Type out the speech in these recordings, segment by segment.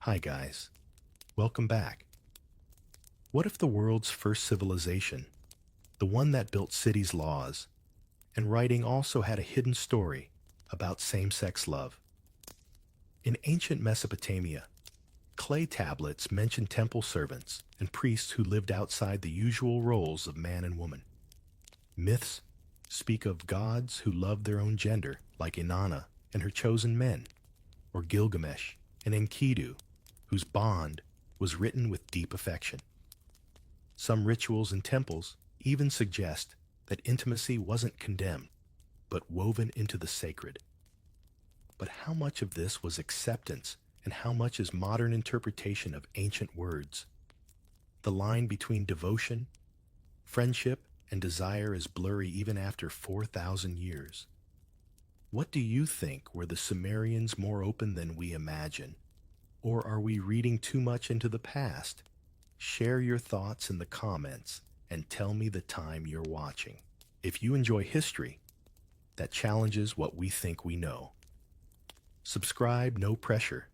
Hi guys, welcome back. What if the world's first civilization, the one that built cities' laws and writing, also had a hidden story about same-sex love? In ancient Mesopotamia, clay tablets mention temple servants and priests who lived outside the usual roles of man and woman. Myths speak of gods who loved their own gender, like Inanna and her chosen men, or Gilgamesh and Enkidu, whose bond was written with deep affection. Some rituals and temples even suggest that intimacy wasn't condemned, but woven into the sacred. But how much of this was acceptance and how much is modern interpretation of ancient words? The line between devotion, friendship, and desire is blurry even after 4,000 years. What do you think? Were the Sumerians more open than we imagine? Or are we reading too much into the past? Share your thoughts in the comments and tell me the time you're watching. If you enjoy history that challenges what we think we know, subscribe, no pressure,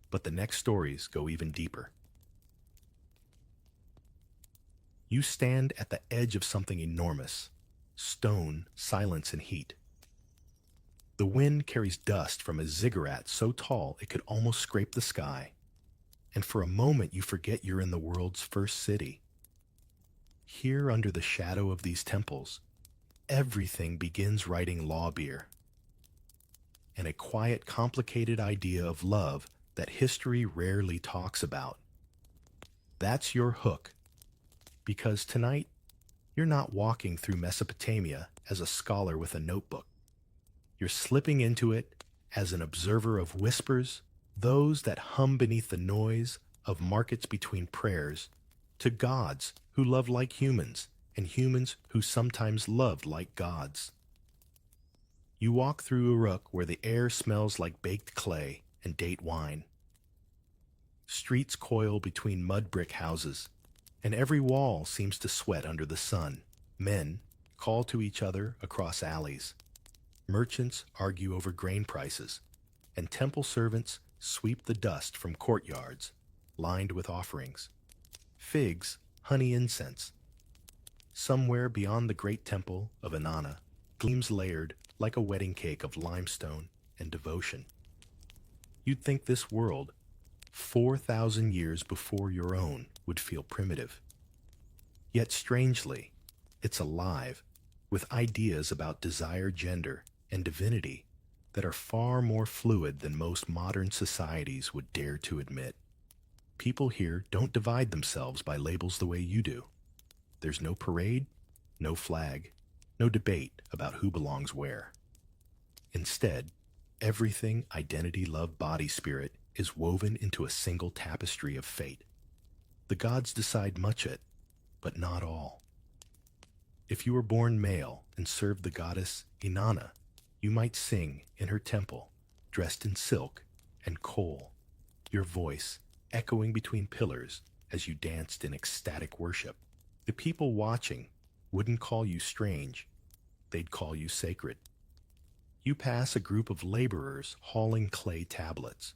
but the next stories go even deeper. You stand at the edge of something enormous: stone, silence, and heat. The wind carries dust from a ziggurat so tall it could almost scrape the sky. And for a moment you forget you're in the world's first city. Here, under the shadow of these temples, everything begins writing law beer. And a quiet, complicated idea of love that history rarely talks about. That's your hook. Because tonight, you're not walking through Mesopotamia as a scholar with a notebook. You're slipping into it as an observer of whispers, those that hum beneath the noise of markets between prayers, to gods who love like humans and humans who sometimes loved like gods. You walk through Uruk, where the air smells like baked clay and date wine. Streets coil between mud brick houses, and every wall seems to sweat under the sun. Men call to each other across alleys. Merchants argue over grain prices, and temple servants sweep the dust from courtyards lined with offerings. Figs, honey, incense. Somewhere beyond the great temple of Inanna gleams layered like a wedding cake of limestone and devotion. You'd think this world, 4,000 years before your own, would feel primitive. Yet strangely, it's alive, with ideas about desire, gender, and divinity that are far more fluid than most modern societies would dare to admit. People here don't divide themselves by labels the way you do. There's no parade, no flag, no debate about who belongs where. Instead, everything, identity, love, body, spirit, is woven into a single tapestry of fate. The gods decide much of it, but not all. If you were born male and served the goddess Inanna, you might sing in her temple, dressed in silk and kohl, your voice echoing between pillars as you danced in ecstatic worship. The people watching wouldn't call you strange, they'd call you sacred. You pass a group of laborers hauling clay tablets.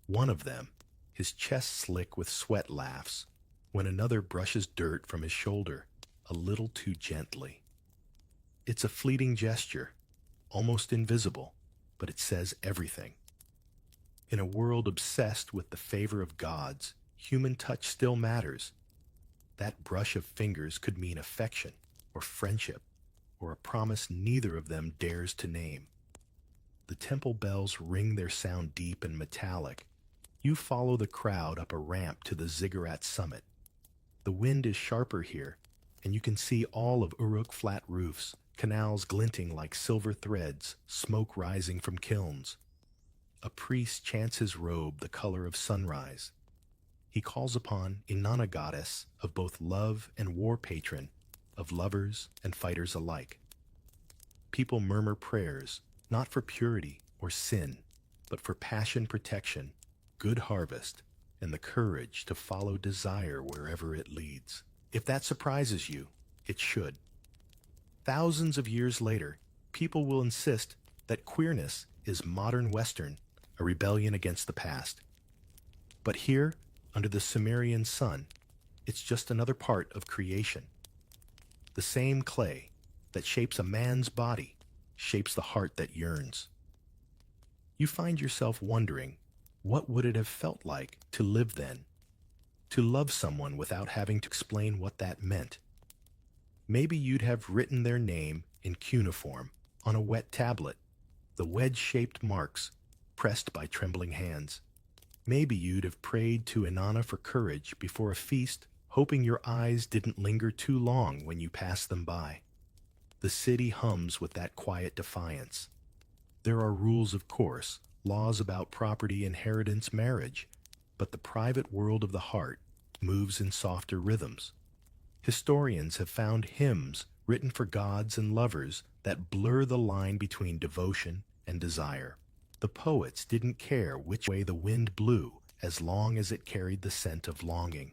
One of them, his chest slick with sweat, laughs when another brushes dirt from his shoulder a little too gently. It's a fleeting gesture, almost invisible, but it says everything. In a world obsessed with the favor of gods, human touch still matters. That brush of fingers could mean affection or friendship or a promise neither of them dares to name. The temple bells ring their sound deep and metallic. You follow the crowd up a ramp to the ziggurat summit. The wind is sharper here, and you can see all of Uruk flat roofs, canals glinting like silver threads, smoke rising from kilns. A priest chants his robe the color of sunrise. He calls upon Inanna, goddess of both love and war, patron of lovers and fighters alike. People murmur prayers, not for purity or sin, but for passion, protection, good harvest, and the courage to follow desire wherever it leads. If that surprises you, it should. Thousands of years later, people will insist that queerness is modern Western, a rebellion against the past. But here, under the Sumerian sun, it's just another part of creation. The same clay that shapes a man's body shapes the heart that yearns. You find yourself wondering, what would it have felt like to live then? To love someone without having to explain what that meant? Maybe you'd have written their name in cuneiform on a wet tablet, the wedge-shaped marks pressed by trembling hands. Maybe you'd have prayed to Inanna for courage before a feast, hoping your eyes didn't linger too long when you passed them by. The city hums with that quiet defiance. There are rules, of course, laws about property, inheritance, marriage, but the private world of the heart moves in softer rhythms. Historians have found hymns written for gods and lovers that blur the line between devotion and desire. The poets didn't care which way the wind blew as long as it carried the scent of longing.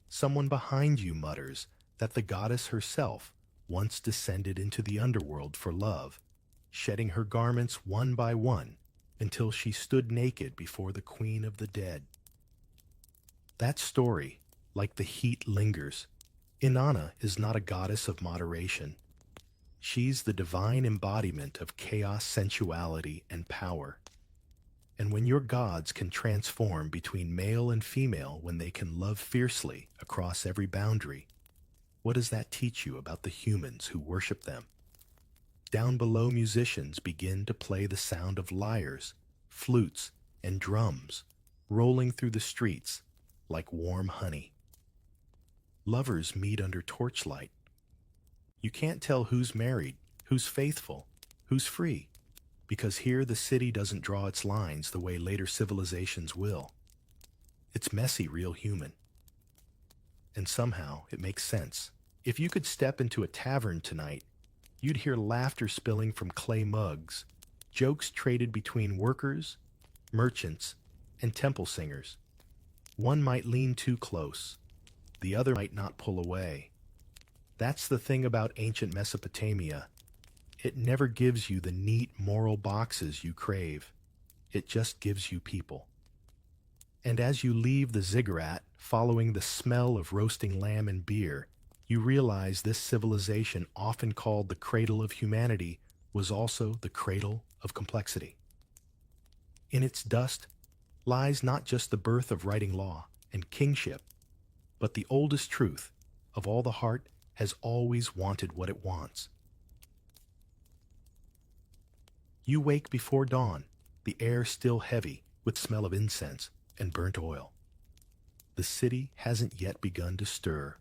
Someone behind you mutters that the goddess herself once descended into the underworld for love, shedding her garments one by one until she stood naked before the queen of the dead. That story, like the heat, lingers. Inanna is not a goddess of moderation. She's the divine embodiment of chaos, sensuality, and power. And when your gods can transform between male and female, when they can love fiercely across every boundary, what does that teach you about the humans who worship them? Down below, musicians begin to play the sound of lyres, flutes, and drums, rolling through the streets like warm honey. Lovers meet under torchlight. You can't tell who's married, who's faithful, who's free, because here the city doesn't draw its lines the way later civilizations will. It's messy, real human. And somehow it makes sense. If you could step into a tavern tonight, you'd hear laughter spilling from clay mugs, jokes traded between workers, merchants, and temple singers. One might lean too close, the other might not pull away. That's the thing about ancient Mesopotamia. It never gives you the neat moral boxes you crave. It just gives you people. And as you leave the ziggurat, following the smell of roasting lamb and beer, you realize this civilization, often called the cradle of humanity, was also the cradle of complexity. In its dust lies not just the birth of writing law and kingship, but the oldest truth of all: the heart has always wanted what it wants. You wake before dawn, the air still heavy with smell of incense and burnt oil. The city hasn't yet begun to stir.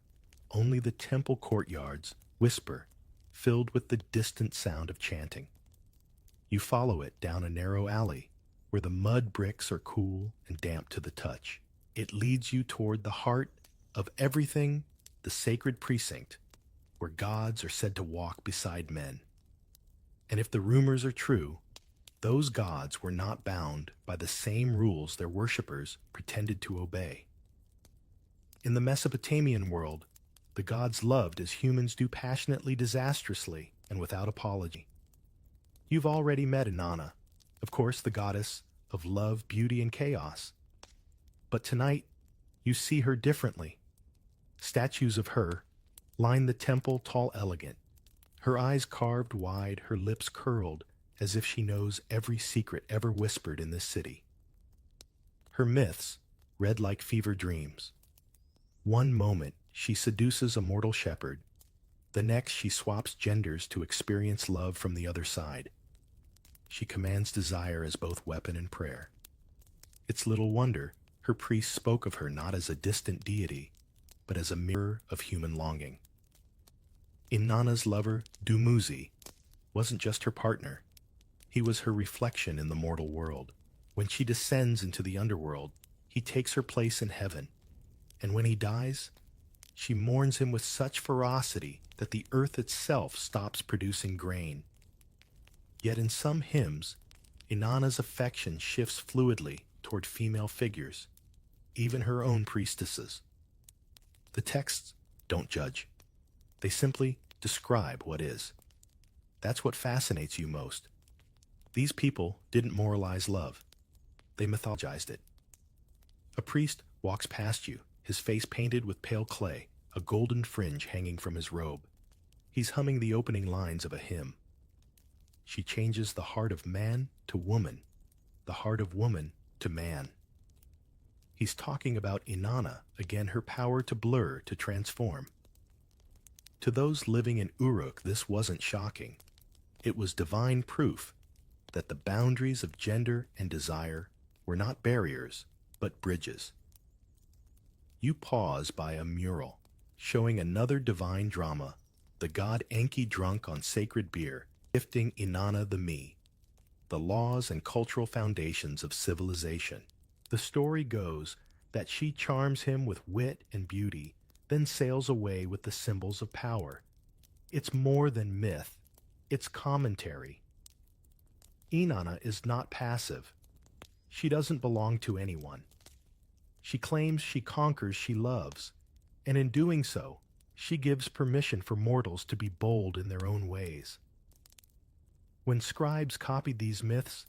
Only the temple courtyards whisper, filled with the distant sound of chanting. You follow it down a narrow alley where the mud bricks are cool and damp to the touch. It leads you toward the heart of everything, the sacred precinct, where gods are said to walk beside men. And if the rumors are true, those gods were not bound by the same rules their worshippers pretended to obey. In the Mesopotamian world, the gods loved as humans do, passionately, disastrously, and without apology. You've already met Inanna, of course, the goddess of love, beauty, and chaos. But tonight, you see her differently. Statues of her line the temple, tall, elegant, her eyes carved wide, her lips curled, as if she knows every secret ever whispered in this city. Her myths read like fever dreams. One moment, she seduces a mortal shepherd. The next, she swaps genders to experience love from the other side. She commands desire as both weapon and prayer. It's little wonder her priests spoke of her not as a distant deity, but as a mirror of human longing. Inanna's lover, Dumuzi, wasn't just her partner. He was her reflection in the mortal world. When she descends into the underworld, he takes her place in heaven. And when he dies, she mourns him with such ferocity that the earth itself stops producing grain. Yet in some hymns, Inanna's affection shifts fluidly toward female figures, even her own priestesses. The texts don't judge. They simply describe what is. That's what fascinates you most. These people didn't moralize love. They mythologized it. A priest walks past you, his face painted with pale clay, a golden fringe hanging from his robe. He's humming the opening lines of a hymn. She changes the heart of man to woman, the heart of woman to man. He's talking about Inanna, again her power to blur, to transform. To those living in Uruk, this wasn't shocking. It was divine proof that the boundaries of gender and desire were not barriers, but bridges. You pause by a mural, showing another divine drama, the god Enki drunk on sacred beer, gifting Inanna the me, the laws and cultural foundations of civilization. The story goes that she charms him with wit and beauty, then sails away with the symbols of power. It's more than myth, it's commentary. Inanna is not passive. She doesn't belong to anyone. She claims she conquers she loves, and in doing so, she gives permission for mortals to be bold in their own ways. When scribes copied these myths,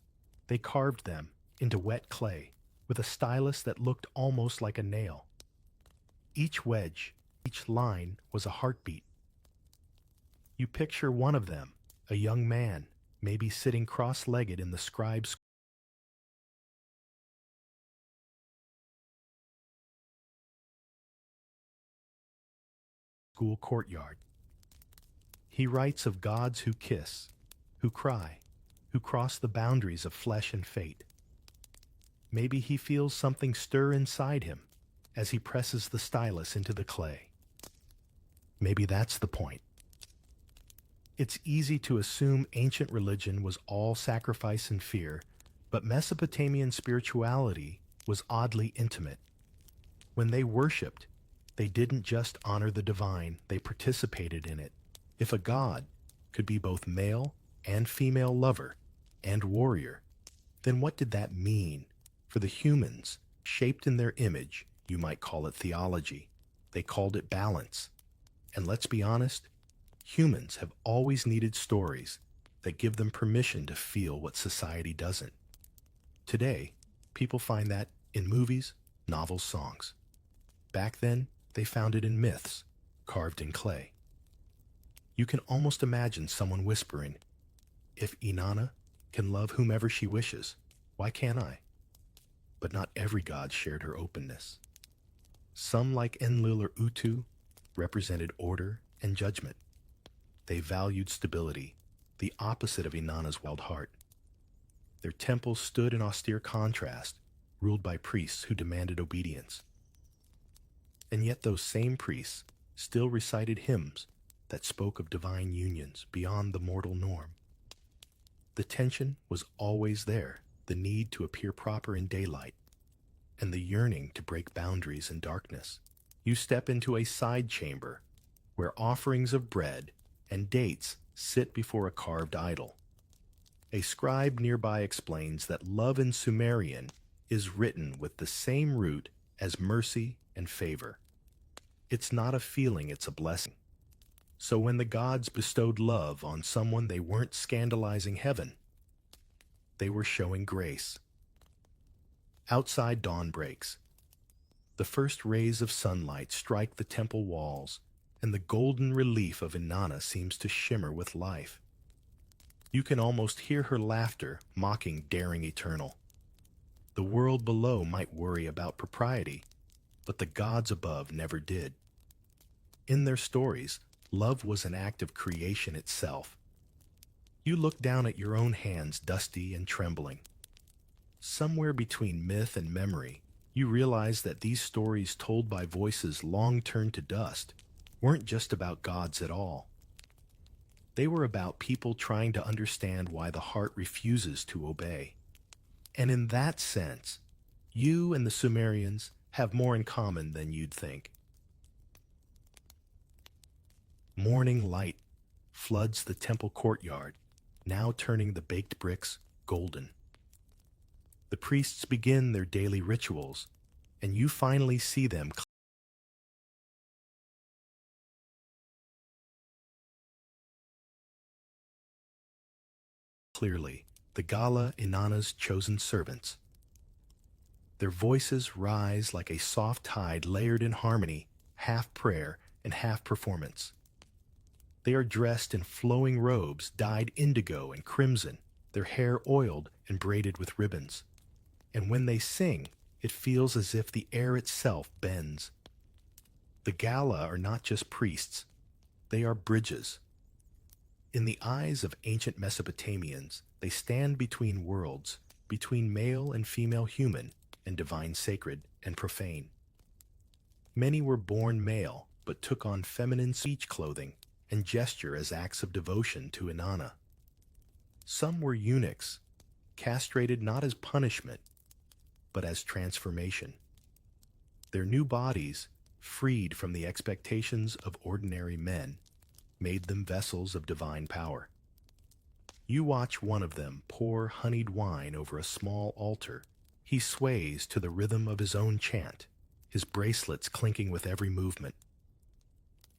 they carved them into wet clay with a stylus that looked almost like a nail. Each wedge, each line was a heartbeat. You picture one of them, a young man, maybe sitting cross-legged in the scribe's school courtyard. He writes of gods who kiss, who cry, who cross the boundaries of flesh and fate. Maybe he feels something stir inside him as he presses the stylus into the clay. Maybe that's the point. It's easy to assume ancient religion was all sacrifice and fear, but Mesopotamian spirituality was oddly intimate. When they worshipped, they didn't just honor the divine, they participated in it. If a god could be both male and female lover and warrior, then what did that mean for the humans shaped in their image? You might call it theology. They called it balance. And let's be honest, humans have always needed stories that give them permission to feel what society doesn't. Today, people find that in movies, novels, songs. Back then, they found it in myths, carved in clay. You can almost imagine someone whispering, "If Inanna can love whomever she wishes, why can't I?" But not every god shared her openness. Some, like Enlil or Utu, represented order and judgment. They valued stability, the opposite of Inanna's wild heart. Their temples stood in austere contrast, ruled by priests who demanded obedience. And yet those same priests still recited hymns that spoke of divine unions beyond the mortal norm. The tension was always there, the need to appear proper in daylight, and the yearning to break boundaries in darkness. You step into a side chamber where offerings of bread and dates sit before a carved idol. A scribe nearby explains that love in Sumerian is written with the same root as mercy and favor. It's not a feeling, it's a blessing. So when the gods bestowed love on someone, they weren't scandalizing heaven. They were showing grace. Outside, dawn breaks. The first rays of sunlight strike the temple walls, and the golden relief of Inanna seems to shimmer with life. You can almost hear her laughter, mocking daring eternal. The world below might worry about propriety, but the gods above never did. In their stories, love was an act of creation itself. You look down at your own hands, dusty and trembling. Somewhere between myth and memory, you realize that these stories told by voices long turned to dust weren't just about gods at all. They were about people trying to understand why the heart refuses to obey. And in that sense, you and the Sumerians have more in common than you'd think. Morning light floods the temple courtyard, now turning the baked bricks golden. The priests begin their daily rituals, and you finally see them clearly, the Gala Inanna's chosen servants. Their voices rise like a soft tide layered in harmony, half prayer and half performance. They are dressed in flowing robes dyed indigo and crimson, their hair oiled and braided with ribbons. And when they sing, it feels as if the air itself bends. The Gala are not just priests, they are bridges. In the eyes of ancient Mesopotamians, they stand between worlds, between male and female human, and divine sacred and profane. Many were born male, but took on feminine speech clothing and gesture as acts of devotion to Inanna. Some were eunuchs, castrated not as punishment, but as transformation. Their new bodies, freed from the expectations of ordinary men, made them vessels of divine power. You watch one of them pour honeyed wine over a small altar. He sways to the rhythm of his own chant, his bracelets clinking with every movement.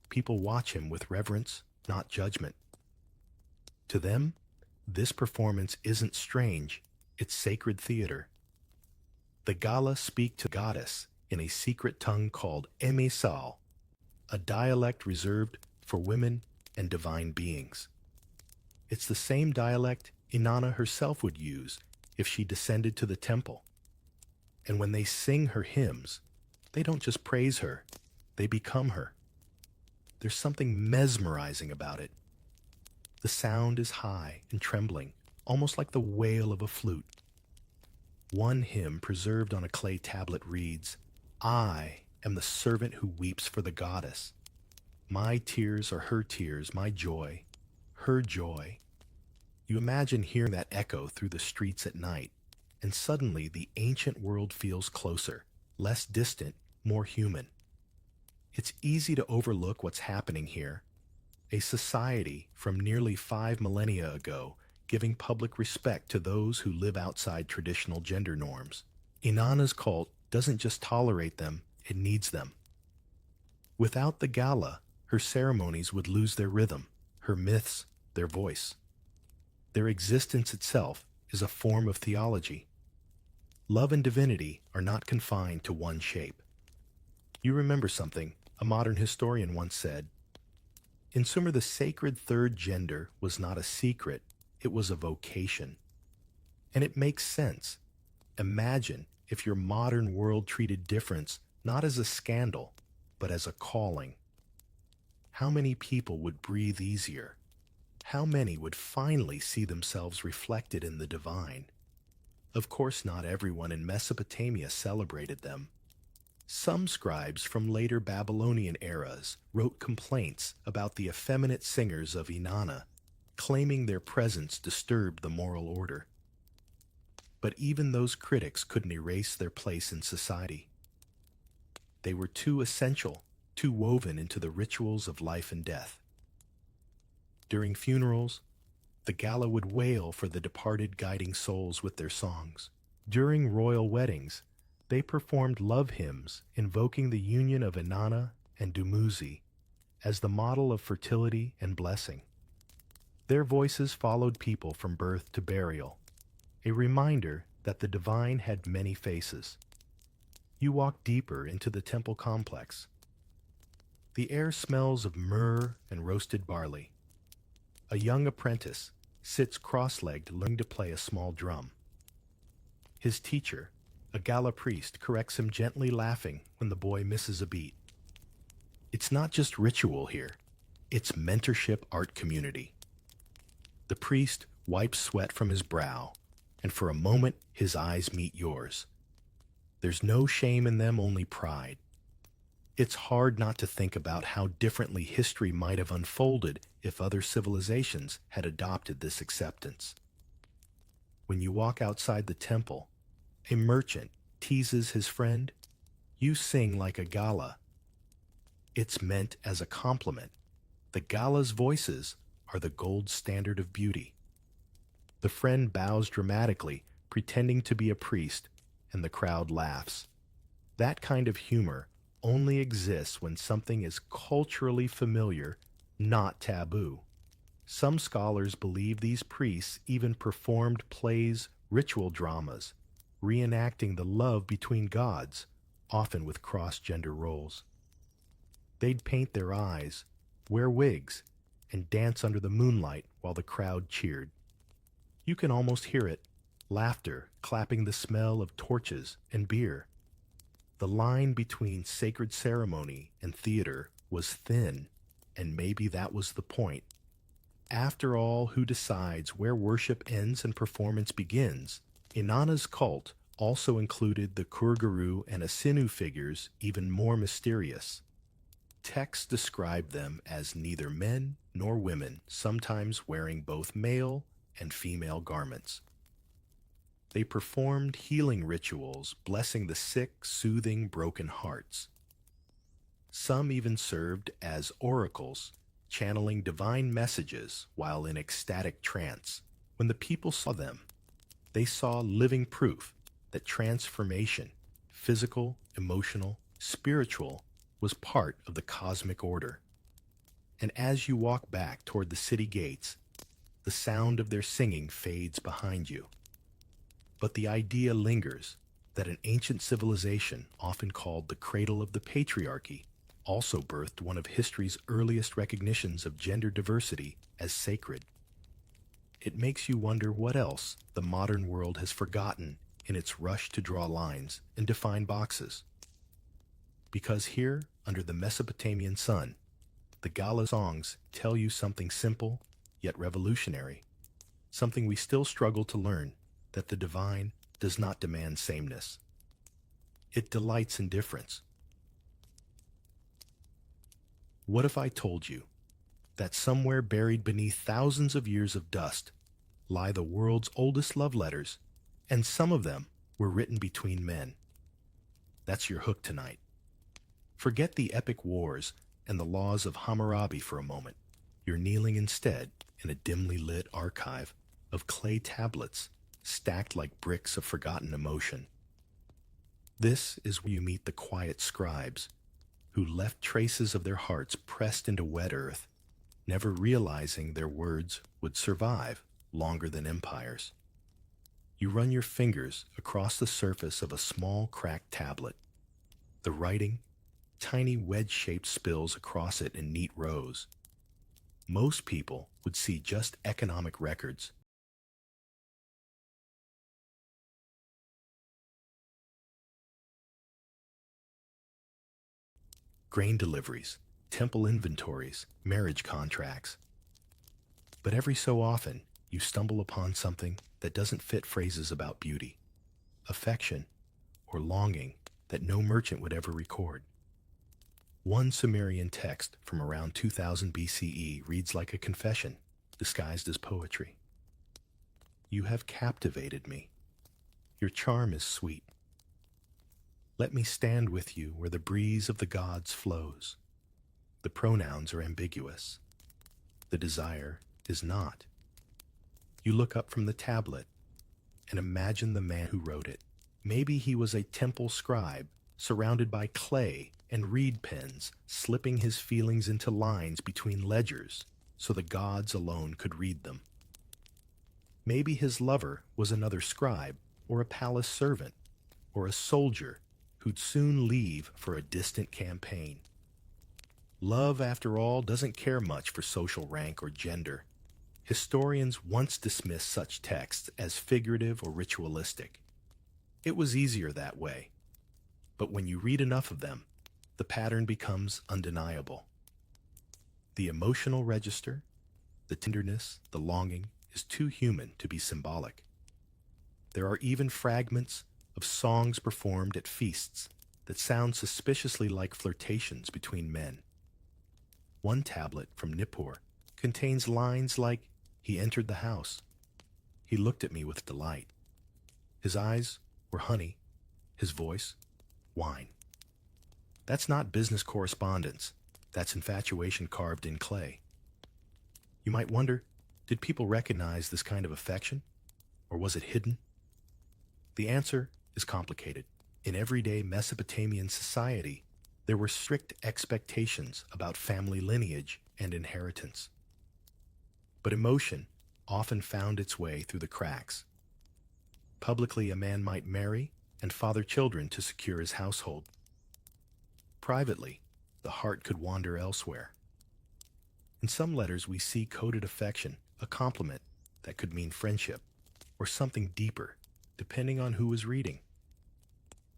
People watch him with reverence, not judgment. To them, this performance isn't strange, it's sacred theater. The Gala speak to the goddess in a secret tongue called Emesal, a dialect reserved for women and divine beings. It's the same dialect Inanna herself would use if she descended to the temple. And when they sing her hymns, they don't just praise her, they become her. There's something mesmerizing about it. The sound is high and trembling, almost like the wail of a flute. One hymn preserved on a clay tablet reads, "I am the servant who weeps for the goddess. My tears are her tears, my joy, her joy." You imagine hearing that echo through the streets at night, and suddenly the ancient world feels closer, less distant, more human. It's easy to overlook what's happening here. A society from nearly 5 millennia ago giving public respect to those who live outside traditional gender norms. Inanna's cult doesn't just tolerate them, it needs them. Without the Gala, her ceremonies would lose their rhythm, her myths, their voice. Their existence itself is a form of theology. Love and divinity are not confined to one shape. You remember something a modern historian once said. In Sumer, the sacred third gender was not a secret, it was a vocation. And it makes sense. Imagine if your modern world treated difference not as a scandal, but as a calling. How many people would breathe easier? How many would finally see themselves reflected in the divine? Of course, not everyone in Mesopotamia celebrated them. Some scribes from later Babylonian eras wrote complaints about the effeminate singers of Inanna, claiming their presence disturbed the moral order. But even those critics couldn't erase their place in society. They were too essential, too woven into the rituals of life and death. During funerals, the Gala would wail for the departed guiding souls with their songs. During royal weddings, they performed love hymns invoking the union of Inanna and Dumuzi as the model of fertility and blessing. Their voices followed people from birth to burial, a reminder that the divine had many faces. You walk deeper into the temple complex. The air smells of myrrh and roasted barley. A young apprentice sits cross-legged learning to play a small drum. His teacher, a Gala priest, corrects him gently, laughing when the boy misses a beat. It's not just ritual here, it's mentorship art community. The priest wipes sweat from his brow, and for a moment his eyes meet yours. There's no shame in them, only pride. It's hard not to think about how differently history might have unfolded if other civilizations had adopted this acceptance. When you walk outside the temple, a merchant teases his friend, "You sing like a Gala." It's meant as a compliment. The Gala's voices are the gold standard of beauty. The friend bows dramatically, pretending to be a priest, and the crowd laughs. That kind of humor only exists when something is culturally familiar, not taboo. Some scholars believe these priests even performed plays, ritual dramas, reenacting the love between gods, often with cross-gender roles. They'd paint their eyes, wear wigs, and dance under the moonlight while the crowd cheered. You can almost hear it, laughter, clapping, the smell of torches and beer. The line between sacred ceremony and theater was thin, and maybe that was the point. After all, who decides where worship ends and performance begins? Inanna's cult also included the Kurguru and Asinu figures, even more mysterious. Texts describe them as neither men nor women, sometimes wearing both male and female garments. They performed healing rituals, blessing the sick, soothing broken hearts. Some even served as oracles, channeling divine messages while in ecstatic trance. When the people saw them, they saw living proof that transformation, physical, emotional, spiritual, was part of the cosmic order. And as you walk back toward the city gates, the sound of their singing fades behind you. But the idea lingers that an ancient civilization, often called the cradle of the patriarchy, also birthed one of history's earliest recognitions of gender diversity as sacred. It makes you wonder what else the modern world has forgotten in its rush to draw lines and define boxes. Because here, under the Mesopotamian sun, the Gala songs tell you something simple yet revolutionary, something we still struggle to learn, that the divine does not demand sameness. It delights in difference. What if I told you that somewhere buried beneath thousands of years of dust lie the world's oldest love letters, and some of them were written between men? That's your hook tonight. Forget the epic wars and the laws of Hammurabi for a moment. You're kneeling instead in a dimly lit archive of clay tablets stacked like bricks of forgotten emotion. This is where you meet the quiet scribes who left traces of their hearts pressed into wet earth, never realizing their words would survive longer than empires. You run your fingers across the surface of a small cracked tablet. The writing, tiny wedge-shaped spills across it in neat rows. Most people would see just economic records. Grain deliveries, temple inventories, marriage contracts. But every so often, you stumble upon something that doesn't fit phrases about beauty, affection, or longing that no merchant would ever record. One Sumerian text from around 2000 BCE reads like a confession, disguised as poetry. You have captivated me. Your charm is sweet. Let me stand with you where the breeze of the gods flows. The pronouns are ambiguous. The desire is not. You look up from the tablet and imagine the man who wrote it. Maybe he was a temple scribe, surrounded by clay and reed pens, slipping his feelings into lines between ledgers so the gods alone could read them. Maybe his lover was another scribe, or a palace servant, or a soldier who'd soon leave for a distant campaign. Love, after all, doesn't care much for social rank or gender. Historians once dismissed such texts as figurative or ritualistic. It was easier that way. But when you read enough of them, the pattern becomes undeniable. The emotional register, the tenderness, the longing, is too human to be symbolic. There are even fragments of songs performed at feasts that sound suspiciously like flirtations between men. One tablet from Nippur contains lines like, "He entered the house. He looked at me with delight. His eyes were honey, his voice, wine." That's not business correspondence. That's infatuation carved in clay. You might wonder, did people recognize this kind of affection? Or was it hidden? The answer is complicated. In everyday Mesopotamian society, there were strict expectations about family lineage and inheritance. But emotion often found its way through the cracks. Publicly, a man might marry and father children to secure his household. Privately, the heart could wander elsewhere. In some letters, we see coded affection, a compliment that could mean friendship, or something deeper, depending on who is reading.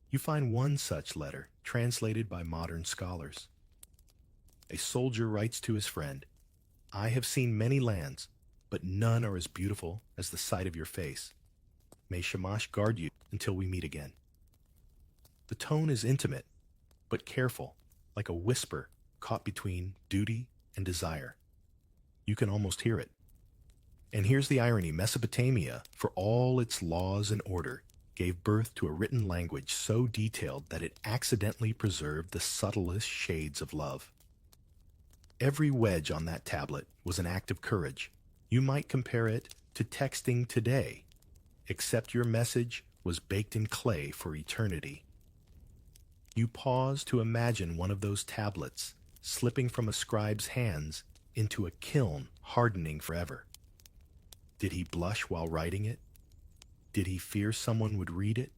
You find one such letter translated by modern scholars. A soldier writes to his friend, "I have seen many lands, but none are as beautiful as the sight of your face. May Shamash guard you until we meet again." The tone is intimate, but careful, like a whisper caught between duty and desire. You can almost hear it. And here's the irony: Mesopotamia, for all its laws and order, gave birth to a written language so detailed that it accidentally preserved the subtlest shades of love. Every wedge on that tablet was an act of courage. You might compare it to texting today, except your message was baked in clay for eternity. You pause to imagine one of those tablets slipping from a scribe's hands into a kiln, hardening forever. Did he blush while writing it? Did he fear someone would read it?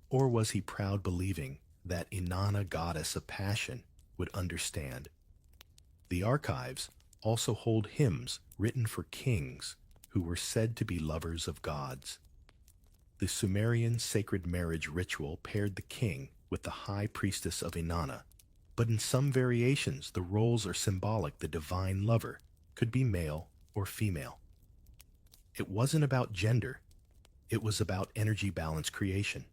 Or was he proud, believing that Inanna, goddess of passion, would understand? The archives also hold hymns written for kings who were said to be lovers of gods. The Sumerian sacred marriage ritual paired the king with the high priestess of Inanna, but in some variations the roles are symbolic. The divine lover could be male or female. It wasn't about gender, it was about energy balance creation.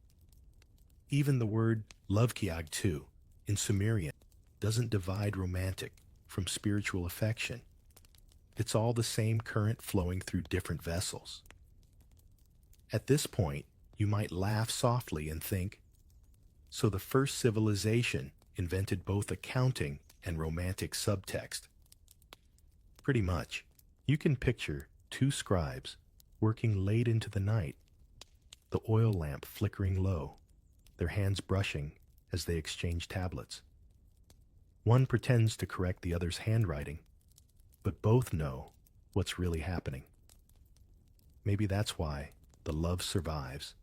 Even the word lovkiag too, in Sumerian, doesn't divide romantic from spiritual affection. It's all the same current flowing through different vessels. At this point, you might laugh softly and think, so the first civilization invented both accounting and romantic subtext. Pretty much. You can picture two scribes working late into the night, the oil lamp flickering low, their hands brushing as they exchange tablets. One pretends to correct the other's handwriting, but both know what's really happening. Maybe that's why the love survives.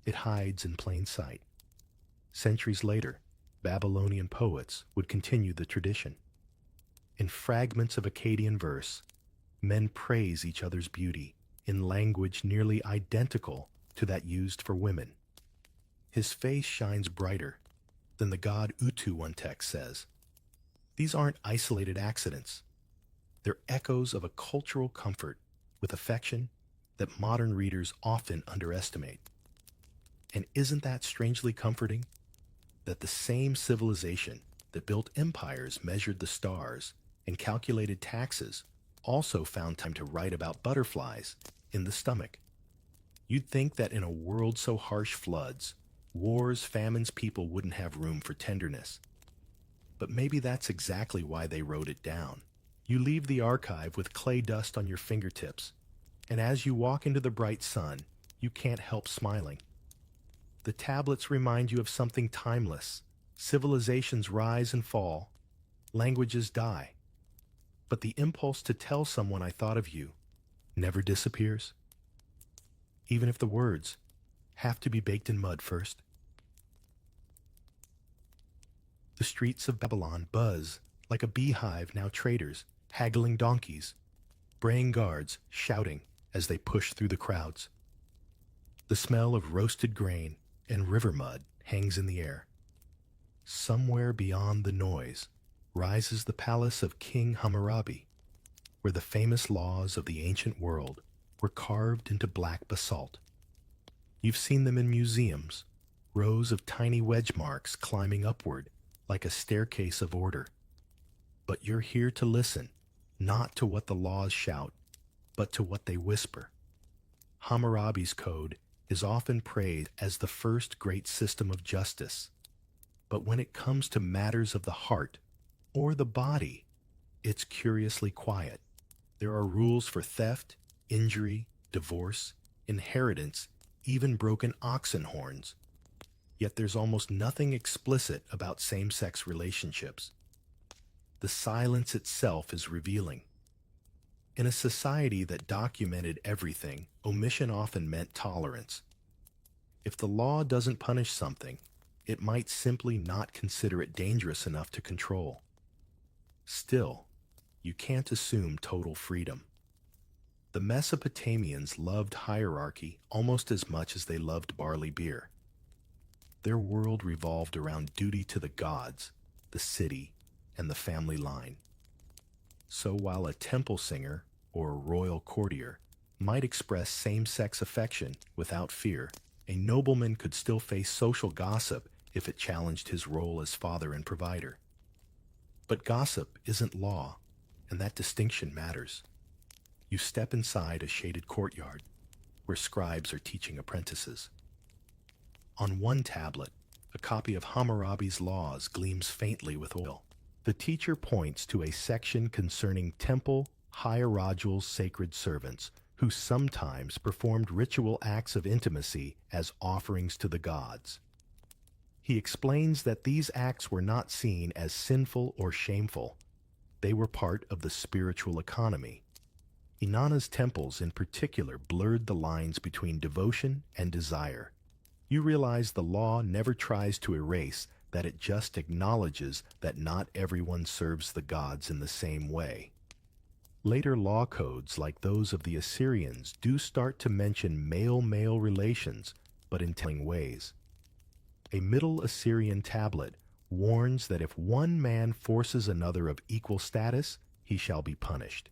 It hides in plain sight. Centuries later, Babylonian poets would continue the tradition. In fragments of Akkadian verse, men praise each other's beauty in language nearly identical to that used for women. His face shines brighter than the god Utu, one text says. These aren't isolated accidents. They're echoes of a cultural comfort with affection that modern readers often underestimate. And isn't that strangely comforting? That the same civilization that built empires, measured the stars, and calculated taxes also found time to write about butterflies in the stomach. You'd think that in a world so harsh, floods, wars, famines, people wouldn't have room for tenderness. But maybe that's exactly why they wrote it down. You leave the archive with clay dust on your fingertips, and as you walk into the bright sun, you can't help smiling. The tablets remind you of something timeless. Civilizations rise and fall, languages die, but the impulse to tell someone "I thought of you" never disappears, even if the words have to be baked in mud first. The streets of Babylon buzz like a beehive, now traders, haggling donkeys, braying guards shouting as they push through the crowds. The smell of roasted grain and river mud hangs in the air. Somewhere beyond the noise rises the palace of King Hammurabi, where the famous laws of the ancient world were carved into black basalt. You've seen them in museums, rows of tiny wedge marks climbing upward like a staircase of order. But you're here to listen, not to what the laws shout, but to what they whisper. Hammurabi's code is often praised as the first great system of justice. But when it comes to matters of the heart or the body, it's curiously quiet. There are rules for theft, injury, divorce, inheritance, even broken oxen horns. Yet there's almost nothing explicit about same-sex relationships. The silence itself is revealing. In a society that documented everything, omission often meant tolerance. If the law doesn't punish something, it might simply not consider it dangerous enough to control. Still, you can't assume total freedom. The Mesopotamians loved hierarchy almost as much as they loved barley beer. Their world revolved around duty to the gods, the city, and the family line. So while a temple singer or a royal courtier might express same-sex affection without fear, a nobleman could still face social gossip if it challenged his role as father and provider. But gossip isn't law, and that distinction matters. You step inside a shaded courtyard where scribes are teaching apprentices. On one tablet, a copy of Hammurabi's laws gleams faintly with oil. The teacher points to a section concerning temple hierarchal sacred servants who sometimes performed ritual acts of intimacy as offerings to the gods. He explains that these acts were not seen as sinful or shameful. They were part of the spiritual economy. Inanna's temples in particular blurred the lines between devotion and desire. You realize the law never tries to erase that, it just acknowledges that not everyone serves the gods in the same way. Later law codes, like those of the Assyrians, do start to mention male-male relations, but in telling ways. A Middle Assyrian tablet warns that if one man forces another of equal status, he shall be punished.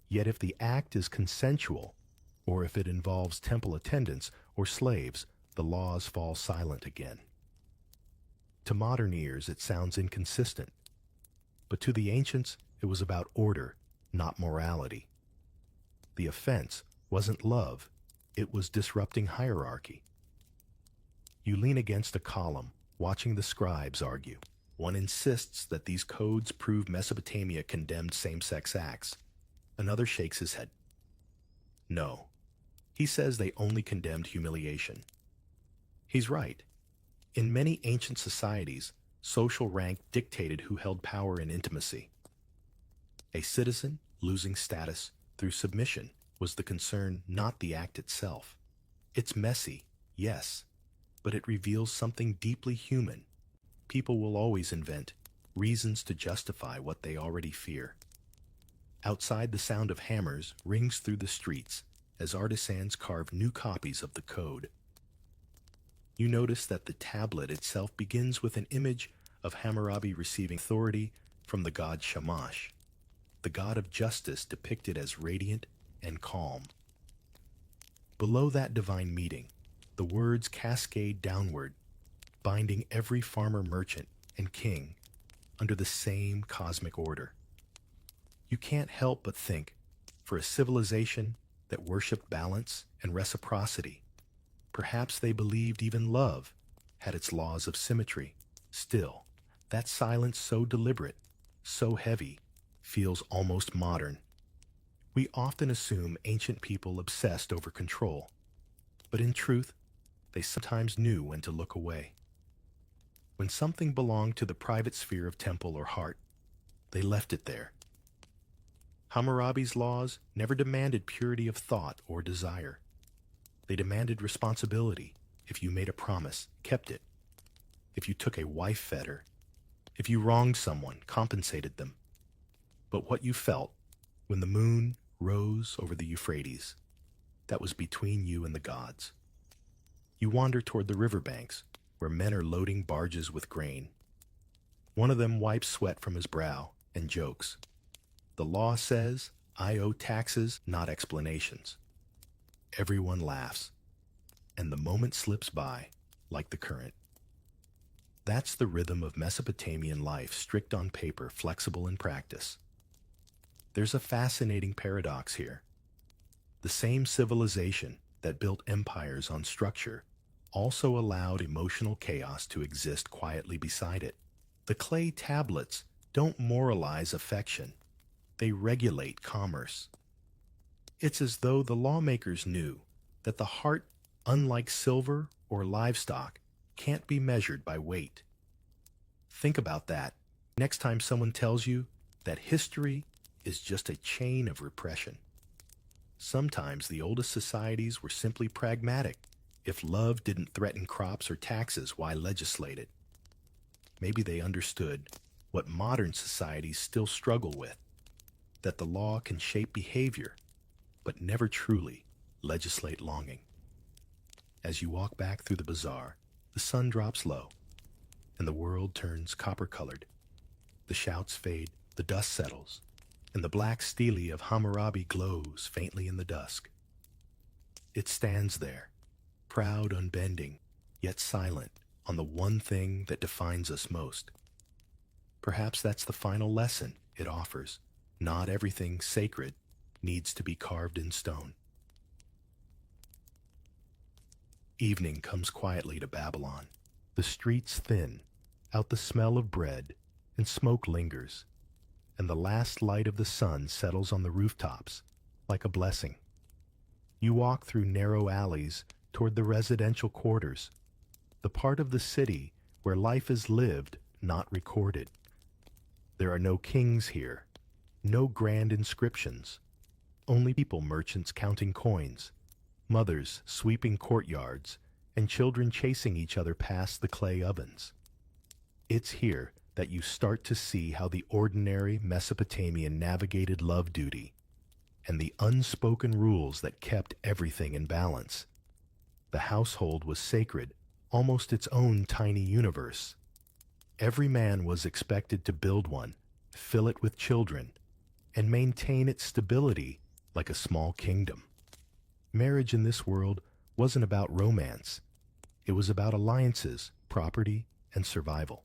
Yet if the act is consensual, or if it involves temple attendants or slaves, the laws fall silent again. To modern ears, it sounds inconsistent, but to the ancients, it was about order, not morality. The offense wasn't love, it was disrupting hierarchy. You lean against a column, watching the scribes argue. One insists that these codes prove Mesopotamia condemned same-sex acts. Another shakes his head. No, he says they only condemned humiliation. He's right. In many ancient societies, social rank dictated who held power and intimacy. A citizen losing status through submission was the concern, not the act itself. It's messy, yes, but it reveals something deeply human. People will always invent reasons to justify what they already fear. Outside, the sound of hammers rings through the streets as artisans carve new copies of the code. You notice that the tablet itself begins with an image of Hammurabi receiving authority from the god Shamash, the god of justice depicted as radiant and calm. Below that divine meeting, the words cascade downward, binding every farmer, merchant, and king under the same cosmic order. You can't help but think, for a civilization that worshipped balance and reciprocity, perhaps they believed even love had its laws of symmetry. Still, that silence, so deliberate, so heavy, feels almost modern. We often assume ancient people obsessed over control, but in truth, they sometimes knew when to look away. When something belonged to the private sphere of temple or heart, they left it there. Hammurabi's laws never demanded purity of thought or desire. They demanded responsibility. If you made a promise, kept it. If you took a wife, fed her. If you wronged someone, compensated them. But what you felt when the moon rose over the Euphrates, that was between you and the gods. You wander toward the riverbanks, where men are loading barges with grain. One of them wipes sweat from his brow and jokes. The law says, I owe taxes, not explanations. Everyone laughs, and the moment slips by like the current. That's the rhythm of Mesopotamian life, strict on paper, flexible in practice. There's a fascinating paradox here. The same civilization that built empires on structure also allowed emotional chaos to exist quietly beside it. The clay tablets don't moralize affection. They regulate commerce. It's as though the lawmakers knew that the heart, unlike silver or livestock, can't be measured by weight. Think about that next time someone tells you that history is just a chain of repression. Sometimes the oldest societies were simply pragmatic. If love didn't threaten crops or taxes, why legislate it? Maybe they understood what modern societies still struggle with, that the law can shape behavior, but never truly legislate longing. As you walk back through the bazaar, the sun drops low, and the world turns copper-colored. The shouts fade, the dust settles, and the black stele of Hammurabi glows faintly in the dusk. It stands there, proud, unbending, yet silent, on the one thing that defines us most. Perhaps that's the final lesson it offers. Not everything sacred needs to be carved in stone. Evening comes quietly to Babylon. The streets thin, out the smell of bread, and smoke lingers, and the last light of the sun settles on the rooftops like a blessing. You walk through narrow alleys toward the residential quarters, the part of the city where life is lived, not recorded. There are no kings here, no grand inscriptions, only people merchants counting coins, mothers sweeping courtyards, and children chasing each other past the clay ovens. It's here that you start to see how the ordinary Mesopotamian navigated love duty and the unspoken rules that kept everything in balance. The household was sacred, almost its own tiny universe. Every man was expected to build one, fill it with children, and maintain its stability like a small kingdom. Marriage in this world wasn't about romance. It was about alliances, property, and survival.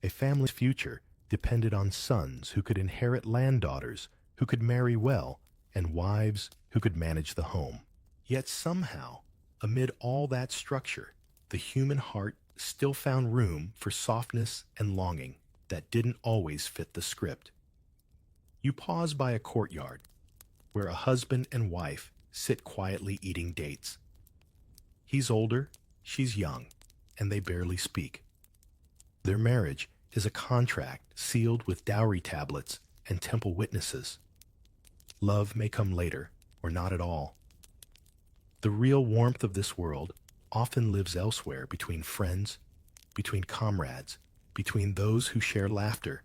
A family's future depended on sons who could inherit land, daughters who could marry well, and wives who could manage the home. Yet somehow, amid all that structure, the human heart still found room for softness and longing that didn't always fit the script. You pause by a courtyard where a husband and wife sit quietly eating dates. He's older, she's young, and they barely speak. Their marriage is a contract sealed with dowry tablets and temple witnesses. Love may come later, or not at all. The real warmth of this world often lives elsewhere, between friends, between comrades, between those who share laughter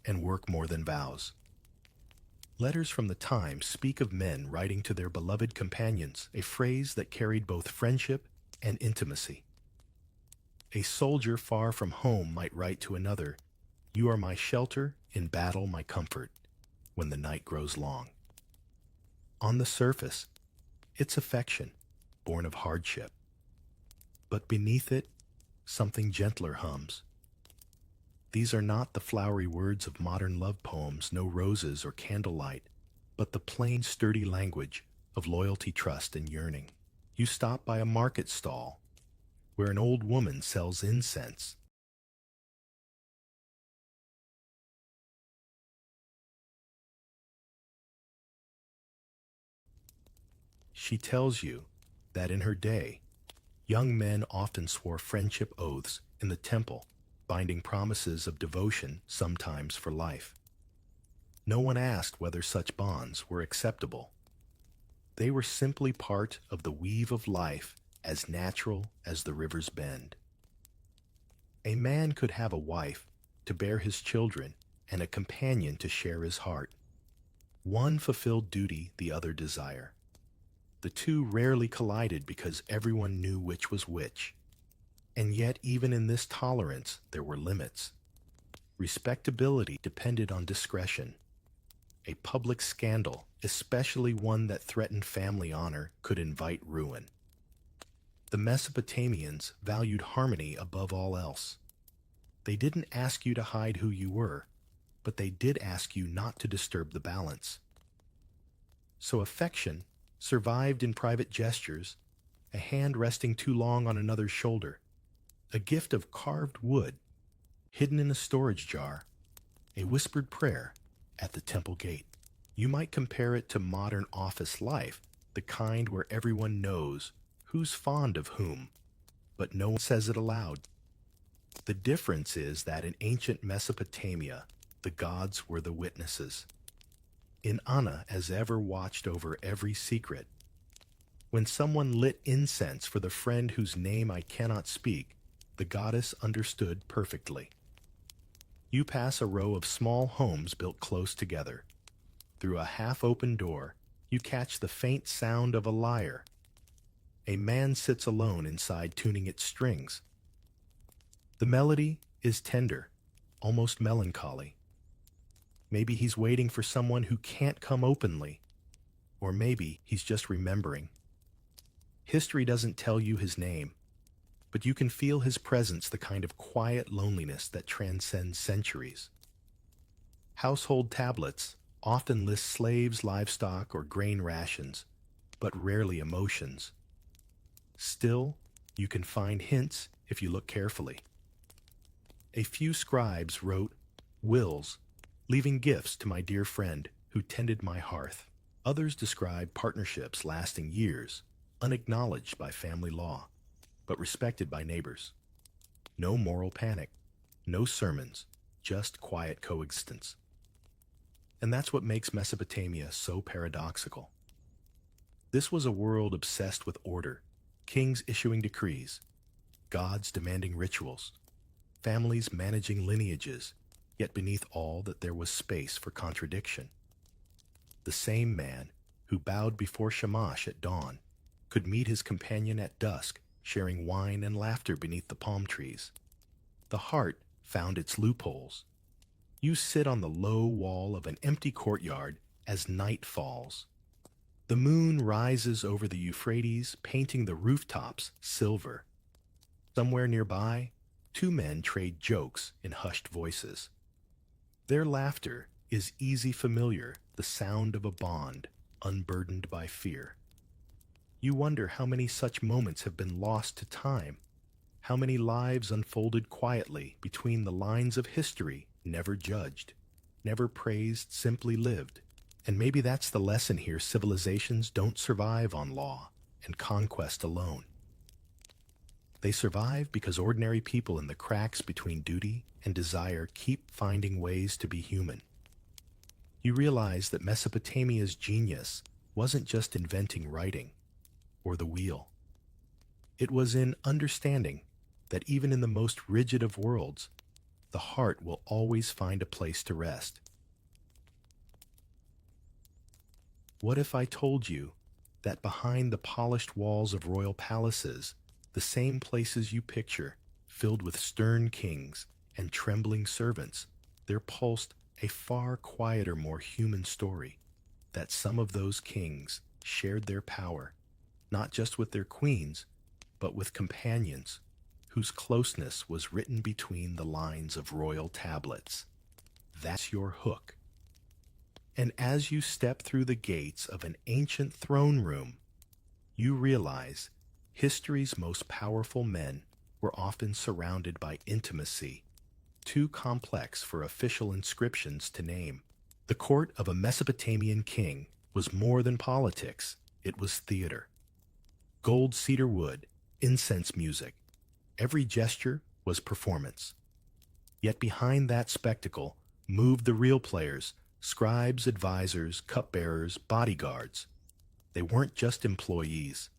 and work more than vows. Letters from the time speak of men writing to their beloved companions, a phrase that carried both friendship and intimacy. A soldier far from home might write to another, "You are my shelter, in battle my comfort, when the night grows long." On the surface, it's affection, born of hardship. But beneath it, something gentler hums. These are not the flowery words of modern love poems, no roses or candlelight, but the plain, sturdy language of loyalty, trust, and yearning. You stop by a market stall where an old woman sells incense. She tells you that in her day, young men often swore friendship oaths in the temple, binding promises of devotion, sometimes for life. No one asked whether such bonds were acceptable. They were simply part of the weave of life, as natural as the river's bend. A man could have a wife to bear his children and a companion to share his heart. One fulfilled duty, the other desire. The two rarely collided because everyone knew which was which. And yet, even in this tolerance, there were limits. Respectability depended on discretion. A public scandal, especially one that threatened family honor, could invite ruin. The Mesopotamians valued harmony above all else. They didn't ask you to hide who you were, but they did ask you not to disturb the balance. So affection survived in private gestures, a hand resting too long on another's shoulder, a gift of carved wood hidden in a storage jar, a whispered prayer at the temple gate. You might compare it to modern office life, the kind where everyone knows who's fond of whom, but no one says it aloud. The difference is that in ancient Mesopotamia, the gods were the witnesses. In Anna as ever watched over every secret. When someone lit incense for the friend whose name I cannot speak, the goddess understood perfectly. You pass a row of small homes built close together. Through a half-open door, you catch the faint sound of a lyre. A man sits alone inside tuning its strings. The melody is tender, almost melancholy. Maybe he's waiting for someone who can't come openly, or maybe he's just remembering. History doesn't tell you his name, but you can feel his presence, the kind of quiet loneliness that transcends centuries. Household tablets often list slaves, livestock, or grain rations, but rarely emotions. Still, you can find hints if you look carefully. A few scribes wrote wills, leaving gifts to my dear friend who tended my hearth. Others describe partnerships lasting years, unacknowledged by family law, but respected by neighbors. No moral panic, no sermons, just quiet coexistence. And that's what makes Mesopotamia so paradoxical. This was a world obsessed with order, kings issuing decrees, gods demanding rituals, families managing lineages, yet beneath all that there was space for contradiction. The same man who bowed before Shamash at dawn could meet his companion at dusk, sharing wine and laughter beneath the palm trees. The heart found its loopholes. You sit on the low wall of an empty courtyard as night falls. The moon rises over the Euphrates, painting the rooftops silver. Somewhere nearby, two men trade jokes in hushed voices. Their laughter is easy familiar, the sound of a bond, unburdened by fear. You wonder how many such moments have been lost to time, how many lives unfolded quietly between the lines of history, never judged, never praised, simply lived. And maybe that's the lesson here: civilizations don't survive on law and conquest alone. They survive because ordinary people in the cracks between duty and desire keep finding ways to be human. You realize that Mesopotamia's genius wasn't just inventing writing or the wheel. It was in understanding that even in the most rigid of worlds, the heart will always find a place to rest. What if I told you that behind the polished walls of royal palaces, the same places you picture, filled with stern kings and trembling servants, there pulsed a far quieter, more human story, that some of those kings shared their power, not just with their queens, but with companions whose closeness was written between the lines of royal tablets. That's your hook. And as you step through the gates of an ancient throne room, you realize history's most powerful men were often surrounded by intimacy, too complex for official inscriptions to name. The court of a Mesopotamian king was more than politics, it was theater. Gold cedar wood, incense music, every gesture was performance. Yet behind that spectacle moved the real players, scribes, advisors, cupbearers, bodyguards. They weren't just employees.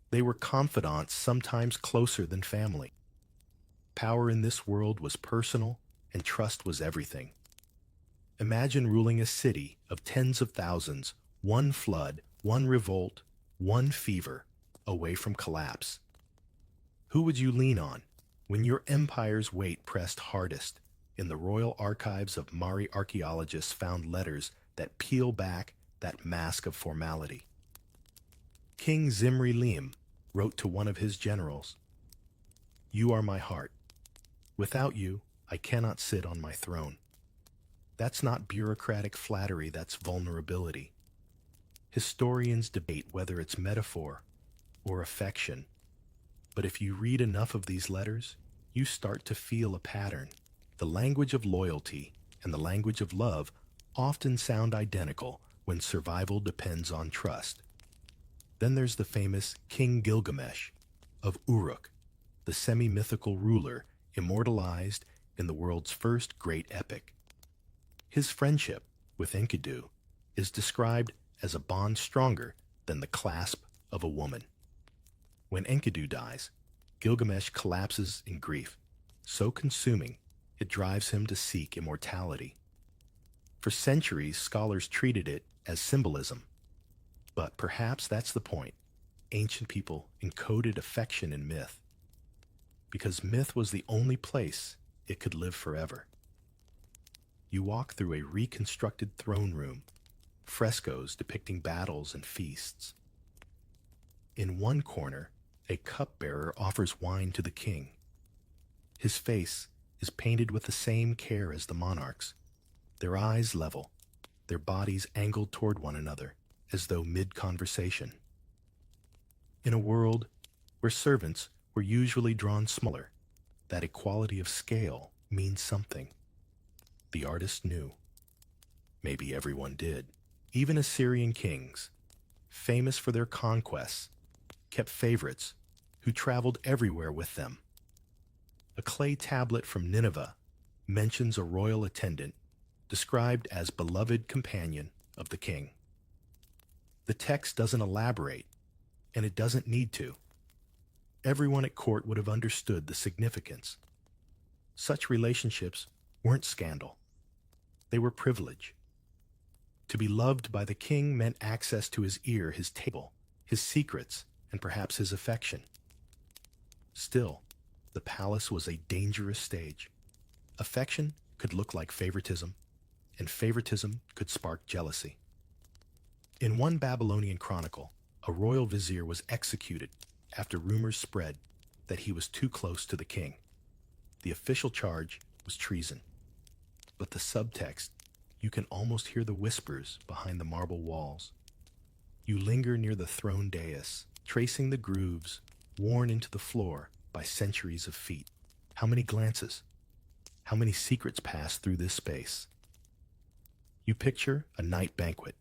They were confidants, sometimes closer than family. Power in this world was personal, and trust was everything. Imagine ruling a city of tens of thousands, one flood, one revolt, one fever, away from collapse. Who would you lean on when your empire's weight pressed hardest? In the royal archives of Mari archaeologists found letters that peel back that mask of formality. King Zimri-Lim wrote to one of his generals, "You are my heart. Without you, I cannot sit on my throne." That's not bureaucratic flattery, that's vulnerability. Historians debate whether it's metaphor or affection, but if you read enough of these letters, you start to feel a pattern. The language of loyalty and the language of love often sound identical when survival depends on trust. Then there's the famous King Gilgamesh of Uruk, the semi-mythical ruler immortalized in the world's first great epic. His friendship with Enkidu is described as a bond stronger than the clasp of a woman. When Enkidu dies, Gilgamesh collapses in grief, so consuming it drives him to seek immortality. For centuries, scholars treated it as symbolism. But perhaps that's the point. Ancient people encoded affection in myth, because myth was the only place it could live forever. You walk through a reconstructed throne room, frescoes depicting battles and feasts. In one corner, a cupbearer offers wine to the king. His face is painted with the same care as the monarch's, their eyes level, their bodies angled toward one another, as though mid-conversation. In a world where servants were usually drawn smaller, that equality of scale means something. The artist knew. Maybe everyone did. Even Assyrian kings, famous for their conquests, kept favorites who traveled everywhere with them. A clay tablet from Nineveh mentions a royal attendant described as beloved companion of the king. The text doesn't elaborate, and it doesn't need to. Everyone at court would have understood the significance. Such relationships weren't scandal. They were privilege. To be loved by the king meant access to his ear, his table, his secrets, and perhaps his affection. Still, the palace was a dangerous stage. Affection could look like favoritism, and favoritism could spark jealousy. In one Babylonian chronicle, a royal vizier was executed after rumors spread that he was too close to the king. The official charge was treason. But the subtext, you can almost hear the whispers behind the marble walls. You linger near the throne dais, tracing the grooves worn into the floor by centuries of feet. How many glances? How many secrets pass through this space? You picture a night banquet,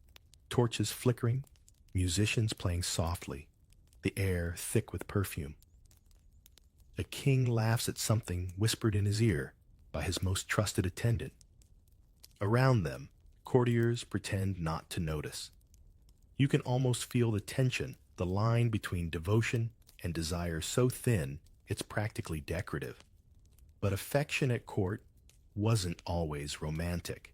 torches flickering, musicians playing softly, the air thick with perfume. A king laughs at something whispered in his ear by his most trusted attendant. Around them, courtiers pretend not to notice. You can almost feel the tension, the line between devotion and desire so thin it's practically decorative. But affection at court wasn't always romantic.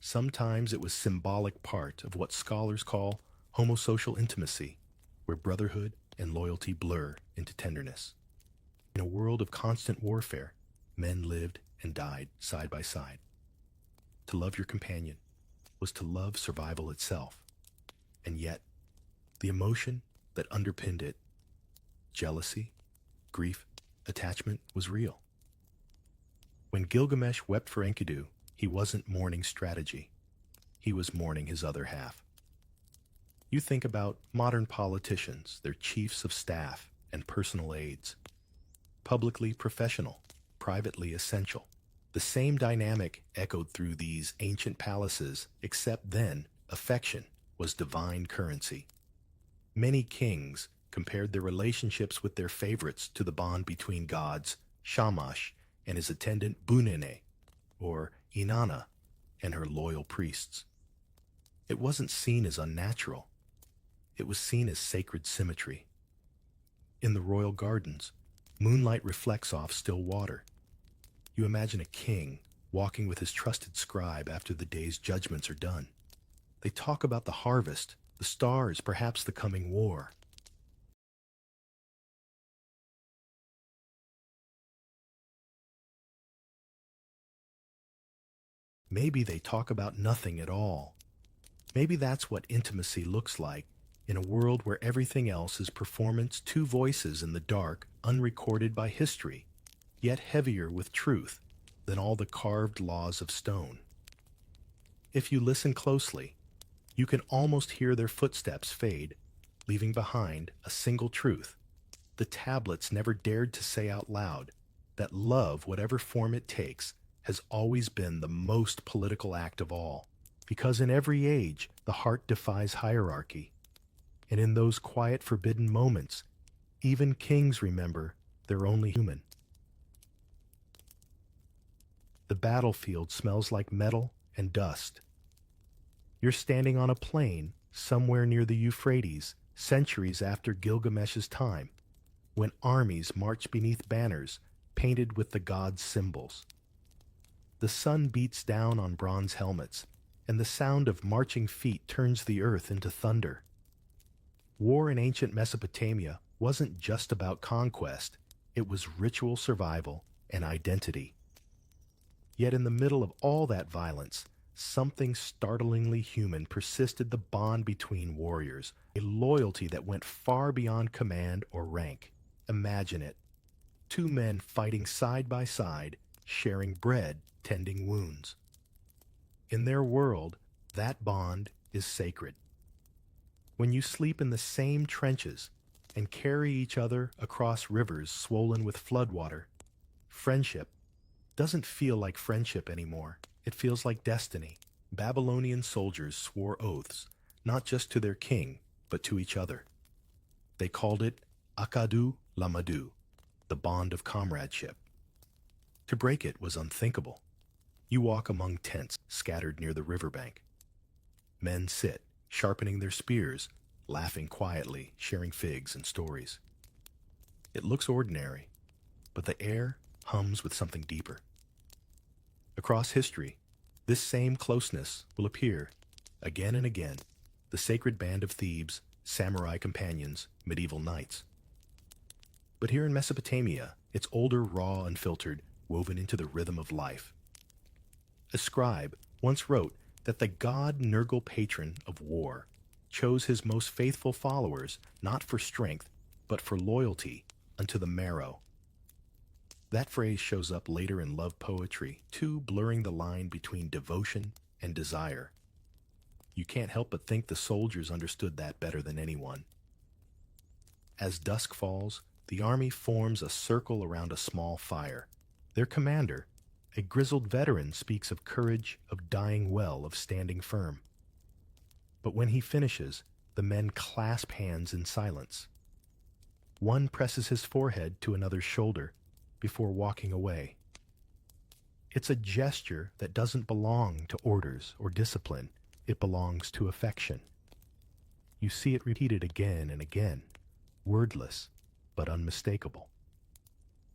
Sometimes it was symbolic part of what scholars call homosocial intimacy, where brotherhood and loyalty blur into tenderness. In a world of constant warfare, men lived and died side by side. To love your companion was to love survival itself. And yet, the emotion that underpinned it, jealousy, grief, attachment, was real. When Gilgamesh wept for Enkidu, he wasn't mourning strategy. He was mourning his other half. You think about modern politicians, their chiefs of staff and personal aides. Publicly professional, privately essential. The same dynamic echoed through these ancient palaces, except then affection was divine currency. Many kings compared their relationships with their favorites to the bond between gods Shamash and his attendant Bunene, or Inanna and her loyal priests. It wasn't seen as unnatural. It was seen as sacred symmetry. In the royal gardens, moonlight reflects off still water. You imagine a king walking with his trusted scribe after the day's judgments are done. They talk about the harvest, the stars, perhaps the coming war. Maybe they talk about nothing at all. Maybe that's what intimacy looks like in a world where everything else is performance, two voices in the dark, unrecorded by history, yet heavier with truth than all the carved laws of stone. If you listen closely, you can almost hear their footsteps fade, leaving behind a single truth. The tablets never dared to say out loud that love, whatever form it takes, has always been the most political act of all, because in every age the heart defies hierarchy. And in those quiet, forbidden moments, even kings remember they're only human. The battlefield smells like metal and dust. You're standing on a plain somewhere near the Euphrates, centuries after Gilgamesh's time, when armies march beneath banners painted with the gods' symbols. The sun beats down on bronze helmets, and the sound of marching feet turns the earth into thunder. War in ancient Mesopotamia wasn't just about conquest, it was ritual survival and identity. Yet in the middle of all that violence, something startlingly human persisted: the bond between warriors, a loyalty that went far beyond command or rank. Imagine it. Two men fighting side by side, sharing bread, tending wounds. In their world, that bond is sacred. When you sleep in the same trenches and carry each other across rivers swollen with floodwater, friendship doesn't feel like friendship anymore. It feels like destiny. Babylonian soldiers swore oaths, not just to their king, but to each other. They called it Akadu Lamadu, the bond of comradeship. To break it was unthinkable. You walk among tents scattered near the riverbank. Men sit, sharpening their spears, laughing quietly, sharing figs and stories. It looks ordinary, but the air hums with something deeper. Across history, this same closeness will appear again and again: the sacred band of Thebes, samurai companions, medieval knights. But here in Mesopotamia, it's older, raw, unfiltered, woven into the rhythm of life. A scribe once wrote that the god Nergal, patron of war, chose his most faithful followers not for strength, but for loyalty unto the marrow. That phrase shows up later in love poetry, too, blurring the line between devotion and desire. You can't help but think the soldiers understood that better than anyone. As dusk falls, the army forms a circle around a small fire. Their commander, a grizzled veteran, speaks of courage, of dying well, of standing firm. But when he finishes, the men clasp hands in silence. One presses his forehead to another's shoulder before walking away. It's a gesture that doesn't belong to orders or discipline. It belongs to affection. You see it repeated again and again, wordless but unmistakable.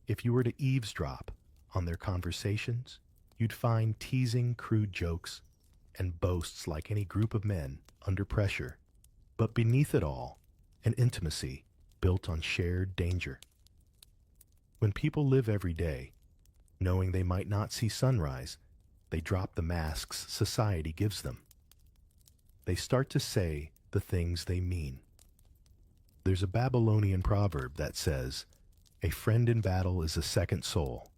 If you were to eavesdrop on their conversations, you'd find teasing, crude jokes and boasts like any group of men under pressure. But beneath it all, an intimacy built on shared danger. When people live every day, knowing they might not see sunrise, they drop the masks society gives them. They start to say the things they mean. There's a Babylonian proverb that says, "A friend in battle is a second soul."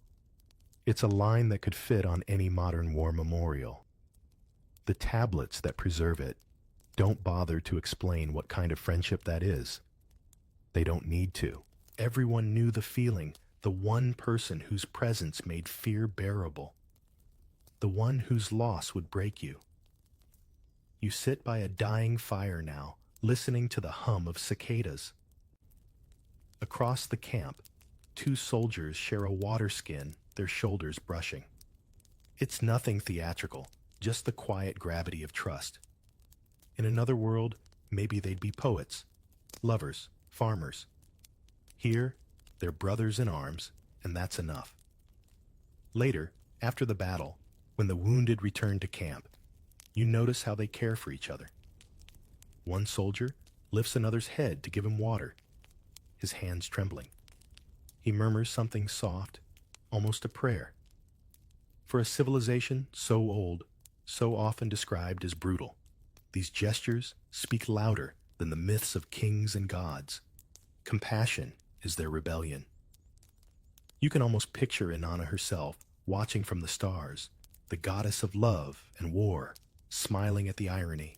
It's a line that could fit on any modern war memorial. The tablets that preserve it don't bother to explain what kind of friendship that is. They don't need to. Everyone knew the feeling, the one person whose presence made fear bearable, the one whose loss would break you. You sit by a dying fire now, listening to the hum of cicadas. Across the camp, two soldiers share a water skin, their shoulders brushing. It's nothing theatrical, just the quiet gravity of trust. In another world, maybe they'd be poets, lovers, farmers. Here, they're brothers in arms, and that's enough. Later, after the battle, when the wounded return to camp, you notice how they care for each other. One soldier lifts another's head to give him water, his hands trembling. He murmurs something soft, almost a prayer. For a civilization so old, so often described as brutal, these gestures speak louder than the myths of kings and gods. Compassion is their rebellion. You can almost picture Inanna herself watching from the stars, the goddess of love and war, smiling at the irony.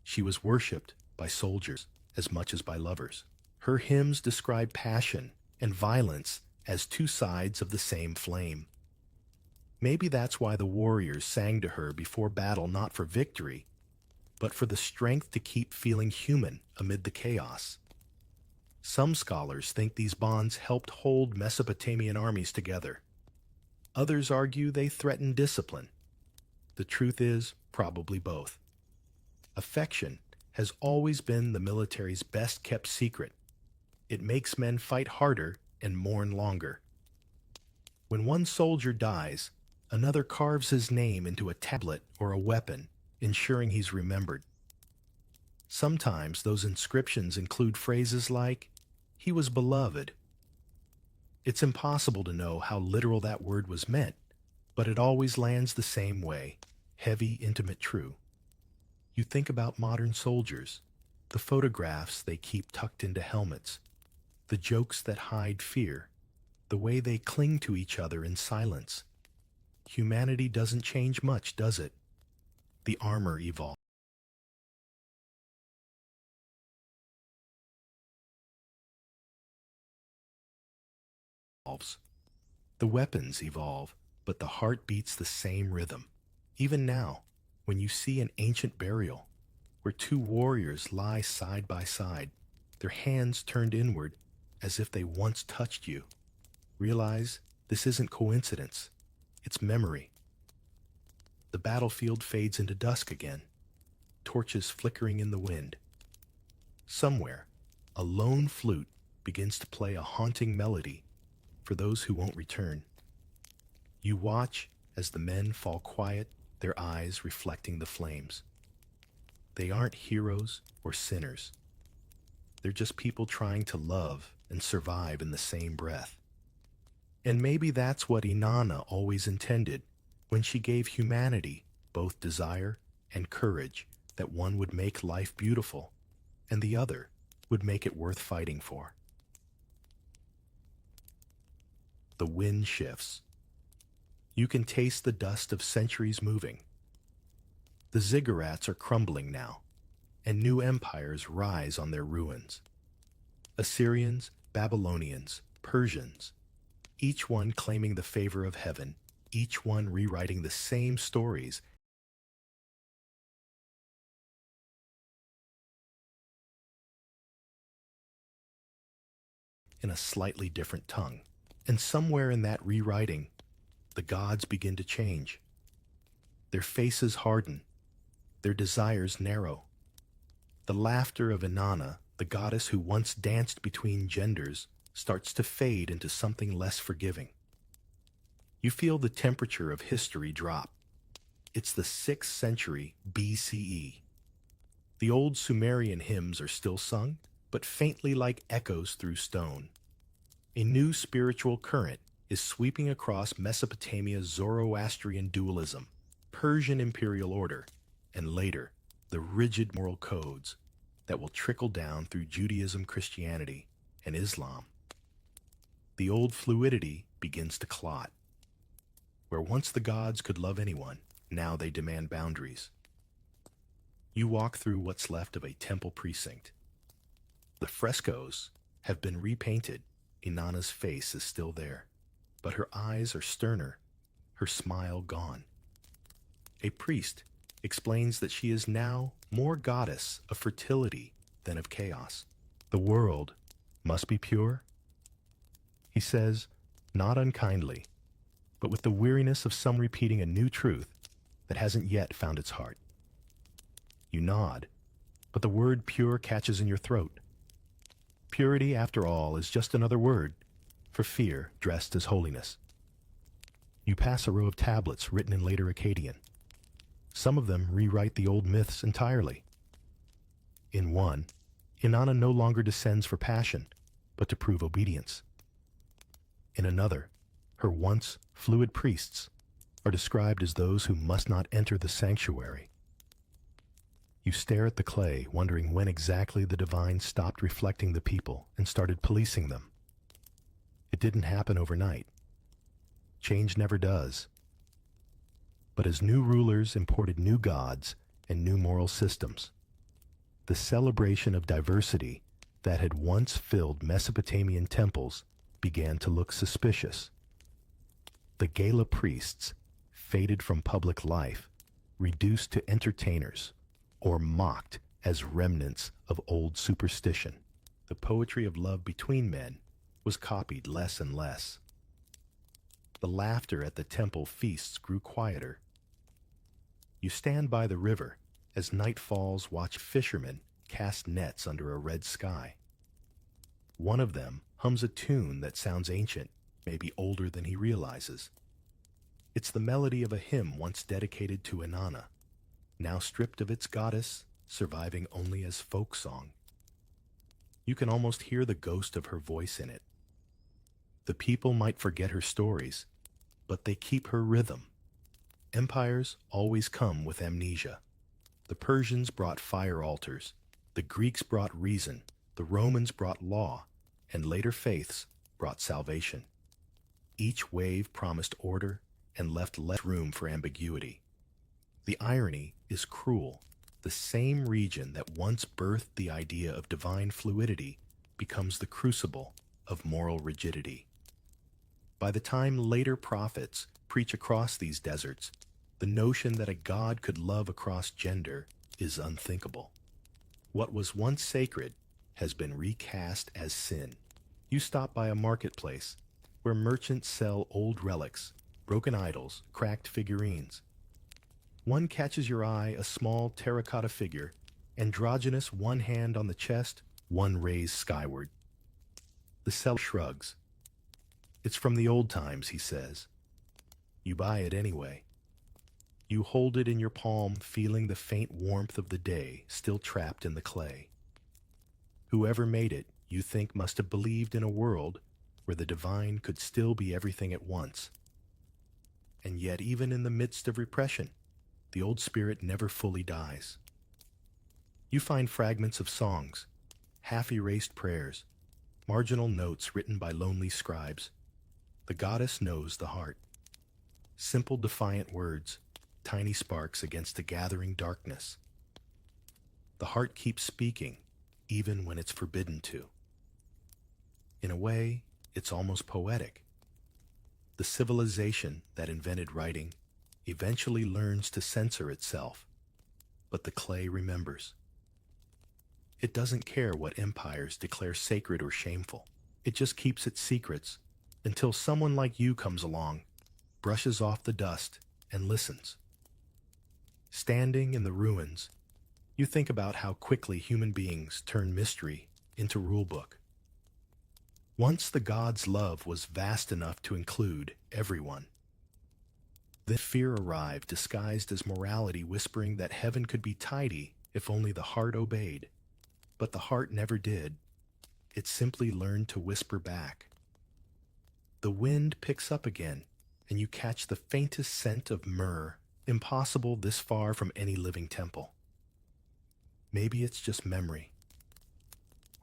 She was worshipped by soldiers as much as by lovers. Her hymns describe passion and violence as two sides of the same flame. Maybe that's why the warriors sang to her before battle, not for victory, but for the strength to keep feeling human amid the chaos. Some scholars think these bonds helped hold Mesopotamian armies together. Others argue they threatened discipline. The truth is, probably both. Affection has always been the military's best-kept secret. It makes men fight harder and mourn longer. When one soldier dies, another carves his name into a tablet or a weapon, ensuring he's remembered. Sometimes those inscriptions include phrases like, "He was beloved." It's impossible to know how literal that word was meant, but it always lands the same way, heavy, intimate, true. You think about modern soldiers, the photographs they keep tucked into helmets, the jokes that hide fear, the way they cling to each other in silence. Humanity doesn't change much, does it? The armor evolves. The weapons evolve, but the heart beats the same rhythm. Even now, when you see an ancient burial, where two warriors lie side by side, their hands turned inward as if they once touched you, realize this isn't coincidence, it's memory. The battlefield fades into dusk again, torches flickering in the wind. Somewhere, a lone flute begins to play a haunting melody for those who won't return. You watch as the men fall quiet, their eyes reflecting the flames. They aren't heroes or sinners. They're just people trying to love and survive in the same breath. And maybe that's what Inanna always intended when she gave humanity both desire and courage, that one would make life beautiful and the other would make it worth fighting for. The wind shifts. You can taste the dust of centuries moving. The ziggurats are crumbling now, and new empires rise on their ruins. Assyrians, Babylonians, Persians, each one claiming the favor of heaven, each one rewriting the same stories in a slightly different tongue. And somewhere in that rewriting, the gods begin to change. Their faces harden, their desires narrow. The laughter of Inanna, the goddess who once danced between genders, starts to fade into something less forgiving. You feel the temperature of history drop. It's the 6th century BCE. The old Sumerian hymns are still sung, but faintly like echoes through stone. A new spiritual current is sweeping across Mesopotamia's Zoroastrian dualism, Persian imperial order, and later, the rigid moral codes that will trickle down through Judaism, Christianity, and Islam. The old fluidity begins to clot. Where once the gods could love anyone, now they demand boundaries. You walk through what's left of a temple precinct. The frescoes have been repainted. Inanna's face is still there, but her eyes are sterner, her smile gone. A priest explains that she is now more goddess of fertility than of chaos. The world must be pure, he says, not unkindly, but with the weariness of some repeating a new truth that hasn't yet found its heart. You nod, but the word pure catches in your throat. Purity, after all, is just another word for fear dressed as holiness. You pass a row of tablets written in later Akkadian. Some of them rewrite the old myths entirely. In one, Inanna no longer descends for passion, but to prove obedience. In another, her once fluid priests are described as those who must not enter the sanctuary. You stare at the clay, wondering when exactly the divine stopped reflecting the people and started policing them. It didn't happen overnight. Change never does. But as new rulers imported new gods and new moral systems, the celebration of diversity that had once filled Mesopotamian temples began to look suspicious. The Gala priests faded from public life, reduced to entertainers, or mocked as remnants of old superstition. The poetry of love between men was copied less and less. The laughter at the temple feasts grew quieter. You stand by the river, As night falls, watch fishermen cast nets under a red sky. One of them hums a tune that sounds ancient, maybe older than he realizes. It's the melody of a hymn once dedicated to Inanna, now stripped of its goddess, surviving only as folk song. You can almost hear the ghost of her voice in it. The people might forget her stories, but they keep her rhythm. Empires always come with amnesia. The Persians brought fire altars, the Greeks brought reason, the Romans brought law, and later faiths brought salvation. Each wave promised order and left less room for ambiguity. The irony is cruel. The same region that once birthed the idea of divine fluidity becomes the crucible of moral rigidity. By the time later prophets preach across these deserts, the notion that a god could love across gender is unthinkable. What was once sacred has been recast as sin. You stop by a marketplace where merchants sell old relics, broken idols, cracked figurines. One catches your eye, a small terracotta figure, androgynous, one hand on the chest, one raised skyward. The seller shrugs. It's from the old times, he says. You buy it anyway. You hold it in your palm, feeling the faint warmth of the day still trapped in the clay. Whoever made it, you think, must have believed in a world where the divine could still be everything at once. And yet, even in the midst of repression, the old spirit never fully dies. You find fragments of songs, half-erased prayers, marginal notes written by lonely scribes. The goddess knows the heart. Simple, defiant words, tiny sparks against the gathering darkness. The heart keeps speaking, even when it's forbidden to. In a way, it's almost poetic. The civilization that invented writing eventually learns to censor itself, but the clay remembers. It doesn't care what empires declare sacred or shameful. It just keeps its secrets until someone like you comes along, brushes off the dust, and listens. Standing in the ruins, you think about how quickly human beings turn mystery into rulebook. Once the god's love was vast enough to include everyone. Then fear arrived, disguised as morality, whispering that heaven could be tidy if only the heart obeyed. But the heart never did. It simply learned to whisper back. The wind picks up again, and you catch the faintest scent of myrrh, impossible this far from any living temple. Maybe it's just memory.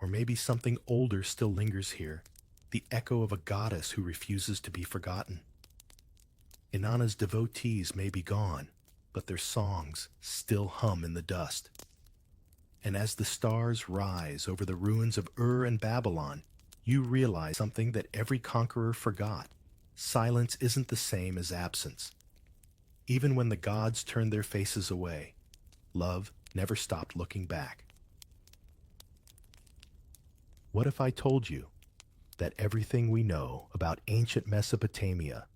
Or maybe something older still lingers here, the echo of a goddess who refuses to be forgotten. Inanna's devotees may be gone, but their songs still hum in the dust. And as the stars rise over the ruins of Ur and Babylon, you realize something that every conqueror forgot. Silence isn't the same as absence. Even when the gods turned their faces away, love never stopped looking back. What if I told you that everything we know about ancient Mesopotamia,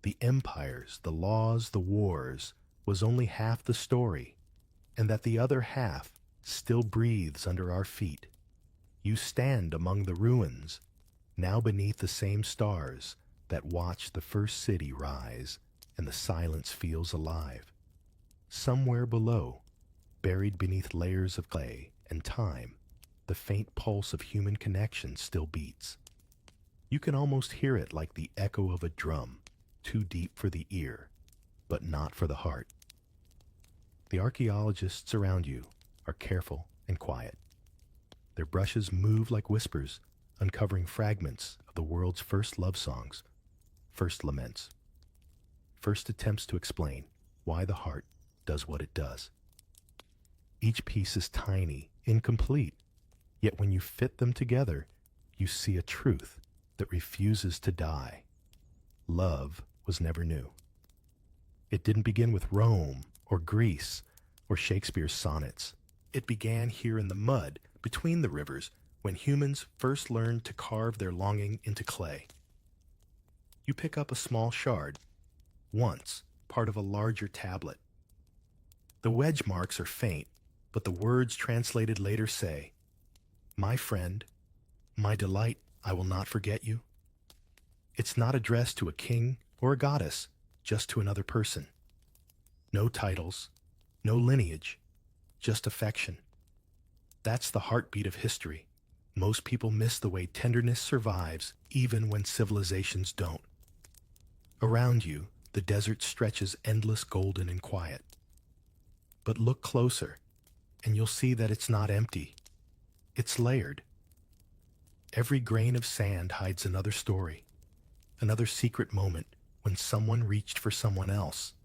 the empires, the laws, the wars, was only half the story, and that the other half still breathes under our feet? You stand among the ruins, now beneath the same stars that watch the first city rise, and the silence feels alive. Somewhere below, buried beneath layers of clay and time, the faint pulse of human connection still beats. You can almost hear it like the echo of a drum, too deep for the ear, but not for the heart. The archaeologists around you are careful and quiet. Their brushes move like whispers, uncovering fragments of the world's first love songs, first laments, first attempts to explain why the heart does what it does. Each piece is tiny, incomplete, yet when you fit them together, you see a truth that refuses to die. Love was never new. It didn't begin with Rome or Greece or Shakespeare's sonnets. It began here in the mud between the rivers when humans first learned to carve their longing into clay. You pick up a small shard, once part of a larger tablet. The wedge marks are faint, but the words translated later say, "My friend, my delight, I will not forget you." It's not addressed to a king or a goddess, just to another person. No titles, no lineage, just affection. That's the heartbeat of history. Most people miss the way tenderness survives even when civilizations don't. Around you, the desert stretches endless, golden and quiet. But look closer, and you'll see that it's not empty. It's layered. Every grain of sand hides another story, another secret moment when someone reached for someone else.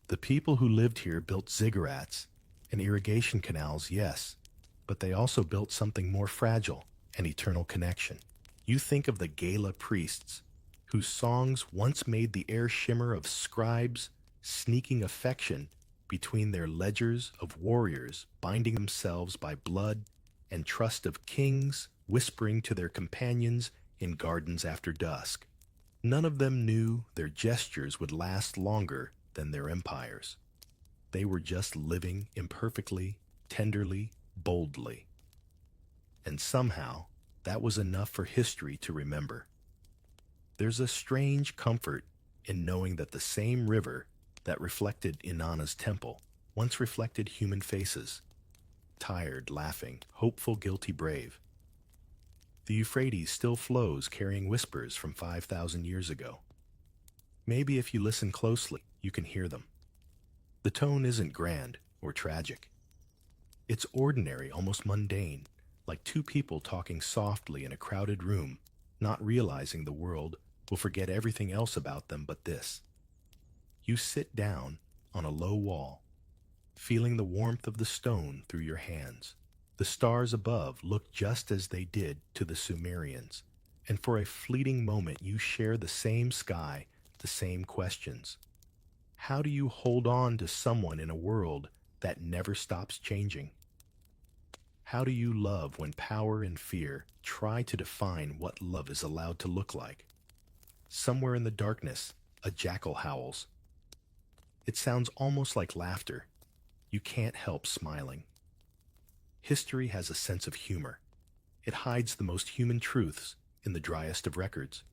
The people who lived here built ziggurats and irrigation canals, yes, but they also built something more fragile, an eternal connection. You think of the Gala priests, whose songs once made the air shimmer of scribes sneaking affection between their ledgers of warriors binding themselves by blood, and trust of kings whispering to their companions in gardens after dusk. None of them knew their gestures would last longer than their empires. They were just living imperfectly, tenderly, boldly. And somehow, that was enough for history to remember. There's a strange comfort in knowing that the same river that reflected Inanna's temple once reflected human faces, tired, laughing, hopeful, guilty, brave. The Euphrates still flows carrying whispers from 5,000 years ago. Maybe if you listen closely, you can hear them. The tone isn't grand or tragic. It's ordinary, almost mundane, like two people talking softly in a crowded room, not realizing the world will forget everything else about them but this. You sit down on a low wall, feeling the warmth of the stone through your hands. The stars above look just as they did to the Sumerians, and for a fleeting moment you share the same sky, the same questions. How do you hold on to someone in a world that never stops changing? How do you love when power and fear try to define what love is allowed to look like? Somewhere in the darkness, a jackal howls. It sounds almost like laughter. You can't help smiling. History has a sense of humor. It hides the most human truths in the driest of records.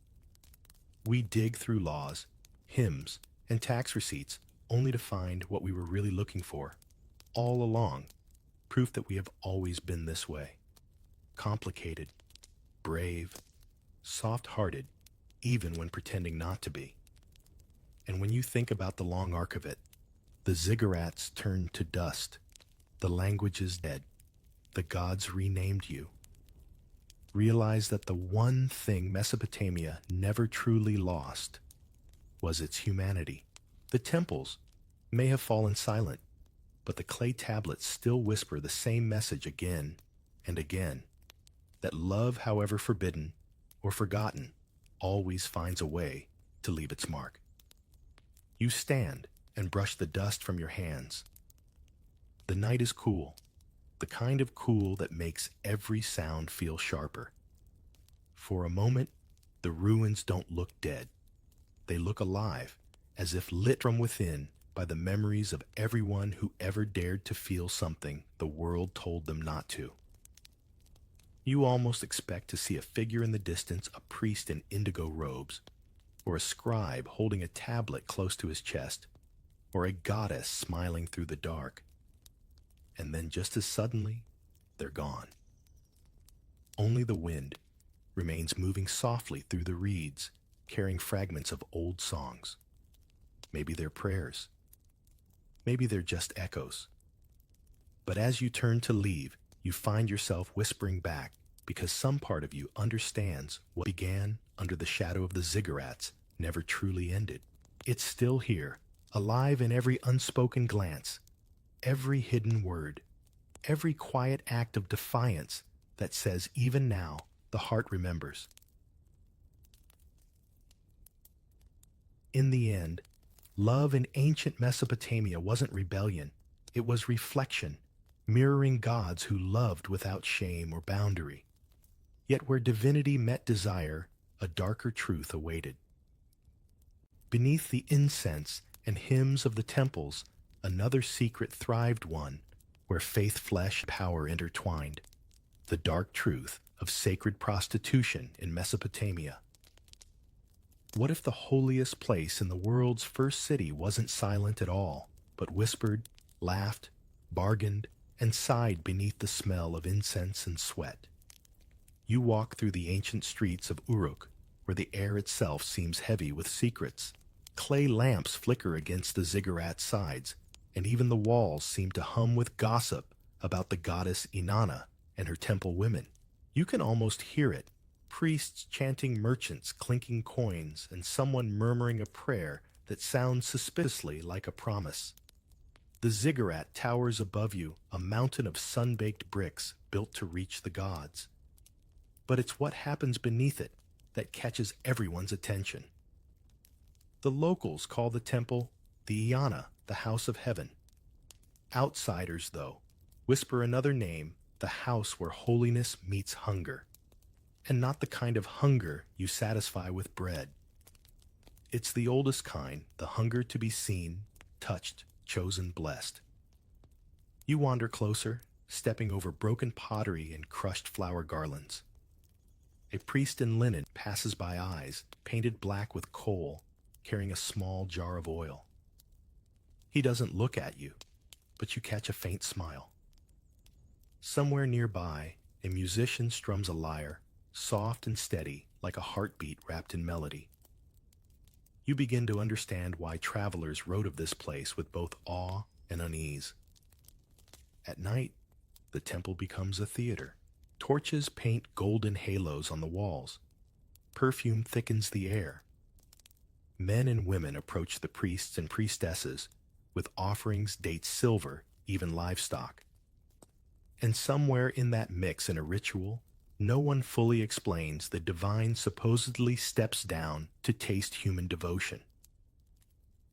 We dig through laws, hymns, and tax receipts only to find what we were really looking for. All along, proof that we have always been this way. Complicated, brave, soft-hearted, even when pretending not to be. And when you think about the long arc of it, the ziggurats turned to dust, the language is dead, the gods renamed you. Realize that the one thing Mesopotamia never truly lost was its humanity. The temples may have fallen silent, but the clay tablets still whisper the same message again and again, that love, however forbidden or forgotten, always finds a way to leave its mark. You stand and brush the dust from your hands. The night is cool, the kind of cool that makes every sound feel sharper. For a moment, the ruins don't look dead. They look alive, as if lit from within by the memories of everyone who ever dared to feel something the world told them not to. You almost expect to see a figure in the distance, a priest in indigo robes, or a scribe holding a tablet close to his chest, or a goddess smiling through the dark. And then just as suddenly, they're gone. Only the wind remains moving softly through the reeds, carrying fragments of old songs. Maybe they're prayers. Maybe they're just echoes. But as you turn to leave, you find yourself whispering back, because some part of you understands what began under the shadow of the ziggurats never truly ended. It's still here, alive in every unspoken glance, every hidden word, every quiet act of defiance that says even now the heart remembers. In the end, love in ancient Mesopotamia wasn't rebellion, it was reflection, mirroring gods who loved without shame or boundary. Yet where divinity met desire, a darker truth awaited. Beneath the incense and hymns of the temples, another secret thrived one, where faith, flesh, and power intertwined. The dark truth of sacred prostitution in Mesopotamia. What if the holiest place in the world's first city wasn't silent at all, but whispered, laughed, bargained, and sighed beneath the smell of incense and sweat? You walk through the ancient streets of Uruk, where the air itself seems heavy with secrets. Clay lamps flicker against the ziggurat sides, and even the walls seem to hum with gossip about the goddess Inanna and her temple women. You can almost hear it, priests chanting, merchants clinking coins, and someone murmuring a prayer that sounds suspiciously like a promise. The ziggurat towers above you, a mountain of sun-baked bricks built to reach the gods. But it's what happens beneath it that catches everyone's attention. The locals call the temple the Iana, the House of Heaven. Outsiders, though, whisper another name, the house where holiness meets hunger. And not the kind of hunger you satisfy with bread. It's the oldest kind, the hunger to be seen, touched, chosen, blessed. You wander closer, stepping over broken pottery and crushed flower garlands. A priest in linen passes by, eyes painted black with coal, carrying a small jar of oil. He doesn't look at you, but you catch a faint smile. Somewhere nearby, a musician strums a lyre, soft and steady, like a heartbeat wrapped in melody. You begin to understand why travelers wrote of this place with both awe and unease. At night, the temple becomes a theater. Torches paint golden halos on the walls. Perfume thickens the air. Men and women approach the priests and priestesses with offerings, dates, silver, even livestock. And somewhere in that mix in a ritual, no one fully explains the divine supposedly steps down to taste human devotion.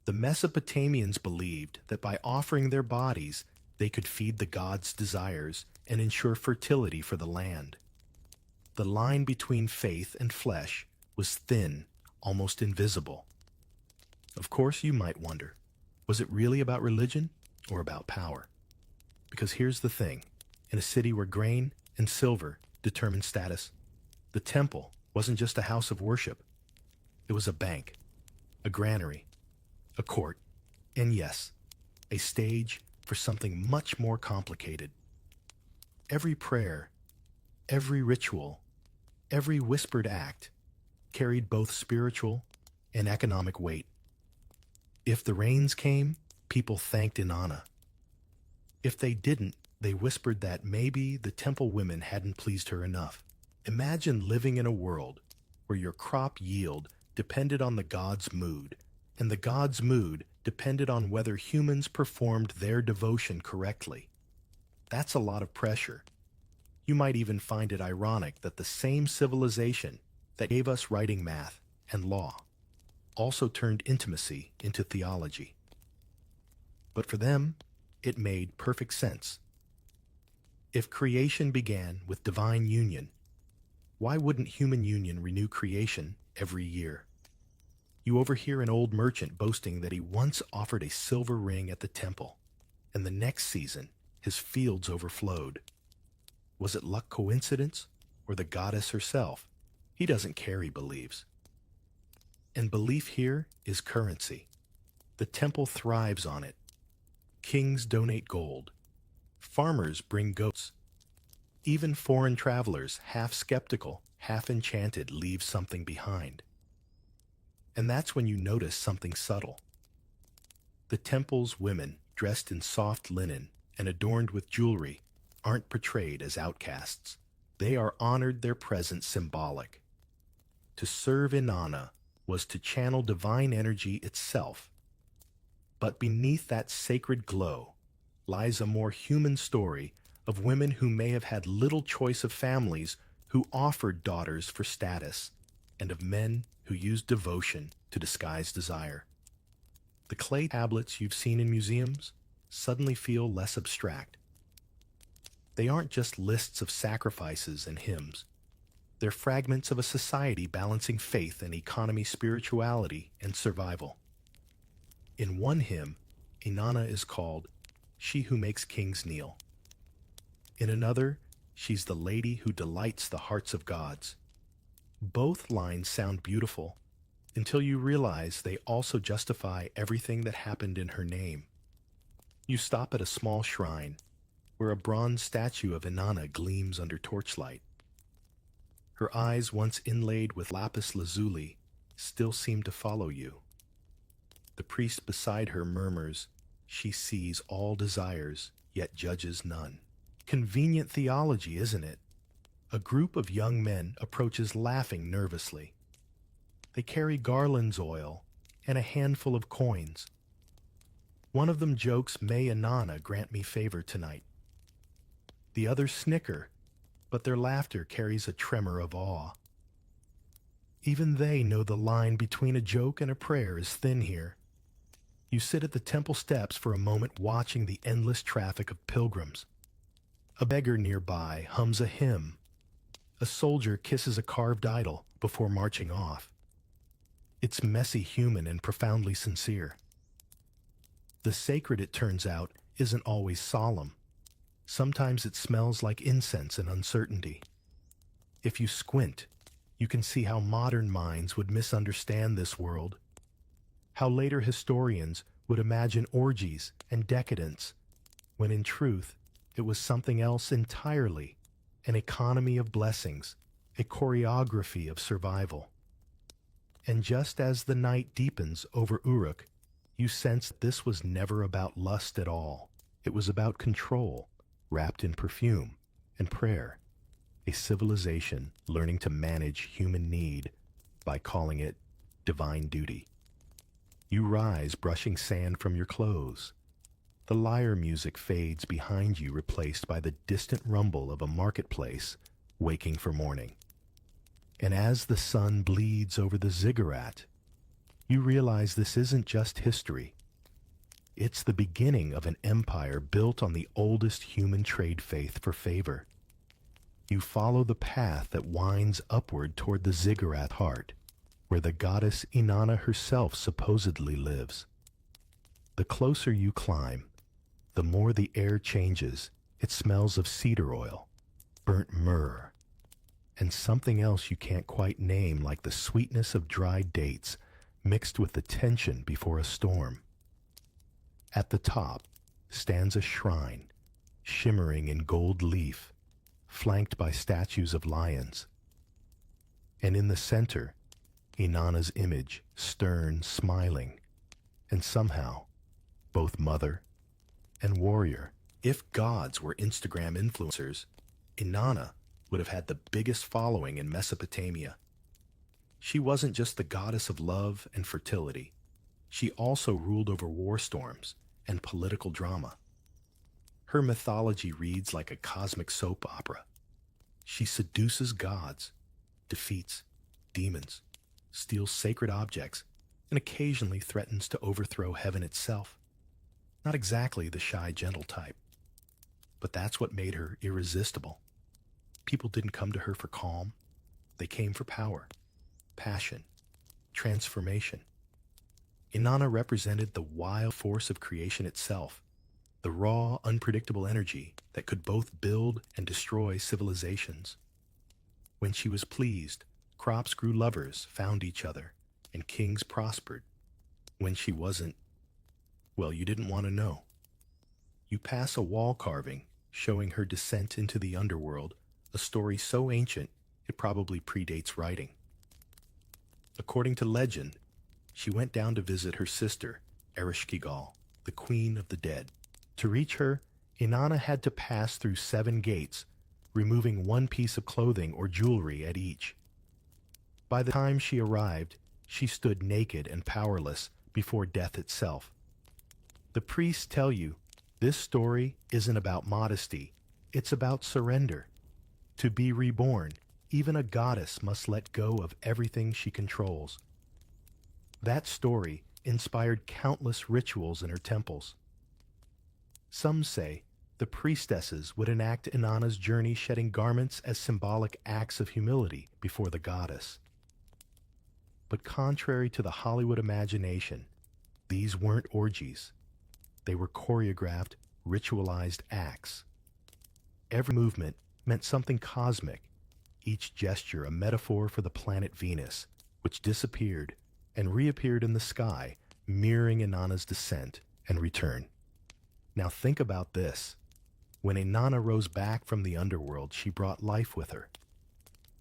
The Mesopotamians believed that by offering their bodies, they could feed the gods' desires and ensure fertility for the land. The line between faith and flesh was thin, almost invisible. Of course, you might wonder, was it really about religion or about power? Because here's the thing, in a city where grain and silver determined status, the temple wasn't just a house of worship. It was a bank, a granary, a court, and yes, a stage for something much more complicated. Every prayer, every ritual, every whispered act carried both spiritual and economic weight. If the rains came, people thanked Inanna. If they didn't, they whispered that maybe the temple women hadn't pleased her enough. Imagine living in a world where your crop yield depended on the god's mood, and the god's mood depended on whether humans performed their devotion correctly. That's a lot of pressure. You might even find it ironic that the same civilization that gave us writing, math, and law also turned intimacy into theology. But for them, it made perfect sense. If creation began with divine union, why wouldn't human union renew creation every year? You overhear an old merchant boasting that he once offered a silver ring at the temple, and the next season his fields overflowed. Was it luck, coincidence, or the goddess herself? He doesn't care, he believes. And belief here is currency. The temple thrives on it. Kings donate gold. Farmers bring goats. Even foreign travelers, half skeptical, half enchanted, leave something behind. And that's when you notice something subtle. The temple's women, dressed in soft linen and adorned with jewelry, aren't portrayed as outcasts. They are honored, their presence symbolic. To serve Inanna was to channel divine energy itself. But beneath that sacred glow lies a more human story of women who may have had little choice, of families who offered daughters for status, and of men who used devotion to disguise desire. The clay tablets you've seen in museums suddenly feel less abstract. They aren't just lists of sacrifices and hymns. They're fragments of a society balancing faith and economy, spirituality and survival. In one hymn, Inanna is called she who makes kings kneel. In another, she's the lady who delights the hearts of gods. Both lines sound beautiful until you realize they also justify everything that happened in her name. You stop at a small shrine where a bronze statue of Inanna gleams under torchlight. Her eyes, once inlaid with lapis lazuli, still seem to follow you. The priest beside her murmurs, she sees all desires, yet judges none. Convenient theology, isn't it? A group of young men approaches laughing nervously. They carry garlands oil and a handful of coins. One of them jokes, "May Inanna grant me favor tonight." The others snicker, but their laughter carries a tremor of awe. Even they know the line between a joke and a prayer is thin here. You sit at the temple steps for a moment watching the endless traffic of pilgrims. A beggar nearby hums a hymn. A soldier kisses a carved idol before marching off. It's messy, human, and profoundly sincere. The sacred, it turns out, isn't always solemn. Sometimes it smells like incense and uncertainty. If you squint, you can see how modern minds would misunderstand this world, how later historians would imagine orgies and decadence, when in truth it was something else entirely, an economy of blessings, a choreography of survival. And just as the night deepens over Uruk, you sense this was never about lust at all. It was about control, wrapped in perfume and prayer, a civilization learning to manage human need by calling it divine duty. You rise, brushing sand from your clothes. The lyre music fades behind you, replaced by the distant rumble of a marketplace waking for morning. And as the sun bleeds over the ziggurat, you realize this isn't just history. It's the beginning of an empire built on the oldest human trade faith for favor. You follow the path that winds upward toward the ziggurat heart, where the goddess Inanna herself supposedly lives. The closer you climb, the more the air changes. It smells of cedar oil, burnt myrrh, and something else you can't quite name, like the sweetness of dried dates mixed with the tension before a storm. At the top stands a shrine, shimmering in gold leaf, flanked by statues of lions. And in the center, Inanna's image, stern, smiling, and somehow both mother and warrior. If gods were Instagram influencers, Inanna would have had the biggest following in Mesopotamia. She wasn't just the goddess of love and fertility. She also ruled over war storms and political drama. Her mythology reads like a cosmic soap opera. She seduces gods, defeats demons, steals sacred objects, and occasionally threatens to overthrow heaven itself. Not exactly the shy, gentle type, but that's what made her irresistible. People didn't come to her for calm. They came for power, passion, transformation. Inanna represented the wild force of creation itself, the raw, unpredictable energy that could both build and destroy civilizations. When she was pleased, crops grew, lovers found each other, and kings prospered. When she wasn't, well, you didn't want to know. You pass a wall carving showing her descent into the underworld, a story so ancient it probably predates writing. According to legend, she went down to visit her sister, Ereshkigal, the queen of the dead. To reach her, Inanna had to pass through 7 gates, removing one piece of clothing or jewelry at each. By the time she arrived, she stood naked and powerless before death itself. The priests tell you this story isn't about modesty, it's about surrender. To be reborn, even a goddess must let go of everything she controls. That story inspired countless rituals in her temples. Some say the priestesses would enact Inanna's journey, shedding garments as symbolic acts of humility before the goddess. But contrary to the Hollywood imagination, these weren't orgies. They were choreographed, ritualized acts. Every movement meant something cosmic, each gesture a metaphor for the planet Venus, which disappeared and reappeared in the sky, mirroring Inanna's descent and return. Now think about this. When Inanna rose back from the underworld, she brought life with her.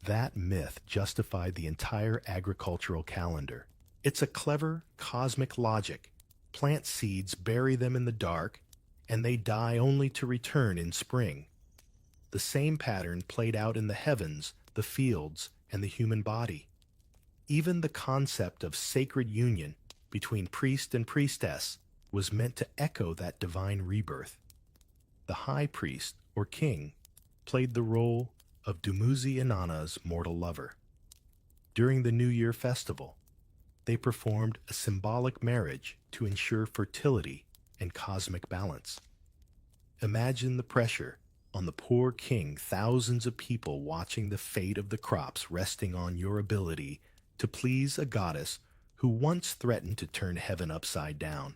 That myth justified the entire agricultural calendar. It's a clever, cosmic logic. Plant seeds, bury them in the dark, and they die only to return in spring. The same pattern played out in the heavens, the fields, and the human body. Even the concept of sacred union between priest and priestess was meant to echo that divine rebirth. The high priest, or king, played the role of Dumuzi Inanna's mortal lover. During the New Year festival, they performed a symbolic marriage to ensure fertility and cosmic balance. Imagine the pressure on the poor king, thousands of people watching the fate of the crops resting on your ability to please a goddess who once threatened to turn heaven upside down.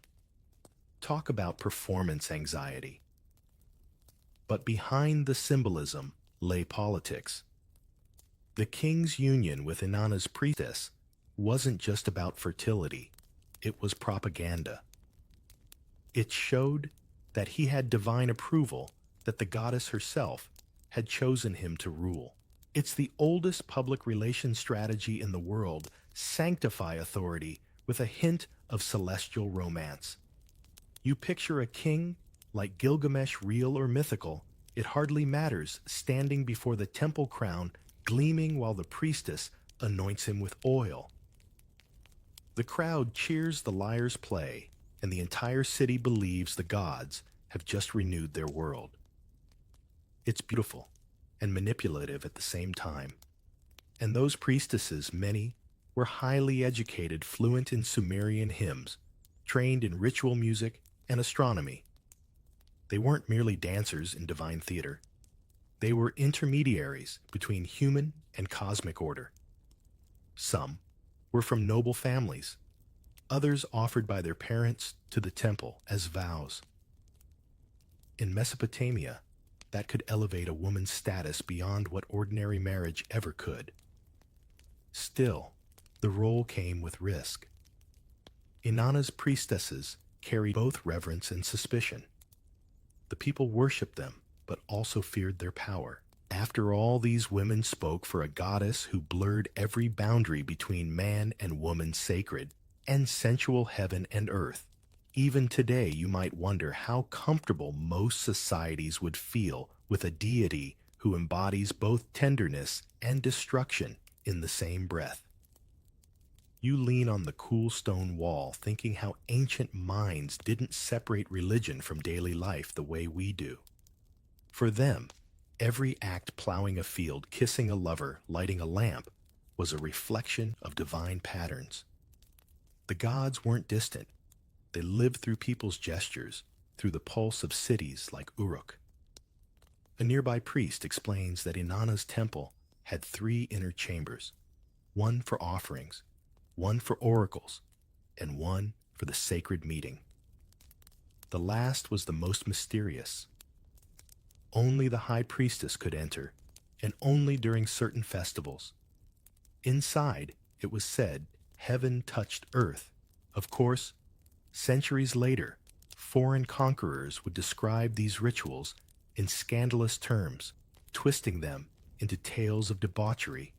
Talk about performance anxiety. But behind the symbolism lay politics. The king's union with Inanna's priestess wasn't just about fertility, it was propaganda. It showed that he had divine approval, that the goddess herself had chosen him to rule. It's the oldest public relations strategy in the world. Sanctify authority with a hint of celestial romance. You picture a king like Gilgamesh, real or mythical, it hardly matters, standing before the temple crown, gleaming while the priestess anoints him with oil. The crowd cheers the lyre's play, and the entire city believes the gods have just renewed their world. It's beautiful and manipulative at the same time. And those priestesses, many, were highly educated, fluent in Sumerian hymns, trained in ritual music and astronomy. They weren't merely dancers in divine theater. They were intermediaries between human and cosmic order. Some were from noble families, others offered by their parents to the temple as vows. In Mesopotamia, that could elevate a woman's status beyond what ordinary marriage ever could. Still, the role came with risk. Inanna's priestesses carried both reverence and suspicion. The people worshipped them, but also feared their power. After all, these women spoke for a goddess who blurred every boundary between man and woman, sacred and sensual, heaven and earth. Even today, you might wonder how comfortable most societies would feel with a deity who embodies both tenderness and destruction in the same breath. You lean on the cool stone wall, thinking how ancient minds didn't separate religion from daily life the way we do. For them, every act, plowing a field, kissing a lover, lighting a lamp, was a reflection of divine patterns. The gods weren't distant. They lived through people's gestures, through the pulse of cities like Uruk. A nearby priest explains that Inanna's temple had 3 inner chambers, one for offerings, one for oracles, and one for the sacred meeting. The last was the most mysterious. Only the high priestess could enter, and only during certain festivals. Inside, it was said, heaven touched earth. Of course, centuries later, foreign conquerors would describe these rituals in scandalous terms, twisting them into tales of debauchery.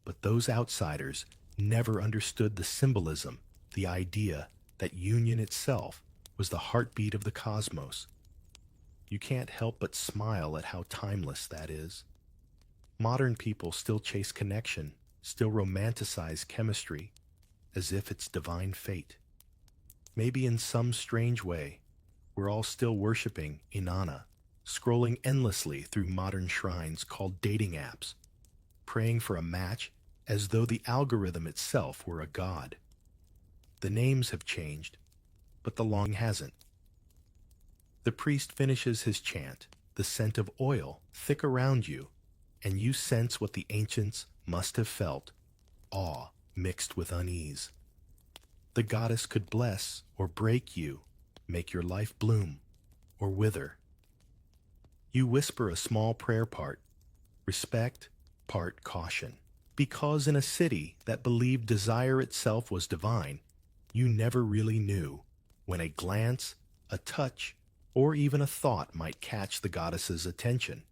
But those outsiders never understood the symbolism, the idea that union itself was the heartbeat of the cosmos. You can't help but smile at how timeless that is. Modern people still chase connection, still romanticize chemistry, as if it's divine fate. Maybe in some strange way, we're all still worshiping Inanna, scrolling endlessly through modern shrines called dating apps, praying for a match as though the algorithm itself were a god. The names have changed, but the longing hasn't. The priest finishes his chant, the scent of oil thick around you, and you sense what the ancients must have felt, awe mixed with unease. The goddess could bless or break you, make your life bloom or wither. You whisper a small prayer part, respect, part caution. Because in a city that believed desire itself was divine, you never really knew when a glance, a touch, or even a thought might catch the goddess's attention.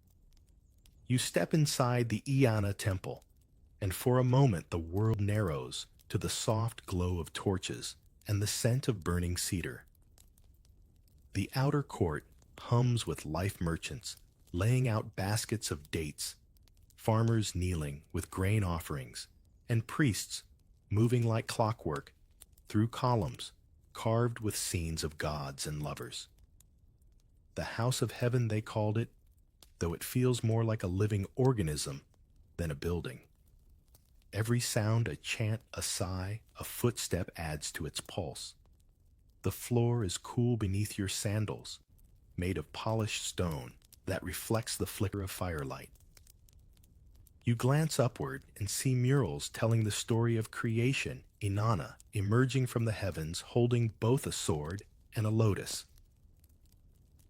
You step inside the Iana temple, and for a moment the world narrows to the soft glow of torches and the scent of burning cedar. The outer court hums with life merchants, laying out baskets of dates, farmers kneeling with grain offerings, and priests moving like clockwork through columns carved with scenes of gods and lovers. The house of heaven, they called it, though it feels more like a living organism than a building. Every sound, a chant, a sigh, a footstep adds to its pulse. The floor is cool beneath your sandals, made of polished stone that reflects the flicker of firelight. You glance upward and see murals telling the story of creation, Inanna, emerging from the heavens holding both a sword and a lotus.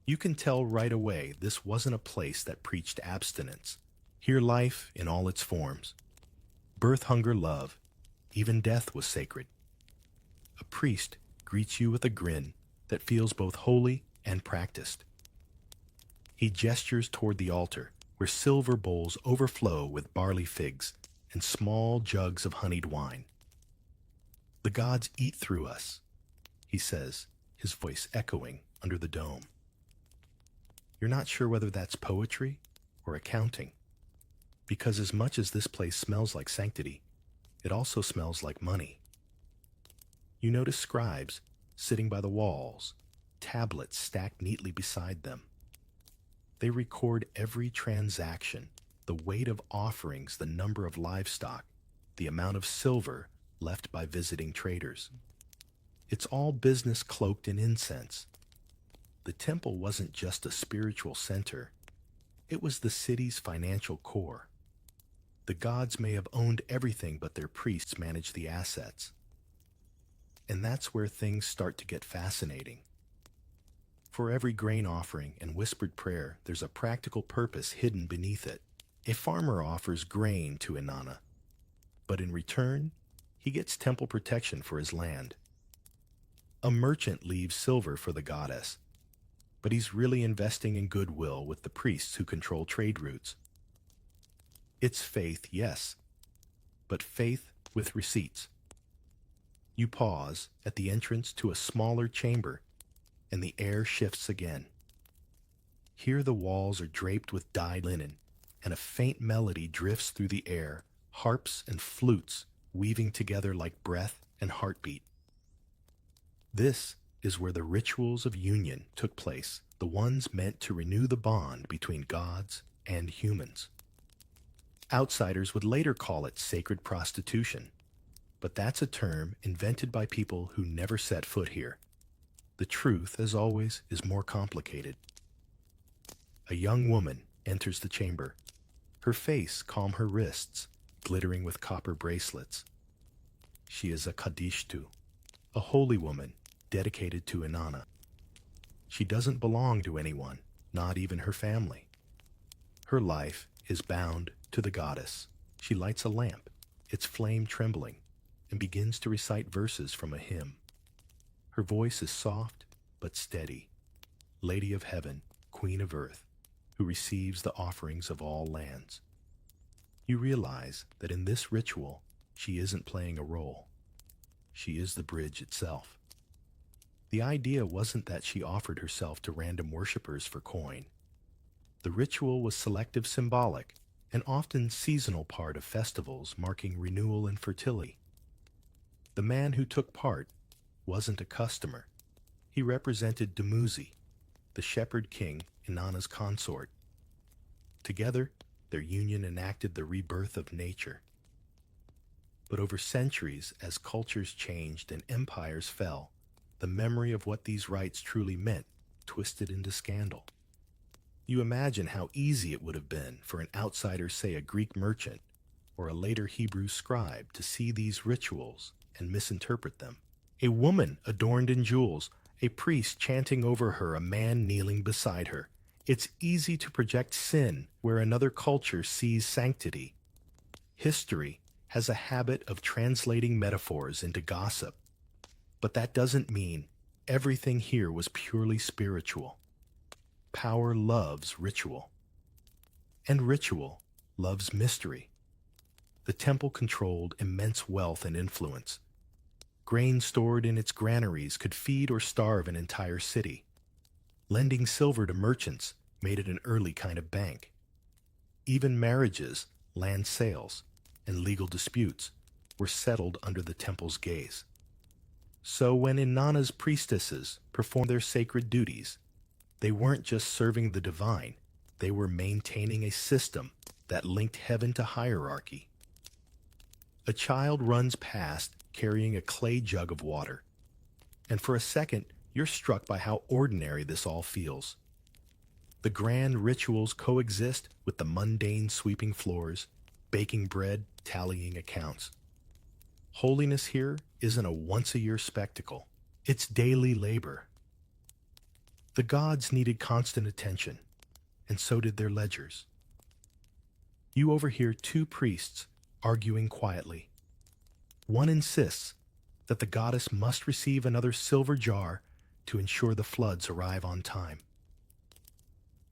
You can tell right away this wasn't a place that preached abstinence. Here life in all its forms. Birth, hunger, love, even death was sacred. A priest greets you with a grin that feels both holy and practiced. He gestures toward the altar, where silver bowls overflow with barley figs and small jugs of honeyed wine. The gods eat through us, he says, his voice echoing under the dome. You're not sure whether that's poetry or accounting, because as much as this place smells like sanctity, it also smells like money. You notice scribes sitting by the walls, tablets stacked neatly beside them. They record every transaction, the weight of offerings, the number of livestock, the amount of silver left by visiting traders. It's all business cloaked in incense. The temple wasn't just a spiritual center, it was the city's financial core. The gods may have owned everything, but their priests managed the assets. And that's where things start to get fascinating. For every grain offering and whispered prayer, there's a practical purpose hidden beneath it. A farmer offers grain to Inanna, but in return, he gets temple protection for his land. A merchant leaves silver for the goddess, but he's really investing in goodwill with the priests who control trade routes. It's faith, yes, but faith with receipts. You pause at the entrance to a smaller chamber, and the air shifts again. Here the walls are draped with dyed linen, and a faint melody drifts through the air, harps and flutes weaving together like breath and heartbeat. This is where the rituals of union took place, the ones meant to renew the bond between gods and humans. Outsiders would later call it sacred prostitution, but that's a term invented by people who never set foot here. The truth, as always, is more complicated. A young woman enters the chamber, her face calm, her wrists glittering with copper bracelets. She is a Kadishtu, a holy woman dedicated to Inanna. She doesn't belong to anyone, not even her family. Her life is bound to the goddess. She lights a lamp, its flame trembling, and begins to recite verses from a hymn. Her voice is soft but steady, Lady of Heaven, Queen of Earth, who receives the offerings of all lands. You realize that in this ritual, she isn't playing a role. She is the bridge itself. The idea wasn't that she offered herself to random worshippers for coin. The ritual was selective, symbolic, and often seasonal part of festivals marking renewal and fertility. The man who took part wasn't a customer. He represented Dumuzi, the shepherd king, Inanna's consort. Together, their union enacted the rebirth of nature. But over centuries, as cultures changed and empires fell, the memory of what these rites truly meant twisted into scandal. You imagine how easy it would have been for an outsider, say a Greek merchant, or a later Hebrew scribe, to see these rituals and misinterpret them. A woman adorned in jewels, a priest chanting over her, a man kneeling beside her. It's easy to project sin where another culture sees sanctity. History has a habit of translating metaphors into gossip, but that doesn't mean everything here was purely spiritual. Power loves ritual, and ritual loves mystery. The temple controlled immense wealth and influence. Grain stored in its granaries could feed or starve an entire city. Lending silver to merchants made it an early kind of bank. Even marriages, land sales, and legal disputes were settled under the temple's gaze. So when Inanna's priestesses performed their sacred duties, they weren't just serving the divine, they were maintaining a system that linked heaven to hierarchy. A child runs past carrying a clay jug of water, and for a second you're struck by how ordinary this all feels. The grand rituals coexist with the mundane sweeping floors, baking bread, tallying accounts. Holiness here isn't a once-a-year spectacle. It's daily labor. The gods needed constant attention, and so did their ledgers. You overhear two priests arguing quietly. One insists that the goddess must receive another silver jar to ensure the floods arrive on time.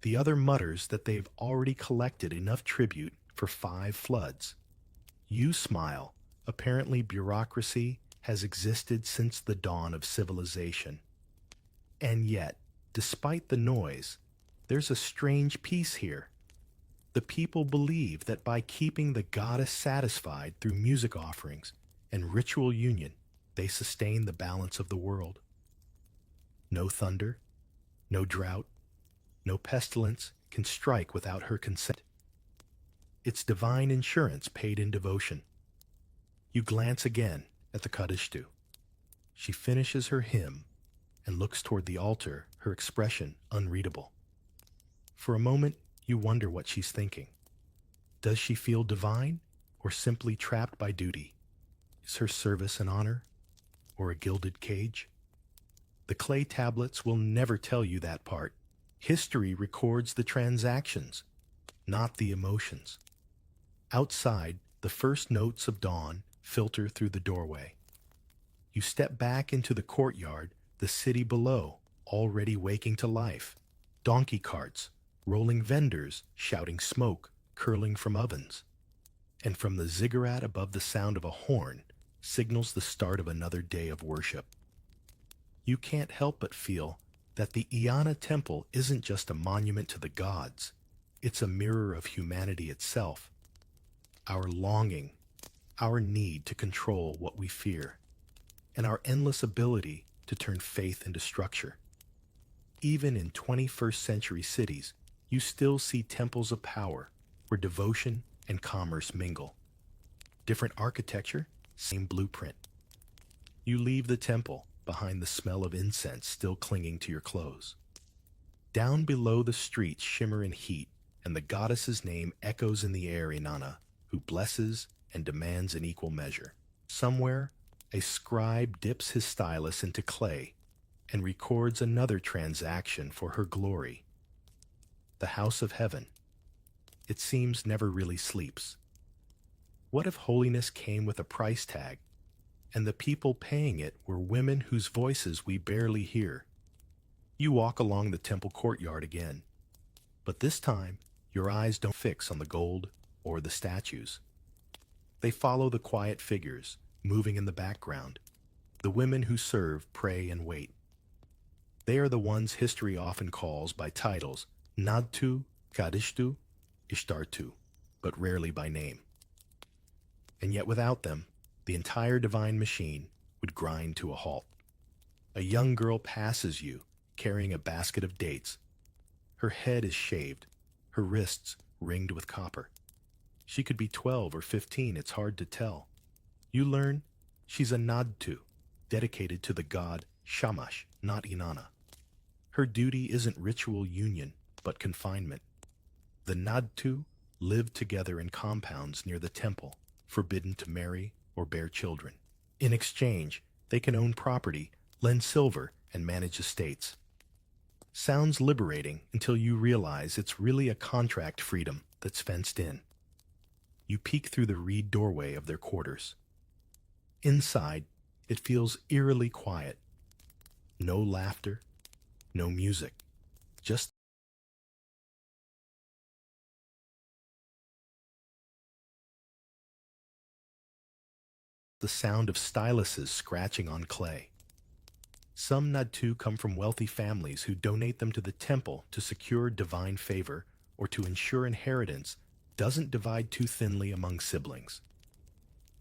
The other mutters that they've already collected enough tribute for 5 floods. You smile. Apparently, bureaucracy has existed since the dawn of civilization. And yet, despite the noise, there's a strange peace here. The people believe that by keeping the goddess satisfied through music offerings and ritual union, they sustain the balance of the world. No thunder, no drought, no pestilence can strike without her consent. It's divine insurance paid in devotion. You glance again at the Kadishtu. She finishes her hymn and looks toward the altar, her expression unreadable. For a moment, you wonder what she's thinking. Does she feel divine or simply trapped by duty? Is her service an honor or a gilded cage? The clay tablets will never tell you that part. History records the transactions, not the emotions. Outside, the first notes of dawn filter through the doorway. You step back into the courtyard, the city below, already waking to life. Donkey carts, rolling vendors, shouting smoke, curling from ovens. And from the ziggurat above, the sound of a horn signals the start of another day of worship. You can't help but feel that the Inanna temple isn't just a monument to the gods, it's a mirror of humanity itself. Our longing, our need to control what we fear, and our endless ability to turn faith into structure. Even in 21st century cities, you still see temples of power where devotion and commerce mingle. Different architecture, same blueprint. You leave the temple behind the smell of incense still clinging to your clothes. Down below, the streets shimmer in heat, and the goddess's name echoes in the air, Inanna, who blesses and demands an equal measure. Somewhere, a scribe dips his stylus into clay and records another transaction for her glory. The house of heaven, it seems, never really sleeps. What if holiness came with a price tag, and the people paying it were women whose voices we barely hear? You walk along the temple courtyard again, but this time your eyes don't fix on the gold or the statues. They follow the quiet figures moving in the background, the women who serve, pray, and wait. They are the ones history often calls by titles Nadtu, Kadishtu, Ishtartu, but rarely by name. And yet without them, the entire divine machine would grind to a halt. A young girl passes you, carrying a basket of dates. Her head is shaved, her wrists ringed with copper. She could be 12 or 15, it's hard to tell. You learn she's a Nadtu, dedicated to the god Shamash, not Inanna. Her duty isn't ritual union, but confinement. The Nadtu live together in compounds near the temple, forbidden to marry or bear children. In exchange, they can own property, lend silver, and manage estates. Sounds liberating until you realize it's really a contract freedom that's fenced in. You peek through the reed doorway of their quarters. Inside, it feels eerily quiet. No laughter, no music, just the sound of styluses scratching on clay. Some Nadtu come from wealthy families who donate them to the temple to secure divine favor or to ensure inheritance doesn't divide too thinly among siblings.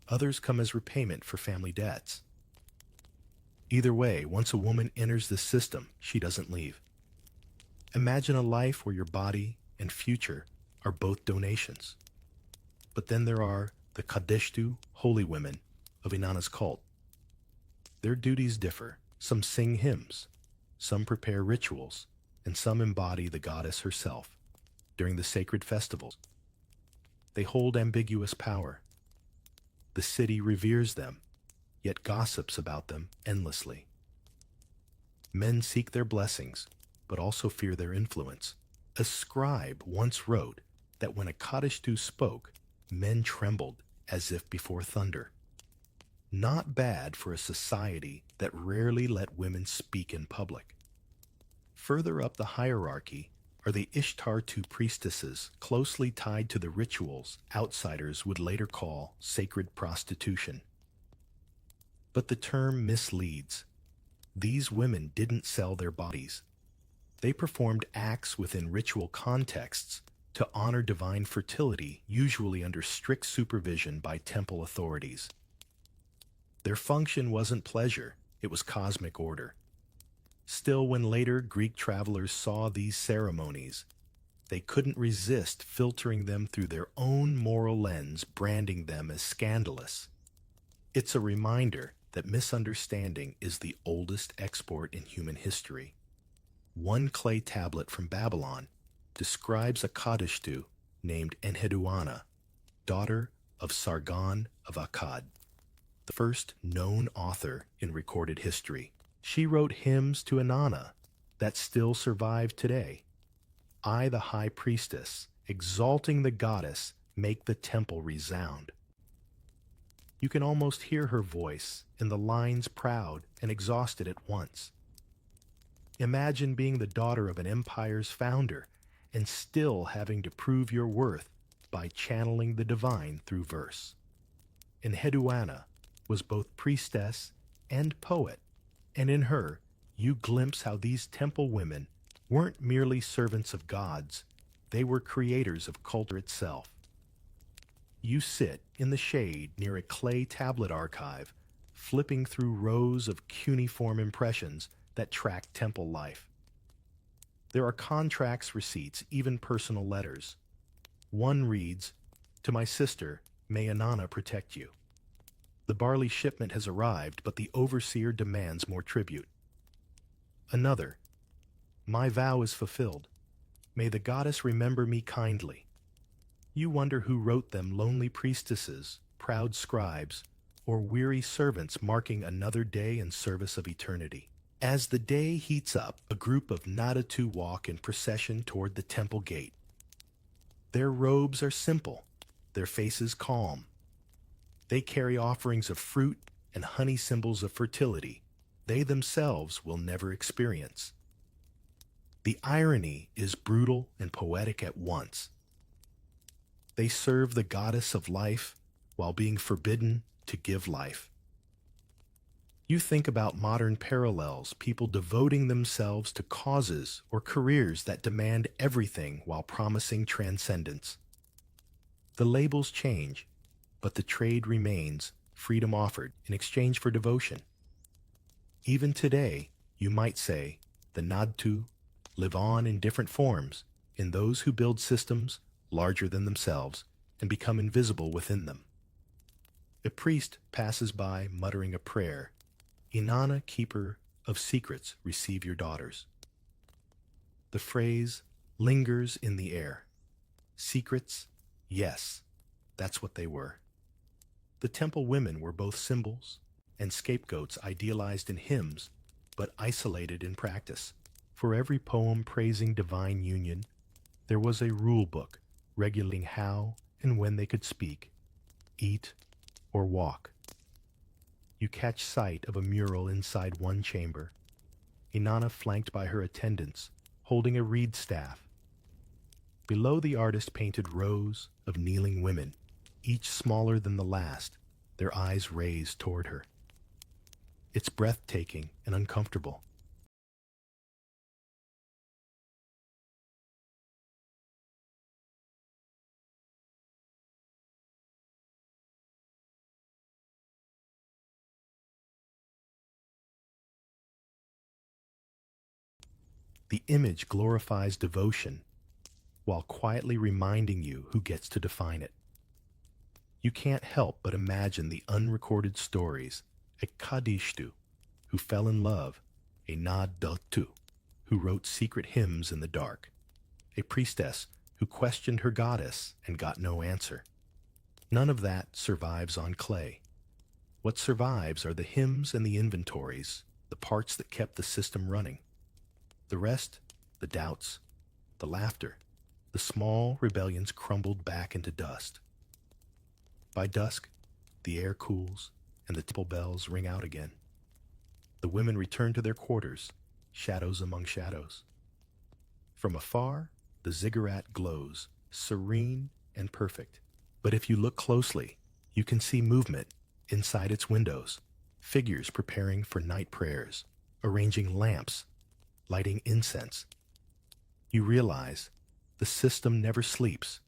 Others come as repayment for family debts. Either way, once a woman enters the system, she doesn't leave. Imagine a life where your body and future are both donations. But then there are the Kadeshtu, holy women, of Inanna's cult. Their duties differ. Some sing hymns, some prepare rituals, and some embody the goddess herself during the sacred festivals. They hold ambiguous power. The city reveres them, yet gossips about them endlessly. Men seek their blessings, but also fear their influence. A scribe once wrote that when a Kadeshtu spoke, men trembled as if before thunder. Not bad for a society that rarely let women speak in public. Further up the hierarchy are the Ishtar-Tu priestesses closely tied to the rituals outsiders would later call sacred prostitution. But the term misleads. These women didn't sell their bodies. They performed acts within ritual contexts to honor divine fertility, usually under strict supervision by temple authorities. Their function wasn't pleasure, it was cosmic order. Still, when later Greek travelers saw these ceremonies, they couldn't resist filtering them through their own moral lens, branding them as scandalous. It's a reminder that misunderstanding is the oldest export in human history. One clay tablet from Babylon describes a Kadeshtu named Enheduanna, daughter of Sargon of Akkad, the first known author in recorded history. She wrote hymns to Inanna that still survive today. I, the high priestess, exalting the goddess, make the temple resound. You can almost hear her voice in the lines proud and exhausted at once. Imagine being the daughter of an empire's founder and still having to prove your worth by channeling the divine through verse. Enheduanna was both priestess and poet, and in her you glimpse how these temple women weren't merely servants of gods, they were creators of culture itself. You sit in the shade near a clay tablet archive, flipping through rows of cuneiform impressions that track temple life. There are contracts, receipts, even personal letters. One reads, "To my sister, may Inanna protect you." The barley shipment has arrived, but the overseer demands more tribute. Another, "My vow is fulfilled. May the goddess remember me kindly." You wonder who wrote them, lonely priestesses, proud scribes, or weary servants marking another day in service of eternity. As the day heats up, a group of Nadatu walk in procession toward the temple gate. Their robes are simple, their faces calm. They carry offerings of fruit and honey, symbols of fertility they themselves will never experience. The irony is brutal and poetic at once. They serve the goddess of life while being forbidden to give life. You think about modern parallels, people devoting themselves to causes or careers that demand everything while promising transcendence. The labels change, but the trade remains, freedom offered in exchange for devotion. Even today, you might say, the Nadtu live on in different forms in those who build systems larger than themselves and become invisible within them. A priest passes by muttering a prayer, "Inanna, keeper of secrets, receive your daughters." The phrase lingers in the air. Secrets? Yes, that's what they were. The temple women were both symbols and scapegoats idealized in hymns, but isolated in practice. For every poem praising divine union, there was a rule book regulating how and when they could speak, eat, or walk. You catch sight of a mural inside one chamber, Inanna flanked by her attendants, holding a reed staff. Below, the artist painted rows of kneeling women, each smaller than the last, their eyes raised toward her. It's breathtaking and uncomfortable. The image glorifies devotion while quietly reminding you who gets to define it. You can't help but imagine the unrecorded stories, a Kadishtu, who fell in love, a Nadotu, who wrote secret hymns in the dark, a priestess who questioned her goddess and got no answer. None of that survives on clay. What survives are the hymns and the inventories, the parts that kept the system running. The rest, the doubts, the laughter, the small rebellions crumbled back into dust. By dusk, the air cools and the temple bells ring out again. The women return to their quarters, shadows among shadows. From afar, the ziggurat glows, serene and perfect. But if you look closely, you can see movement inside its windows, figures preparing for night prayers, arranging lamps, lighting incense. You realize the system never sleeps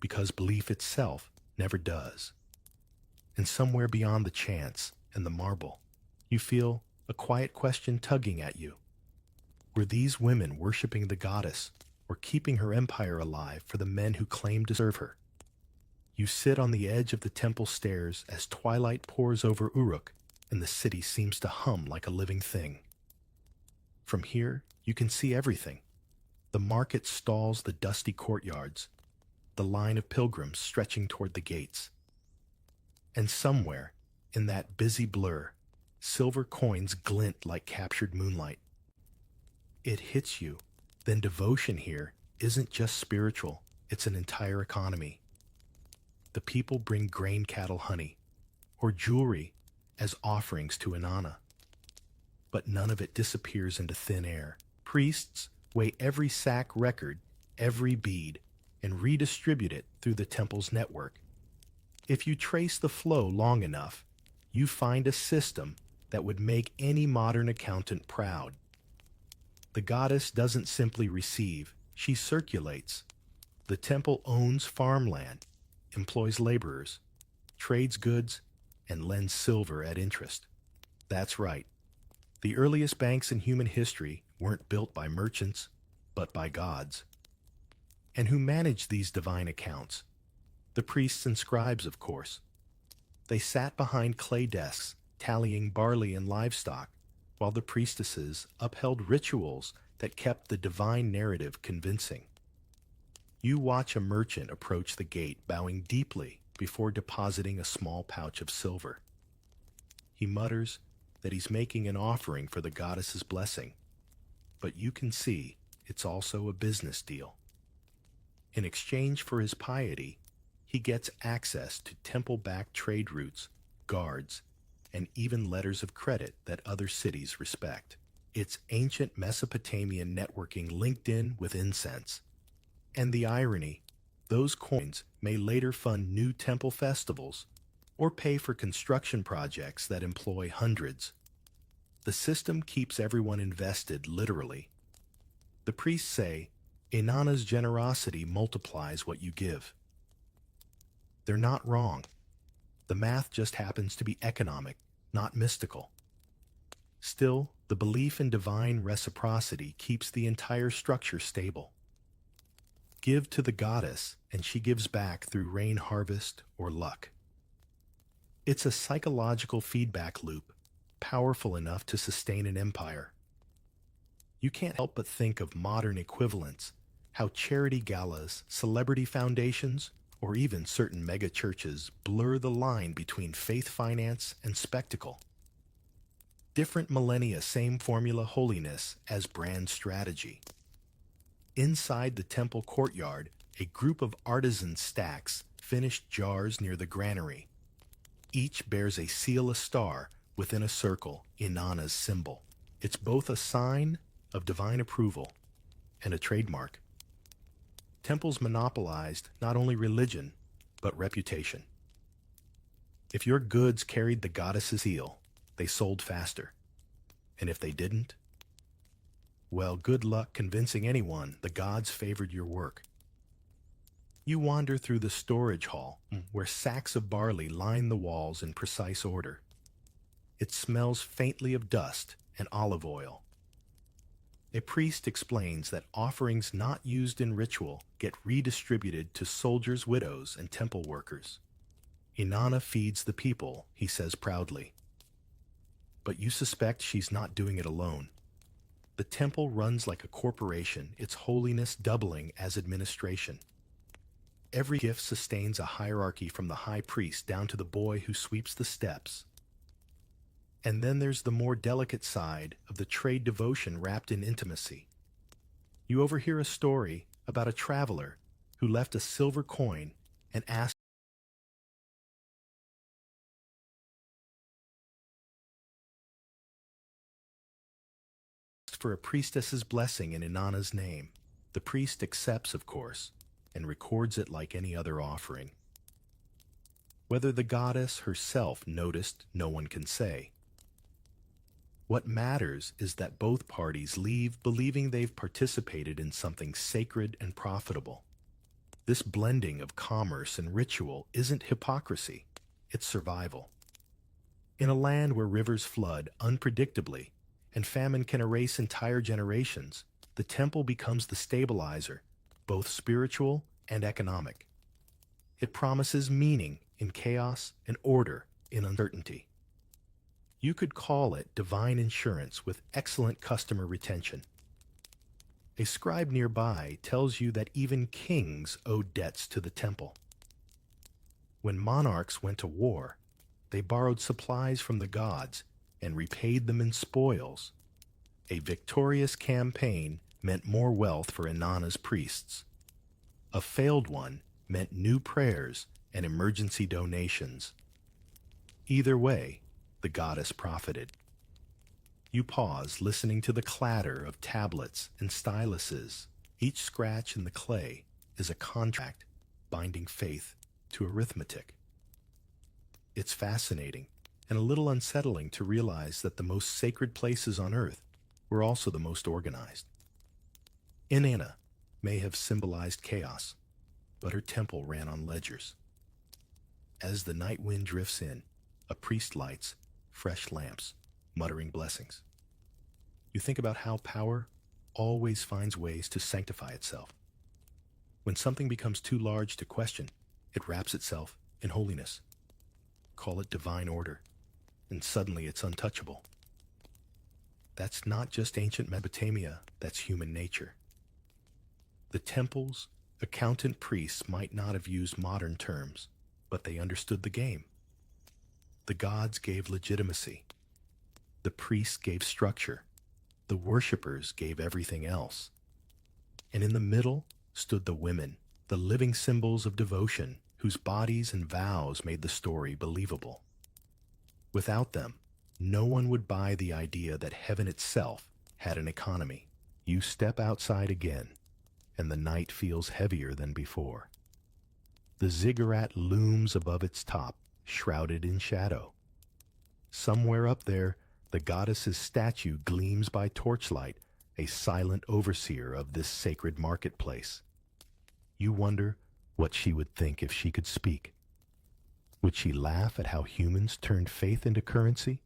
because belief itself never does. And somewhere beyond the chants and the marble, you feel a quiet question tugging at you. Were these women worshiping the goddess or keeping her empire alive for the men who claimed to serve her? You sit on the edge of the temple stairs as twilight pours over Uruk and the city seems to hum like a living thing. From here, you can see everything. The market stalls, the dusty courtyards, the line of pilgrims stretching toward the gates. And somewhere, in that busy blur, silver coins glint like captured moonlight. It hits you. Then devotion here isn't just spiritual, it's an entire economy. The people bring grain cattle honey, or jewelry as offerings to Inanna. But none of it disappears into thin air. Priests weigh every sack record, every bead, and redistribute it through the temple's network. If you trace the flow long enough, you find a system that would make any modern accountant proud. The goddess doesn't simply receive, she circulates. The temple owns farmland, employs laborers, trades goods, and lends silver at interest. That's right. The earliest banks in human history weren't built by merchants, but by gods. And who managed these divine accounts? The priests and scribes, of course. They sat behind clay desks, tallying barley and livestock, while the priestesses upheld rituals that kept the divine narrative convincing. You watch a merchant approach the gate, bowing deeply before depositing a small pouch of silver. He mutters that he's making an offering for the goddess's blessing, but you can see it's also a business deal. In exchange for his piety, he gets access to temple-backed trade routes, guards, and even letters of credit that other cities respect. It's ancient Mesopotamian networking linked in with incense. And the irony, those coins may later fund new temple festivals or pay for construction projects that employ hundreds. The system keeps everyone invested, literally. The priests say, Inanna's generosity multiplies what you give. They're not wrong. The math just happens to be economic, not mystical. Still, the belief in divine reciprocity keeps the entire structure stable. Give to the goddess, and she gives back through rain harvest or luck. It's a psychological feedback loop, powerful enough to sustain an empire. You can't help but think of modern equivalents, how charity galas, celebrity foundations, or even certain mega-churches blur the line between faith finance and spectacle. Different millennia, same formula, holiness as brand strategy. Inside the temple courtyard, a group of artisans stacks finished jars near the granary. Each bears a seal, a star within a circle, Inanna's symbol. It's both a sign of divine approval and a trademark. Temples monopolized not only religion, but reputation. If your goods carried the goddess's seal, they sold faster. And if they didn't, well, good luck convincing anyone the gods favored your work. You wander through the storage hall, where sacks of barley line the walls in precise order. It smells faintly of dust and olive oil. A priest explains that offerings not used in ritual get redistributed to soldiers, widows, and temple workers. Inanna feeds the people, he says proudly. But you suspect she's not doing it alone. The temple runs like a corporation, its holiness doubling as administration. Every gift sustains a hierarchy from the high priest down to the boy who sweeps the steps. And then there's the more delicate side of the trade, devotion wrapped in intimacy. You overhear a story about a traveler who left a silver coin and asked for a priestess's blessing in Inanna's name. The priest accepts, of course, and records it like any other offering. Whether the goddess herself noticed, no one can say. What matters is that both parties leave believing they've participated in something sacred and profitable. This blending of commerce and ritual isn't hypocrisy, it's survival. In a land where rivers flood unpredictably and famine can erase entire generations, the temple becomes the stabilizer, both spiritual and economic. It promises meaning in chaos and order in uncertainty. You could call it divine insurance with excellent customer retention. A scribe nearby tells you that even kings owed debts to the temple. When monarchs went to war, they borrowed supplies from the gods and repaid them in spoils. A victorious campaign meant more wealth for Inanna's priests. A failed one meant new prayers and emergency donations. Either way, the goddess profited. You pause, listening to the clatter of tablets and styluses. Each scratch in the clay is a contract binding faith to arithmetic. It's fascinating and a little unsettling to realize that the most sacred places on earth were also the most organized. Inanna may have symbolized chaos, but her temple ran on ledgers. As the night wind drifts in, a priest lights fresh lamps, muttering blessings. You think about how power always finds ways to sanctify itself. When something becomes too large to question, it wraps itself in holiness. Call it divine order, and suddenly it's untouchable. That's not just ancient Mesopotamia, that's human nature. The temple's accountant priests might not have used modern terms, but they understood the game. The gods gave legitimacy. The priests gave structure. The worshippers gave everything else. And in the middle stood the women, the living symbols of devotion, whose bodies and vows made the story believable. Without them, no one would buy the idea that heaven itself had an economy. You step outside again, and the night feels heavier than before. The ziggurat looms above its top, shrouded in shadow. Somewhere up there, the goddess's statue gleams by torchlight, a silent overseer of this sacred marketplace. You wonder what she would think if she could speak. Would she laugh at how humans turned faith into currency?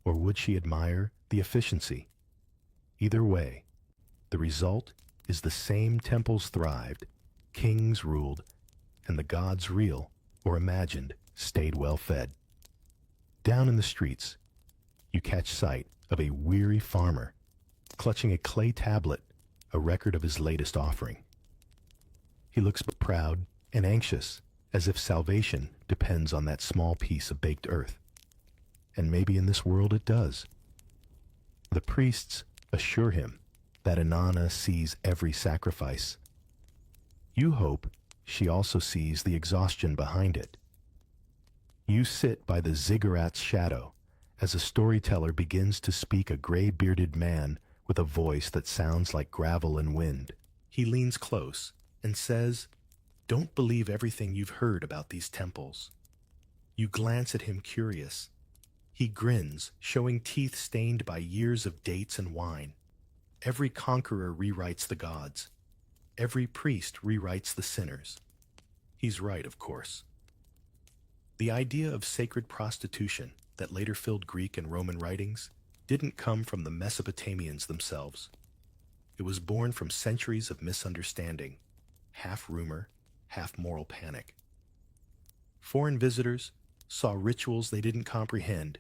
Or would she admire the efficiency? Either way, the result is the same. Temples thrived, kings ruled, and the gods, real or imagined, stayed well fed. Down in the streets, you catch sight of a weary farmer clutching a clay tablet, a record of his latest offering. He looks proud and anxious, as if salvation depends on that small piece of baked earth. and maybe in this world it does. The priests assure him that Inanna sees every sacrifice. You hope she also sees the exhaustion behind it. You sit by the ziggurat's shadow as a storyteller begins to speak, a gray-bearded man with a voice that sounds like gravel and wind. He leans close and says, "Don't believe everything you've heard about these temples." You glance at him curious. He grins, showing teeth stained by years of dates and wine. Every conqueror rewrites the gods. Every priest rewrites the sinners. He's right, of course. The idea of sacred prostitution that later filled Greek and Roman writings didn't come from the Mesopotamians themselves. It was born from centuries of misunderstanding, half rumor, half moral panic. Foreign visitors saw rituals they didn't comprehend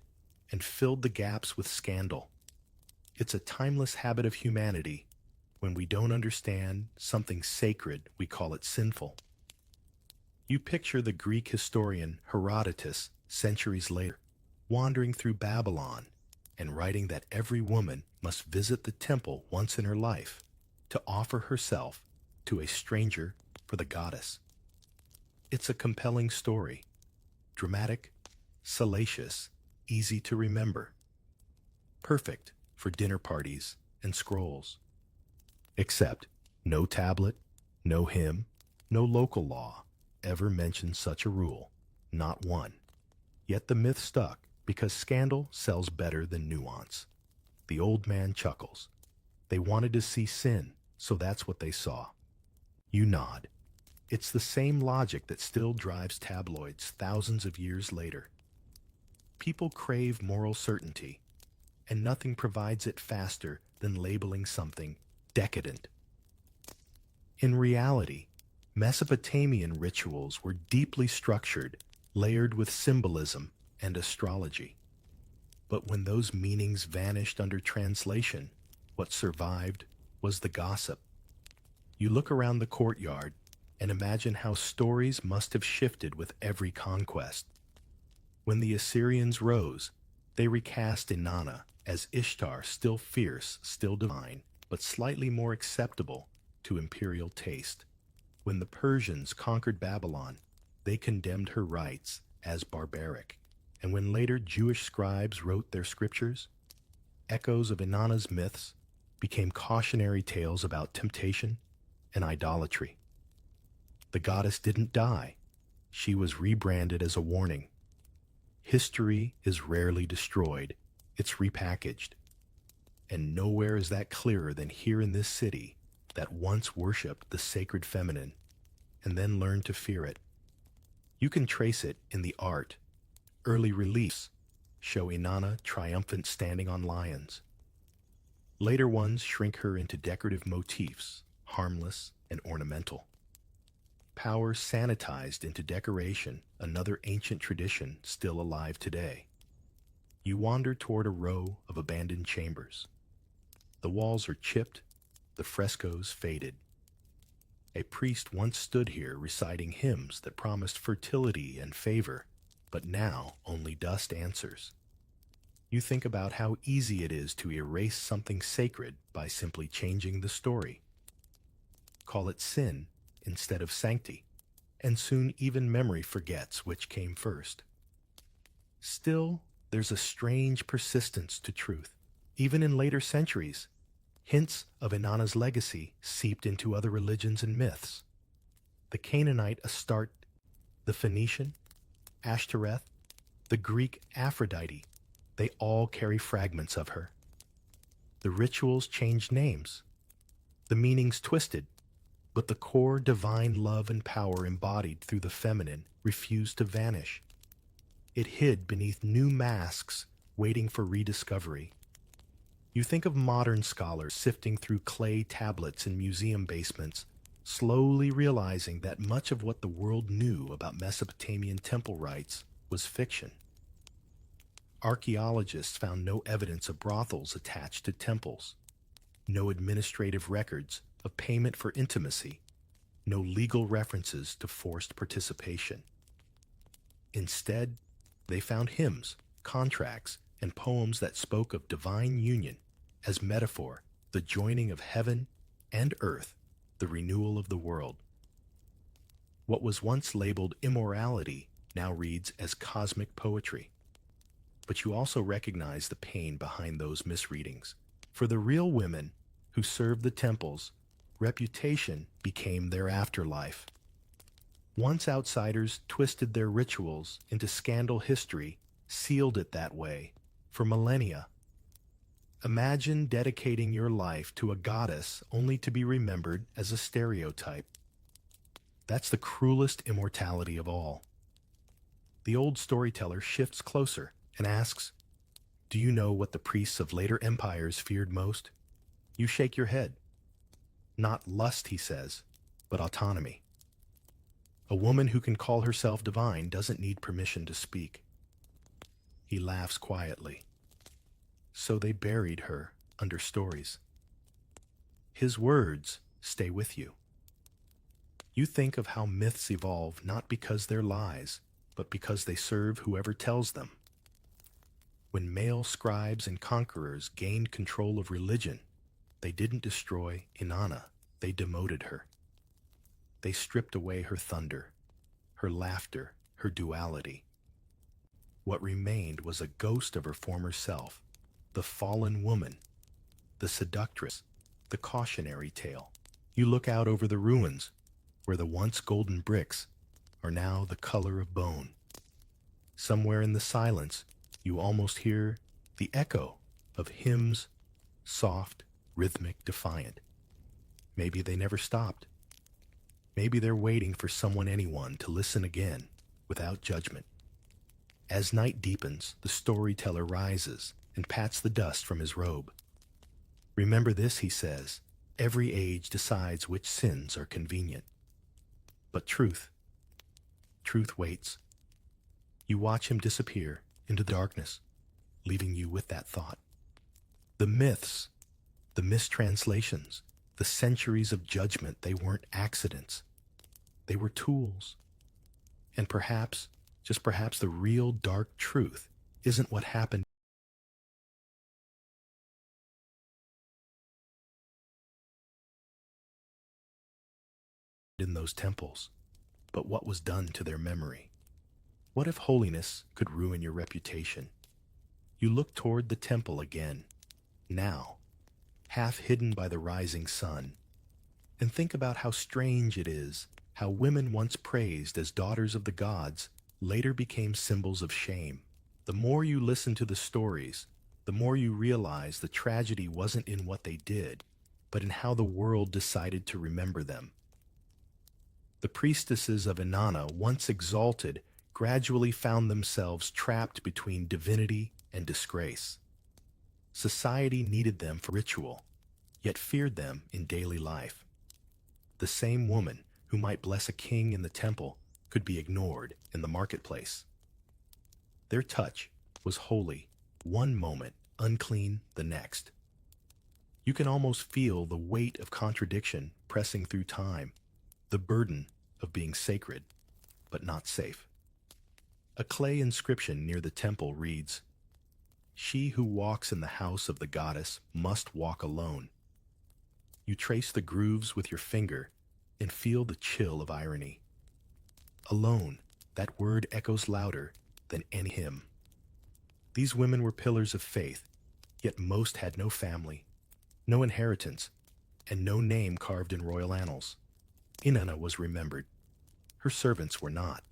and filled the gaps with scandal. It's a timeless habit of humanity. When we don't understand something sacred, we call it sinful. You picture the Greek historian Herodotus centuries later, wandering through Babylon and writing that every woman must visit the temple once in her life to offer herself to a stranger for the goddess. It's a compelling story, dramatic, salacious, easy to remember, perfect for dinner parties and scrolls. Except no tablet, no hymn, no local law ever mentions such a rule, not one. Yet the myth stuck because scandal sells better than nuance. The old man chuckles. They wanted to see sin, so that's what they saw. You nod. It's the same logic that still drives tabloids thousands of years later. People crave moral certainty, and nothing provides it faster than labeling something decadent. In reality, Mesopotamian rituals were deeply structured, layered with symbolism and astrology. But when those meanings vanished under translation, what survived was the gossip. You look around the courtyard and imagine how stories must have shifted with every conquest. When the Assyrians rose, they recast Inanna as Ishtar, still fierce, still divine, but slightly more acceptable to imperial taste. When the Persians conquered Babylon, they condemned her rites as barbaric. And when later Jewish scribes wrote their scriptures, echoes of Inanna's myths became cautionary tales about temptation and idolatry. The goddess didn't die. She was rebranded as a warning. History is rarely destroyed. It's repackaged. And nowhere is that clearer than here in this city that once worshipped the sacred feminine and then learned to fear it. You can trace it in the art. Early reliefs show Inanna triumphant standing on lions. Later ones shrink her into decorative motifs, harmless and ornamental. Power sanitized into decoration, another ancient tradition still alive today. You wander toward a row of abandoned chambers. The walls are chipped, the frescoes faded. A priest once stood here reciting hymns that promised fertility and favor, but now only dust answers. You think about how easy it is to erase something sacred by simply changing the story. Call it sin instead of sanctity, and soon even memory forgets which came first. Still, there's a strange persistence to truth. Even in later centuries, hints of Inanna's legacy seeped into other religions and myths. The Canaanite Astarte, the Phoenician Ashtoreth, the Greek Aphrodite, they all carry fragments of her. The rituals changed names, the meanings twisted, but the core divine love and power embodied through the feminine refused to vanish. It hid beneath new masks waiting for rediscovery. You think of modern scholars sifting through clay tablets in museum basements, slowly realizing that much of what the world knew about Mesopotamian temple rites was fiction. Archaeologists found no evidence of brothels attached to temples, no administrative records of payment for intimacy, no legal references to forced participation. Instead, they found hymns contracts, and poems that spoke of divine union as metaphor, the joining of heaven and earth, the renewal of the world. What was once labeled immorality now reads as cosmic poetry. But you also recognize the pain behind those misreadings. For the real women who served the temples, reputation became their afterlife. Once outsiders twisted their rituals into scandal, history sealed it that way for millennia. Imagine dedicating your life to a goddess only to be remembered as a stereotype. That's the cruelest immortality of all. The old storyteller shifts closer and asks, "Do you know what the priests of later empires feared most?" You shake your head. Not lust, he says, but autonomy. A woman who can call herself divine doesn't need permission to speak. He laughs quietly. So they buried her under stories. His words stay with you. You think of how myths evolve not because they're lies, but because they serve whoever tells them. When male scribes and conquerors gained control of religion, they didn't destroy Inanna, they demoted her. They stripped away her thunder, her laughter, her duality. What remained was a ghost of her former self, the fallen woman, the seductress, the cautionary tale. You look out over the ruins, where the once golden bricks are now the color of bone. Somewhere in the silence, you almost hear the echo of hymns, soft, rhythmic, defiant. Maybe they never stopped. Maybe they're waiting for anyone to listen again, without judgment. As night deepens, the storyteller rises and pats the dust from his robe. Remember this, he says, every age decides which sins are convenient. But truth waits. You watch him disappear into the darkness, leaving you with that thought. The myths, the mistranslations, the centuries of judgment, they weren't accidents. They were tools. And perhaps, just perhaps, the real dark truth isn't what happened in those temples, but what was done to their memory. What if holiness could ruin your reputation? You look toward the temple again, now, half hidden by the rising sun, and think about how strange it is how women once praised as daughters of the gods later became symbols of shame. The more you listen to the stories, the more you realize the tragedy wasn't in what they did, but in how the world decided to remember them. The priestesses of Inanna, once exalted, gradually found themselves trapped between divinity and disgrace. Society needed them for ritual, yet feared them in daily life. The same woman who might bless a king in the temple could be ignored in the marketplace. Their touch was holy one moment, unclean the next. You can almost feel the weight of contradiction pressing through time, the burden of being sacred, but not safe. A clay inscription near the temple reads, "She who walks in the house of the goddess must walk alone." You trace the grooves with your finger and feel the chill of irony. Alone, that word echoes louder than any hymn. These women were pillars of faith, yet most had no family, no inheritance, and no name carved in royal annals. Inanna was remembered. Her servants were not.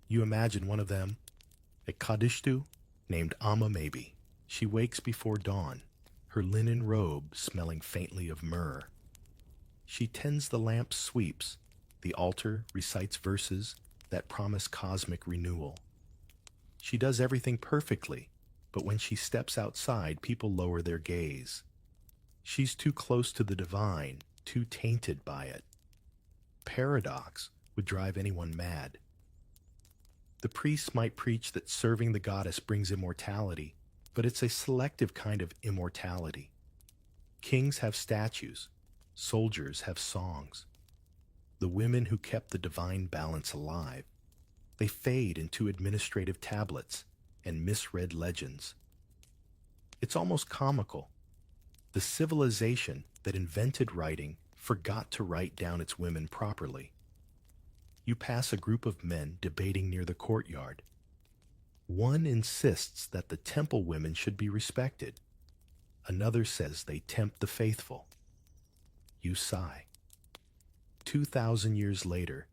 You imagine one of them, a Kadishtu named Amma maybe. She wakes before dawn, her linen robe smelling faintly of myrrh. She tends the lamp's sweeps, the altar recites verses that promise cosmic renewal. She does everything perfectly, but when she steps outside, people lower their gaze. She's too close to the divine, too tainted by it. Paradox would drive anyone mad. The priests might preach that serving the goddess brings immortality, but it's a selective kind of immortality. Kings have statues, soldiers have songs. The women who kept the divine balance alive, they fade into administrative tablets and misread legends. It's almost comical. The civilization that invented writing forgot to write down its women properly. You pass a group of men debating near the courtyard. One insists that the temple women should be respected. Another says they tempt the faithful. You sigh. 2,000 years later,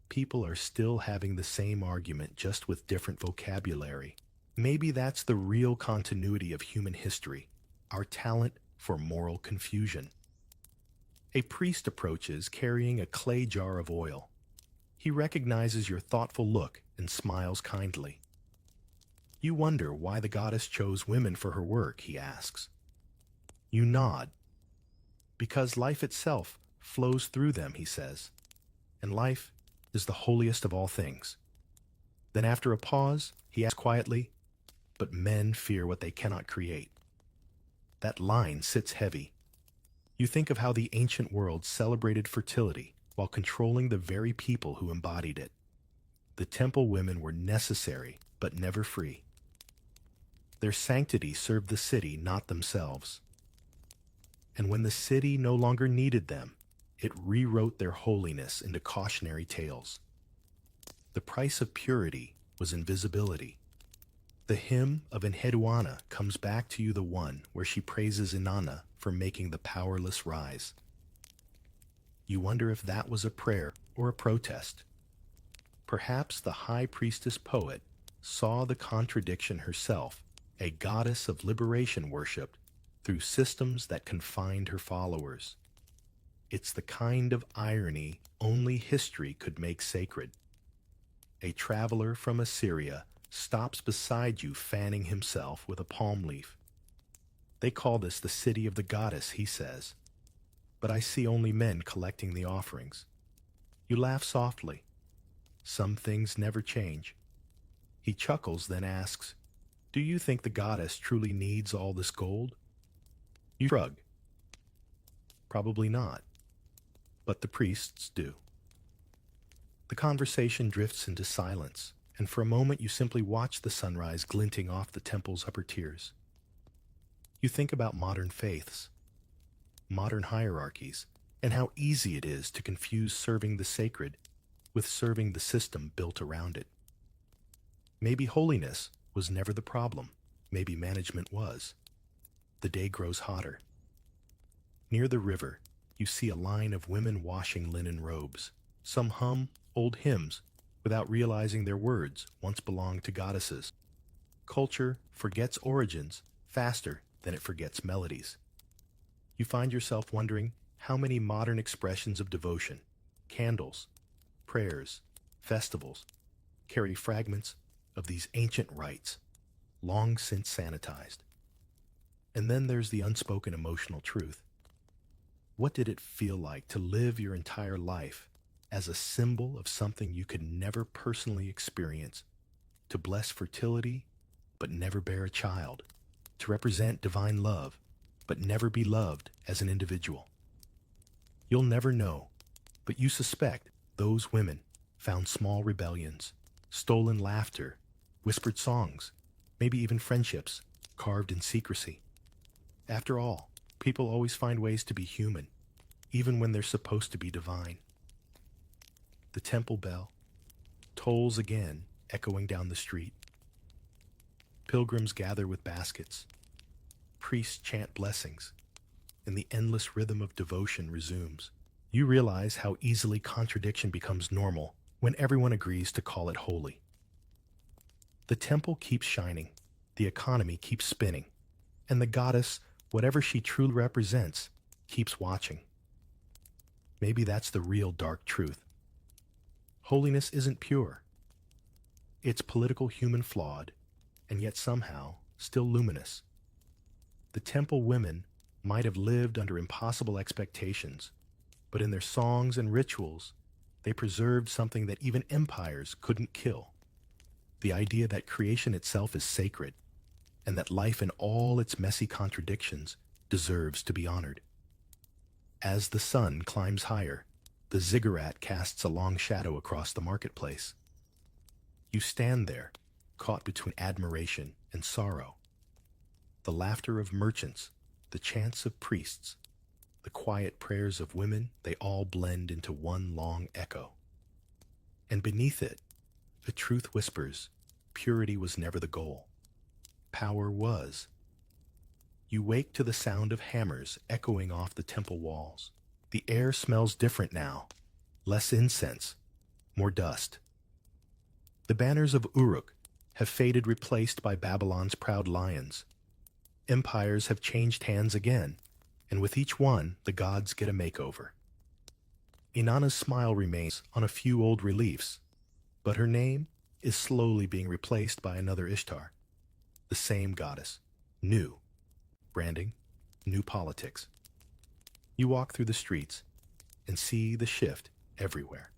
people are still having the same argument, just with different vocabulary. Maybe that's the real continuity of human history, our talent for moral confusion. A priest approaches carrying a clay jar of oil. He recognizes your thoughtful look and smiles kindly. You wonder why the goddess chose women for her work, he asks. You nod. Because life itself flows through them, he says, and life is the holiest of all things. Then after a pause, he asks quietly, but men fear what they cannot create. That line sits heavy. You think of how the ancient world celebrated fertility while controlling the very people who embodied it. The temple women were necessary, but never free. Their sanctity served the city, not themselves. And when the city no longer needed them, it rewrote their holiness into cautionary tales. The price of purity was invisibility. The hymn of Enheduanna comes back to you, the one where she praises Inanna for making the powerless rise. You wonder if that was a prayer or a protest. Perhaps the high priestess poet saw the contradiction herself, a goddess of liberation worshipped through systems that confined her followers. It's the kind of irony only history could make sacred. A traveler from Assyria stops beside you fanning himself with a palm leaf. They call this the city of the goddess, he says, but I see only men collecting the offerings. You laugh softly. Some things never change. He chuckles, then asks, do you think the goddess truly needs all this gold? You shrug. Probably not. But the priests do. The conversation drifts into silence, and for a moment you simply watch the sunrise glinting off the temple's upper tiers. You think about modern faiths, modern hierarchies, and how easy it is to confuse serving the sacred with serving the system built around it. Maybe holiness was never the problem. Maybe management was. The day grows hotter. Near the river, you see a line of women washing linen robes. Some hum old hymns without realizing their words once belonged to goddesses. Culture forgets origins faster than it forgets melodies. You find yourself wondering how many modern expressions of devotion, candles, prayers, festivals, carry fragments of these ancient rites, long since sanitized. And then there's the unspoken emotional truth. What did it feel like to live your entire life as a symbol of something you could never personally experience, to bless fertility but never bear a child, to represent divine love but never be loved as an individual? You'll never know, but you suspect those women found small rebellions, stolen laughter, whispered songs, maybe even friendships carved in secrecy. After all, people always find ways to be human, even when they're supposed to be divine. The temple bell tolls again, echoing down the street. Pilgrims gather with baskets. Priests chant blessings, and the endless rhythm of devotion resumes. You realize how easily contradiction becomes normal when everyone agrees to call it holy. The temple keeps shining, the economy keeps spinning, and the goddess, whatever she truly represents, keeps watching. Maybe that's the real dark truth. Holiness isn't pure. It's political, human, flawed, and yet somehow still luminous. The temple women might have lived under impossible expectations, but in their songs and rituals, they preserved something that even empires couldn't kill. The idea that creation itself is sacred, and that life in all its messy contradictions deserves to be honored. As the sun climbs higher, the ziggurat casts a long shadow across the marketplace. You stand there, caught between admiration and sorrow. The laughter of merchants, the chants of priests, the quiet prayers of women, they all blend into one long echo. And beneath it, a truth whispers, purity was never the goal. Power was. You wake to the sound of hammers echoing off the temple walls. The air smells different now. Less incense, more dust. The banners of Uruk have faded, replaced by Babylon's proud lions. Empires have changed hands again, and with each one, the gods get a makeover. Inanna's smile remains on a few old reliefs, but her name is slowly being replaced by another Ishtar. The same goddess. New. Branding. New politics. You walk through the streets and see the shift everywhere.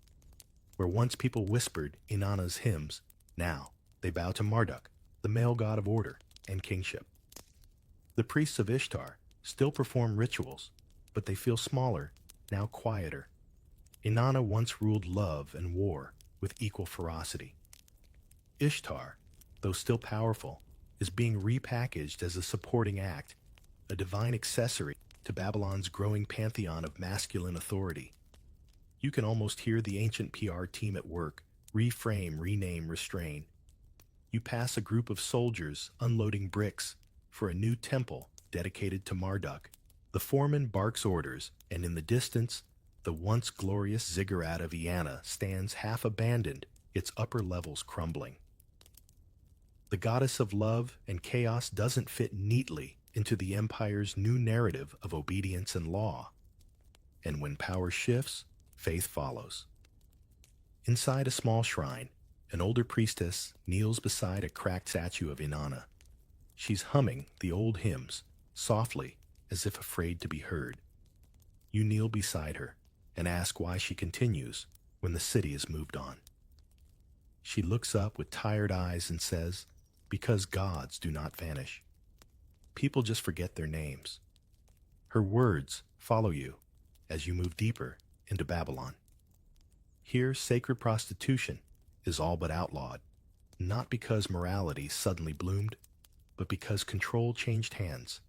Where once people whispered Inanna's hymns, now they bow to Marduk, the male god of order and kingship. The priests of Ishtar still perform rituals, but they feel smaller, now quieter. Inanna once ruled love and war with equal ferocity. Ishtar, though still powerful, is being repackaged as a supporting act, a divine accessory to Babylon's growing pantheon of masculine authority. You can almost hear the ancient PR team at work, reframe, rename, restrain. You pass a group of soldiers unloading bricks for a new temple dedicated to Marduk. The foreman barks orders, and in the distance, the once glorious ziggurat of Inanna stands half abandoned, its upper levels crumbling. The goddess of love and chaos doesn't fit neatly into the empire's new narrative of obedience and law. And when power shifts, faith follows. Inside a small shrine, an older priestess kneels beside a cracked statue of Inanna. She's humming the old hymns, softly, as if afraid to be heard. You kneel beside her and ask why she continues when the city has moved on. She looks up with tired eyes and says, "Because gods do not vanish. People just forget their names." Her words follow you as you move deeper into Babylon. Here, sacred prostitution is all but outlawed, not because morality suddenly bloomed, but because control changed hands.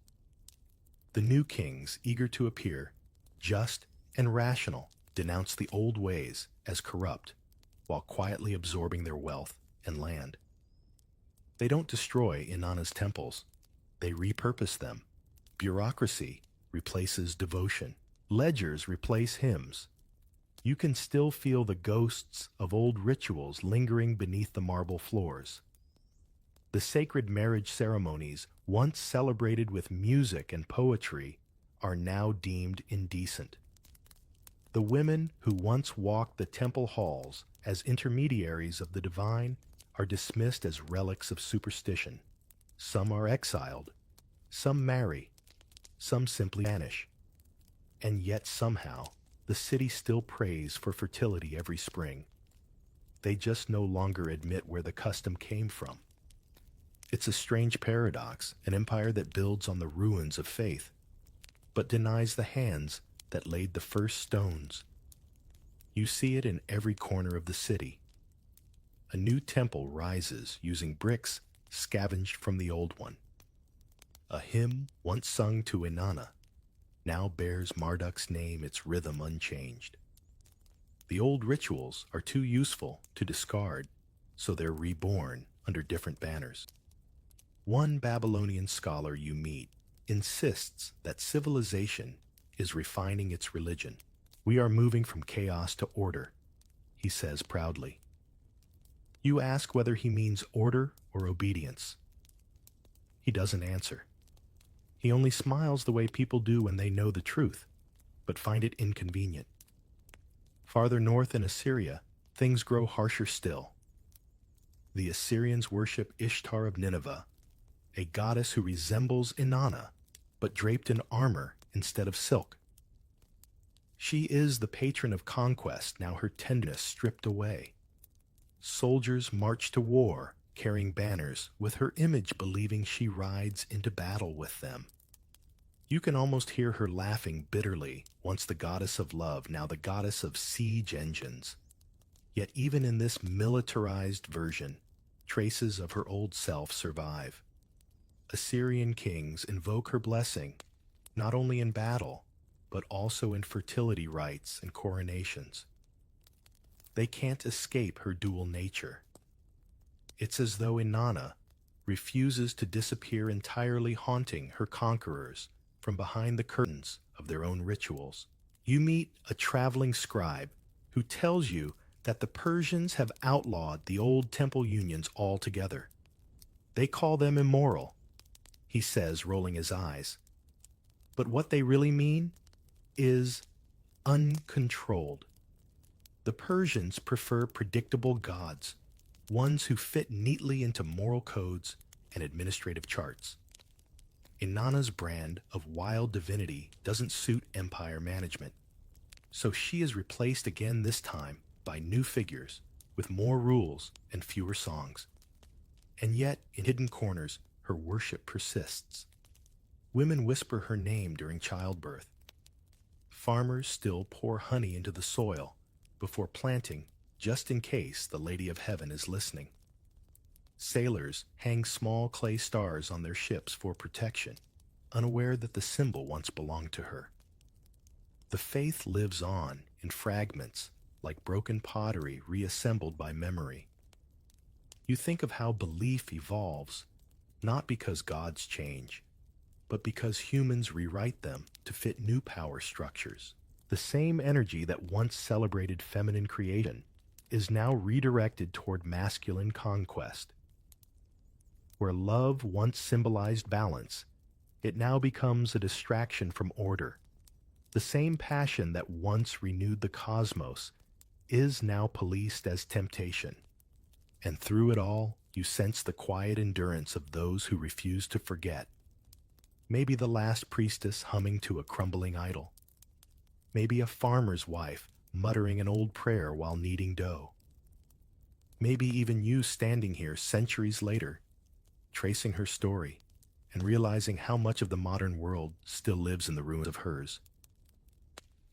The new kings, eager to appear just and rational, denounce the old ways as corrupt, while quietly absorbing their wealth and land. They don't destroy Inanna's temples. They repurpose them. Bureaucracy replaces devotion. Ledgers replace hymns. You can still feel the ghosts of old rituals lingering beneath the marble floors. The sacred marriage ceremonies, once celebrated with music and poetry, are now deemed indecent. The women who once walked the temple halls as intermediaries of the divine are dismissed as relics of superstition. Some are exiled, some marry, some simply vanish. And yet somehow, the city still prays for fertility every spring. They just no longer admit where the custom came from. It's a strange paradox, an empire that builds on the ruins of faith, but denies the hands that laid the first stones. You see it in every corner of the city. A new temple rises using bricks scavenged from the old one. A hymn once sung to Inanna now bears Marduk's name, its rhythm unchanged. The old rituals are too useful to discard, so they're reborn under different banners. One Babylonian scholar you meet insists that civilization is refining its religion. "We are moving from chaos to order," he says proudly. You ask whether he means order or obedience. He doesn't answer. He only smiles the way people do when they know the truth, but find it inconvenient. Farther north in Assyria, things grow harsher still. The Assyrians worship Ishtar of Nineveh, a goddess who resembles Inanna, but draped in armor instead of silk. She is the patron of conquest, now her tenderness stripped away. Soldiers march to war, carrying banners, with her image, believing she rides into battle with them. You can almost hear her laughing bitterly, once the goddess of love, now the goddess of siege engines. Yet even in this militarized version, Traces of her old self survive. Assyrian kings invoke her blessing, not only in battle, but also in fertility rites and coronations. They can't escape her dual nature. It's as though Inanna refuses to disappear entirely, haunting her conquerors from behind the curtains of their own rituals. You meet a traveling scribe who tells you that the Persians have outlawed the old temple unions altogether. They call them immoral, he says, rolling his eyes. But what they really mean is uncontrolled. The Persians prefer predictable gods, ones who fit neatly into moral codes and administrative charts. Inanna's brand of wild divinity doesn't suit empire management, so she is replaced again, this time by new figures with more rules and fewer songs. And yet, in hidden corners, her worship persists. Women whisper her name during childbirth. Farmers still pour honey into the soil before planting, just in case the Lady of Heaven is listening. Sailors hang small clay stars on their ships for protection, unaware that the symbol once belonged to her. The faith lives on in fragments, like broken pottery reassembled by memory. You think of how belief evolves, not because gods change, but because humans rewrite them to fit new power structures. The same energy that once celebrated feminine creation is now redirected toward masculine conquest. Where love once symbolized balance, it now becomes a distraction from order. The same passion that once renewed the cosmos is now policed as temptation. And through it all, you sense the quiet endurance of those who refuse to forget. Maybe the last priestess humming to a crumbling idol. Maybe a farmer's wife muttering an old prayer while kneading dough. Maybe even you standing here centuries later, tracing her story and realizing how much of the modern world still lives in the ruins of hers.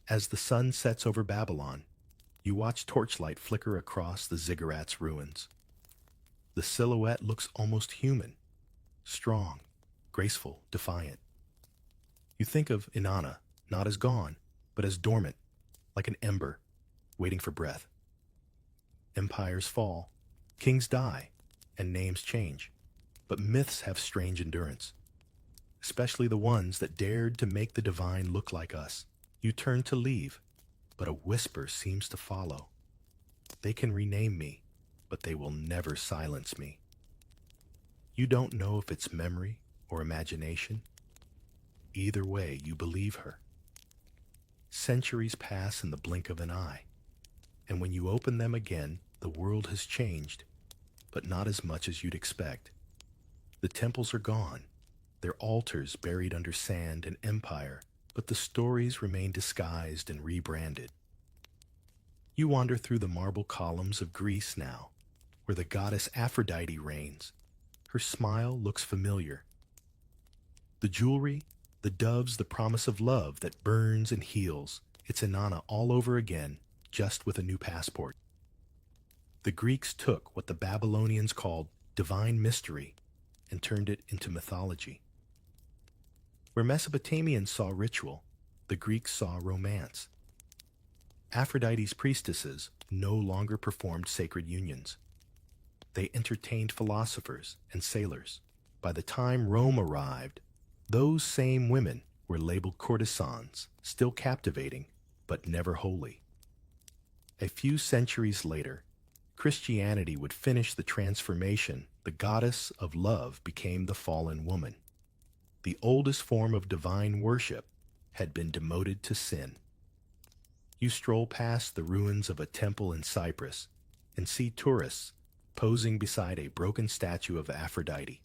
As the sun sets over Babylon, you watch torchlight flicker across the ziggurat's ruins. The silhouette looks almost human, strong, graceful, defiant. You think of Inanna not as gone, but as dormant, like an ember, waiting for breath. Empires fall, kings die, and names change. But myths have strange endurance, especially the ones that dared to make the divine look like us. You turn to leave, but a whisper seems to follow. They can rename me, but they will never silence me. You don't know if it's memory or imagination. Either way, you believe her. Centuries pass in the blink of an eye, and when you open them again, the world has changed, but not as much as you'd expect. The temples are gone, their altars buried under sand and empire, but the stories remain disguised and rebranded. You wander through the marble columns of Greece now, where the goddess Aphrodite reigns. Her smile looks familiar. The jewelry, the doves, the promise of love that burns and heals. It's Inanna all over again, just with a new passport. The Greeks took what the Babylonians called divine mystery and turned it into mythology. Where Mesopotamians saw ritual, the Greeks saw romance. Aphrodite's priestesses no longer performed sacred unions. They entertained philosophers and sailors. By the time Rome arrived, those same women were labeled courtesans, still captivating, but never holy. A few centuries later, Christianity would finish the transformation. The goddess of love became the fallen woman. The oldest form of divine worship had been demoted to sin. You stroll past the ruins of a temple in Cyprus and see tourists posing beside a broken statue of Aphrodite.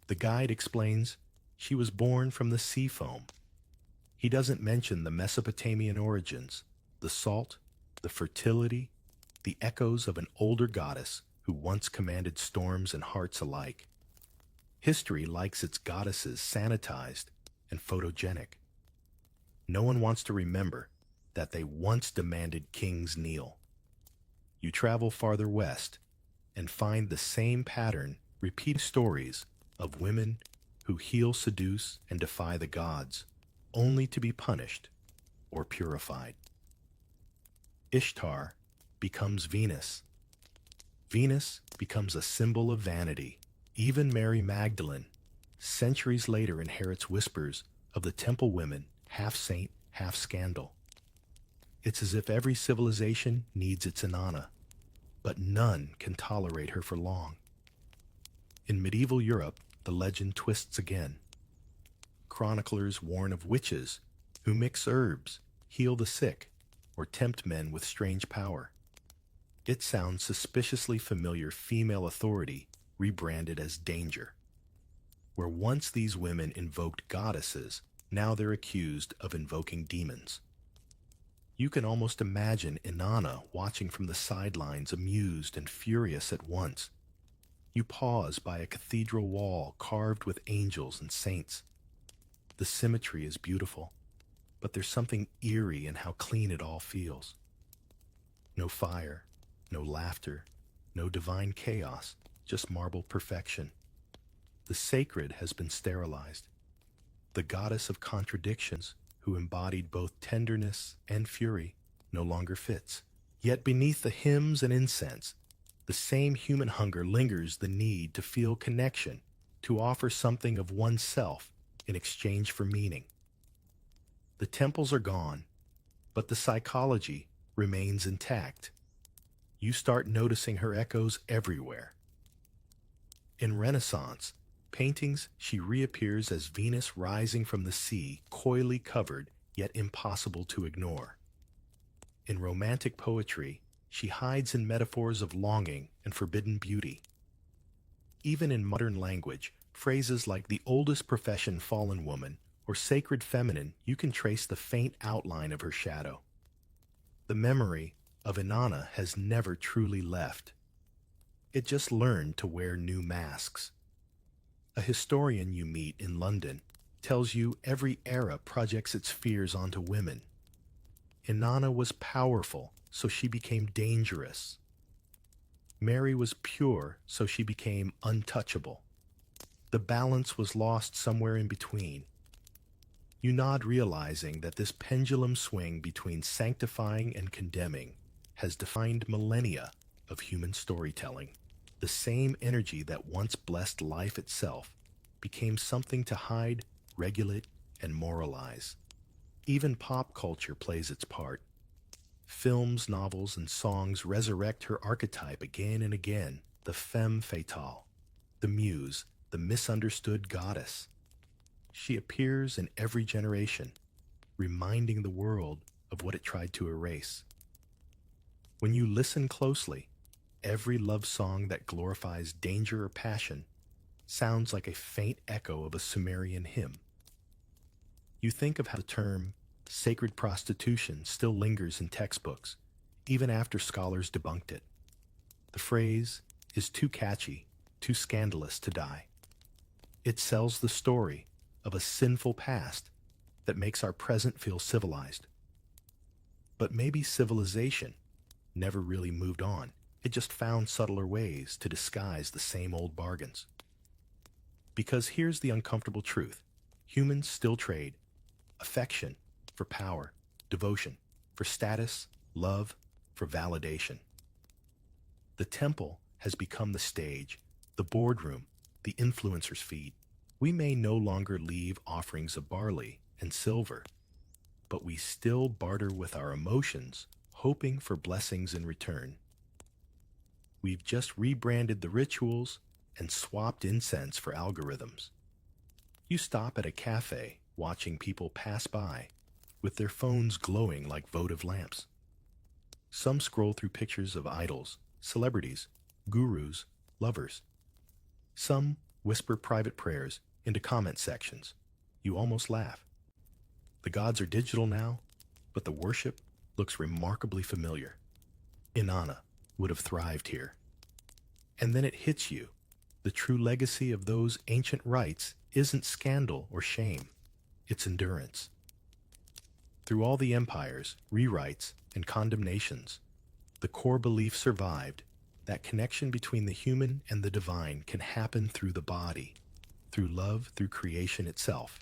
The guide explains she was born from the sea foam. He doesn't mention the Mesopotamian origins, the salt, the fertility, the echoes of an older goddess who once commanded storms and hearts alike. History likes its goddesses sanitized and photogenic. No one wants to remember that they once demanded kings kneel. You travel farther west and find the same pattern repeat stories of women who heal, seduce, and defy the gods, only to be punished or purified. Ishtar becomes Venus. Venus becomes a symbol of vanity. Even Mary Magdalene, centuries later, inherits whispers of the temple women, half saint, half scandal. It's as if every civilization needs its Inanna, but none can tolerate her for long. In medieval Europe, the legend twists again. Chroniclers warn of witches who mix herbs, heal the sick, or tempt men with strange power. It sounds suspiciously familiar. Female authority rebranded as danger. Where once these women invoked goddesses, now they're accused of invoking demons. You can almost imagine Inanna watching from the sidelines, amused and furious at once. You pause by a cathedral wall carved with angels and saints. The symmetry is beautiful, but there's something eerie in how clean it all feels. No fire, no laughter, no divine chaos, just marble perfection. The sacred has been sterilized. The goddess of contradictions, who embodied both tenderness and fury, no longer fits. Yet beneath the hymns and incense, the same human hunger lingers, the need to feel connection, to offer something of oneself in exchange for meaning. The temples are gone, but the psychology remains intact. You start noticing her echoes everywhere. In Renaissance paintings, she reappears as Venus rising from the sea, coyly covered, yet impossible to ignore. In Romantic poetry, she hides in metaphors of longing and forbidden beauty. Even in modern language, phrases like the oldest profession fallen woman or sacred feminine, you can trace the faint outline of her shadow. The memory of Inanna has never truly left. It just learned to wear new masks. A historian you meet in London tells you every era projects its fears onto women. Inanna was powerful, so she became dangerous. Mary was pure, so she became untouchable. The balance was lost somewhere in between. You nod, realizing that this pendulum swing between sanctifying and condemning has defined millennia of human storytelling. The same energy that once blessed life itself became something to hide, regulate, and moralize. Even pop culture plays its part. Films, novels, and songs resurrect her archetype again and again, the femme fatale, the muse, the misunderstood goddess. She appears in every generation, reminding the world of what it tried to erase. When you listen closely, every love song that glorifies danger or passion sounds like a faint echo of a Sumerian hymn. You think of how the term sacred prostitution still lingers in textbooks, even after scholars debunked it. The phrase is too catchy, too scandalous to die. It sells the story of a sinful past that makes our present feel civilized. But maybe civilization never really moved on. It just found subtler ways to disguise the same old bargains. Because here's the uncomfortable truth. Humans still trade affection for power, devotion for status, love for validation. The temple has become the stage, the boardroom, the influencer's feed. We may no longer leave offerings of barley and silver, but we still barter with our emotions, hoping for blessings in return. We've just rebranded the rituals and swapped incense for algorithms. You stop at a cafe watching people pass by with their phones glowing like votive lamps. Some scroll through pictures of idols, celebrities, gurus, lovers. Some whisper private prayers into comment sections. You almost laugh. The gods are digital now, but the worship looks remarkably familiar. Inanna would have thrived here. And then it hits you. The true legacy of those ancient rites isn't scandal or shame. It's endurance. Through all the empires, rewrites, and condemnations, the core belief survived. That connection between the human and the divine can happen through the body, through love, through creation itself.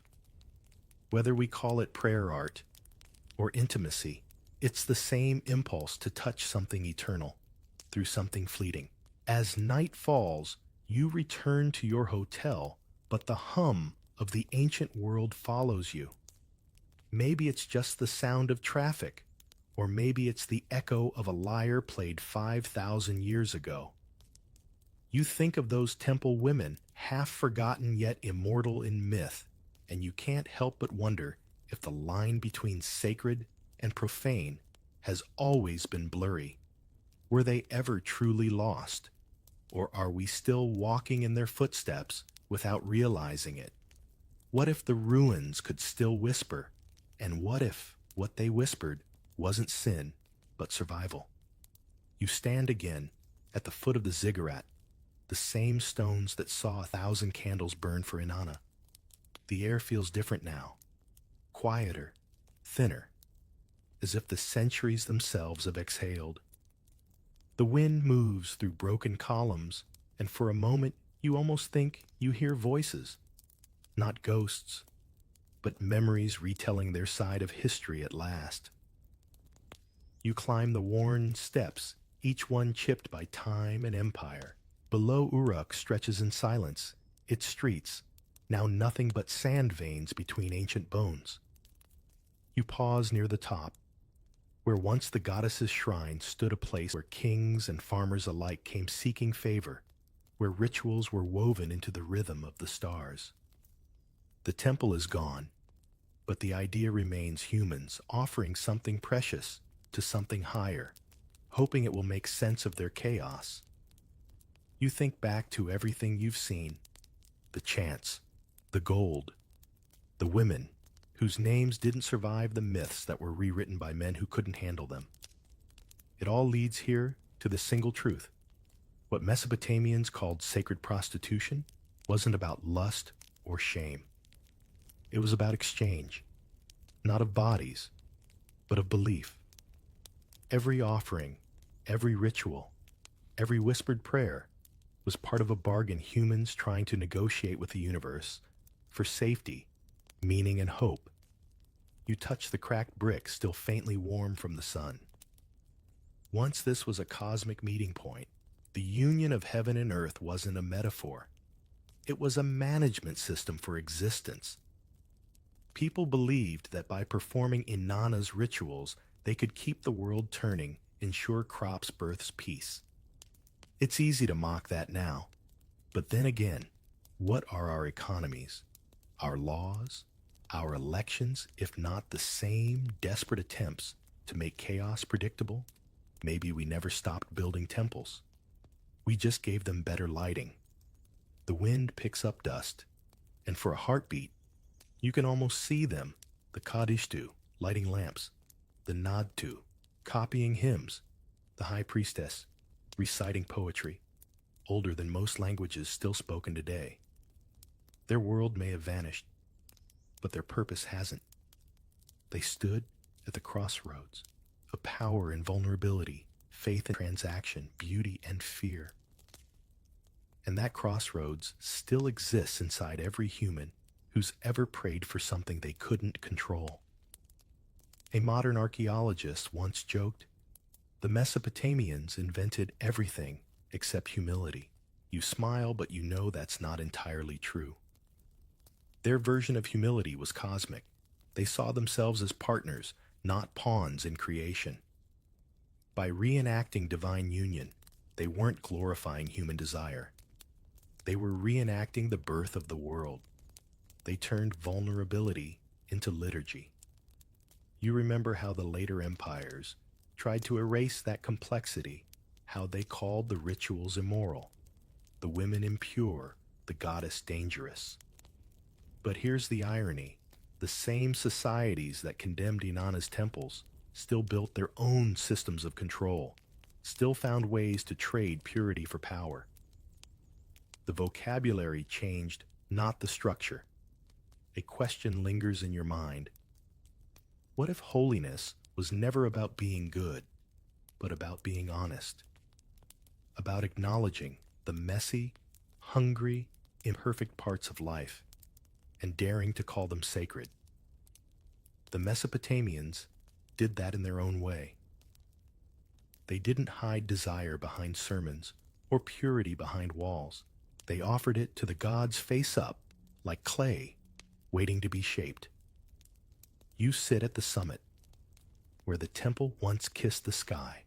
Whether we call it prayer art or intimacy, it's the same impulse to touch something eternal through something fleeting. As night falls, you return to your hotel, but the hum of the ancient world follows you. Maybe it's just the sound of traffic, or maybe it's the echo of a lyre played 5,000 years ago. You think of those temple women, half forgotten yet immortal in myth, and you can't help but wonder if the line between sacred and profane has always been blurry. Were they ever truly lost? Or are we still walking in their footsteps without realizing it? What if the ruins could still whisper? And what if what they whispered wasn't sin, but survival? You stand again at the foot of the ziggurat, the same stones that saw 1,000 candles burn for Inanna. The air feels different now, quieter, thinner, as if the centuries themselves have exhaled. The wind moves through broken columns, and for a moment you almost think you hear voices, not ghosts, but memories retelling their side of history at last. You climb the worn steps, each one chipped by time and empire. Below Uruk stretches in silence, its streets, now nothing but sand veins between ancient bones. You pause near the top, where once the goddess's shrine stood, a place where kings and farmers alike came seeking favor, where rituals were woven into the rhythm of the stars. The temple is gone, but the idea remains: humans offering something precious to something higher, hoping it will make sense of their chaos. You think back to everything you've seen: the chants, the gold, the women whose names didn't survive the myths that were rewritten by men who couldn't handle them. It all leads here to the single truth. What Mesopotamians called sacred prostitution wasn't about lust or shame. It was about exchange, not of bodies, but of belief. Every offering, every ritual, every whispered prayer was part of a bargain, humans trying to negotiate with the universe for safety, meaning, and hope. You touch the cracked brick still faintly warm from the sun. Once this was a cosmic meeting point. The union of heaven and earth wasn't a metaphor. It was a management system for existence. People believed that by performing Inanna's rituals, they could keep the world turning, ensure crops, births, peace. It's easy to mock that now. But then again, what are our economies, our laws, our elections, if not the same desperate attempts to make chaos predictable? Maybe we never stopped building temples. We just gave them better lighting. The wind picks up dust, and for a heartbeat, you can almost see them, the Kadishtu, lighting lamps, the Nadtu, copying hymns, the high priestess, reciting poetry, older than most languages still spoken today. Their world may have vanished, but their purpose hasn't. They stood at the crossroads of power and vulnerability, faith and transaction, beauty and fear. And that crossroads still exists inside every human who's ever prayed for something they couldn't control. A modern archaeologist once joked, "The Mesopotamians invented everything except humility." You smile, but you know that's not entirely true. Their version of humility was cosmic. They saw themselves as partners, not pawns in creation. By reenacting divine union, they weren't glorifying human desire. They were reenacting the birth of the world. They turned vulnerability into liturgy. You remember how the later empires tried to erase that complexity, how they called the rituals immoral, the women impure, the goddess dangerous. But here's the irony. The same societies that condemned Inanna's temples still built their own systems of control, still found ways to trade purity for power. The vocabulary changed, not the structure. A question lingers in your mind. What if holiness was never about being good, but about being honest? about acknowledging the messy, hungry, imperfect parts of life and daring to call them sacred. The Mesopotamians did that in their own way. They didn't hide desire behind sermons or purity behind walls. They offered it to the gods face up, like clay, waiting to be shaped. You sit at the summit, where the temple once kissed the sky.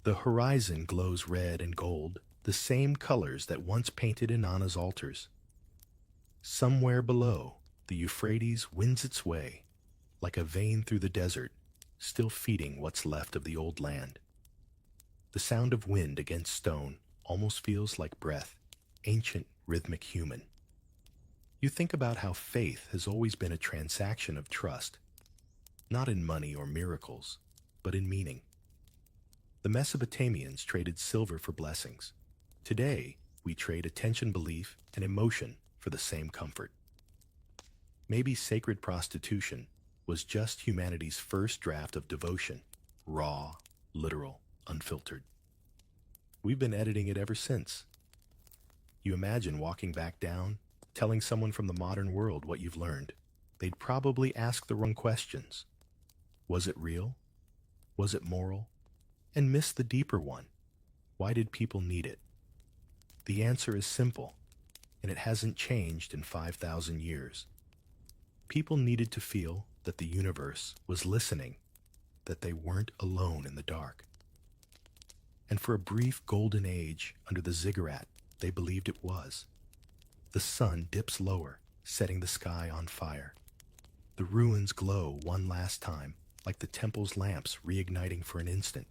The horizon glows red and gold, the same colors that once painted Inanna's altars. Somewhere below, the Euphrates wins its way, like a vein through the desert, still feeding what's left of the old land. The sound of wind against stone almost feels like breath, ancient, rhythmic human. You think about how faith has always been a transaction of trust, not in money or miracles, but in meaning. The Mesopotamians traded silver for blessings. Today, we trade attention, belief, and emotion for the same comfort. Maybe sacred prostitution was just humanity's first draft of devotion, raw, literal, unfiltered. We've been editing it ever since. You imagine walking back down, telling someone from the modern world what you've learned. They'd probably ask the wrong questions. Was it real? Was it moral? And miss the deeper one. Why did people need it? The answer is simple, and it hasn't changed in 5,000 years. People needed to feel that the universe was listening, that they weren't alone in the dark. And for a brief golden age under the ziggurat, they believed it was. The sun dips lower, setting the sky on fire. The ruins glow one last time, like the temple's lamps reigniting for an instant.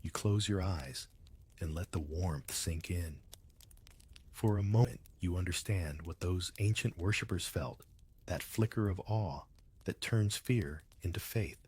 You close your eyes and let the warmth sink in. For a moment, you understand what those ancient worshippers felt, that flicker of awe that turns fear into faith.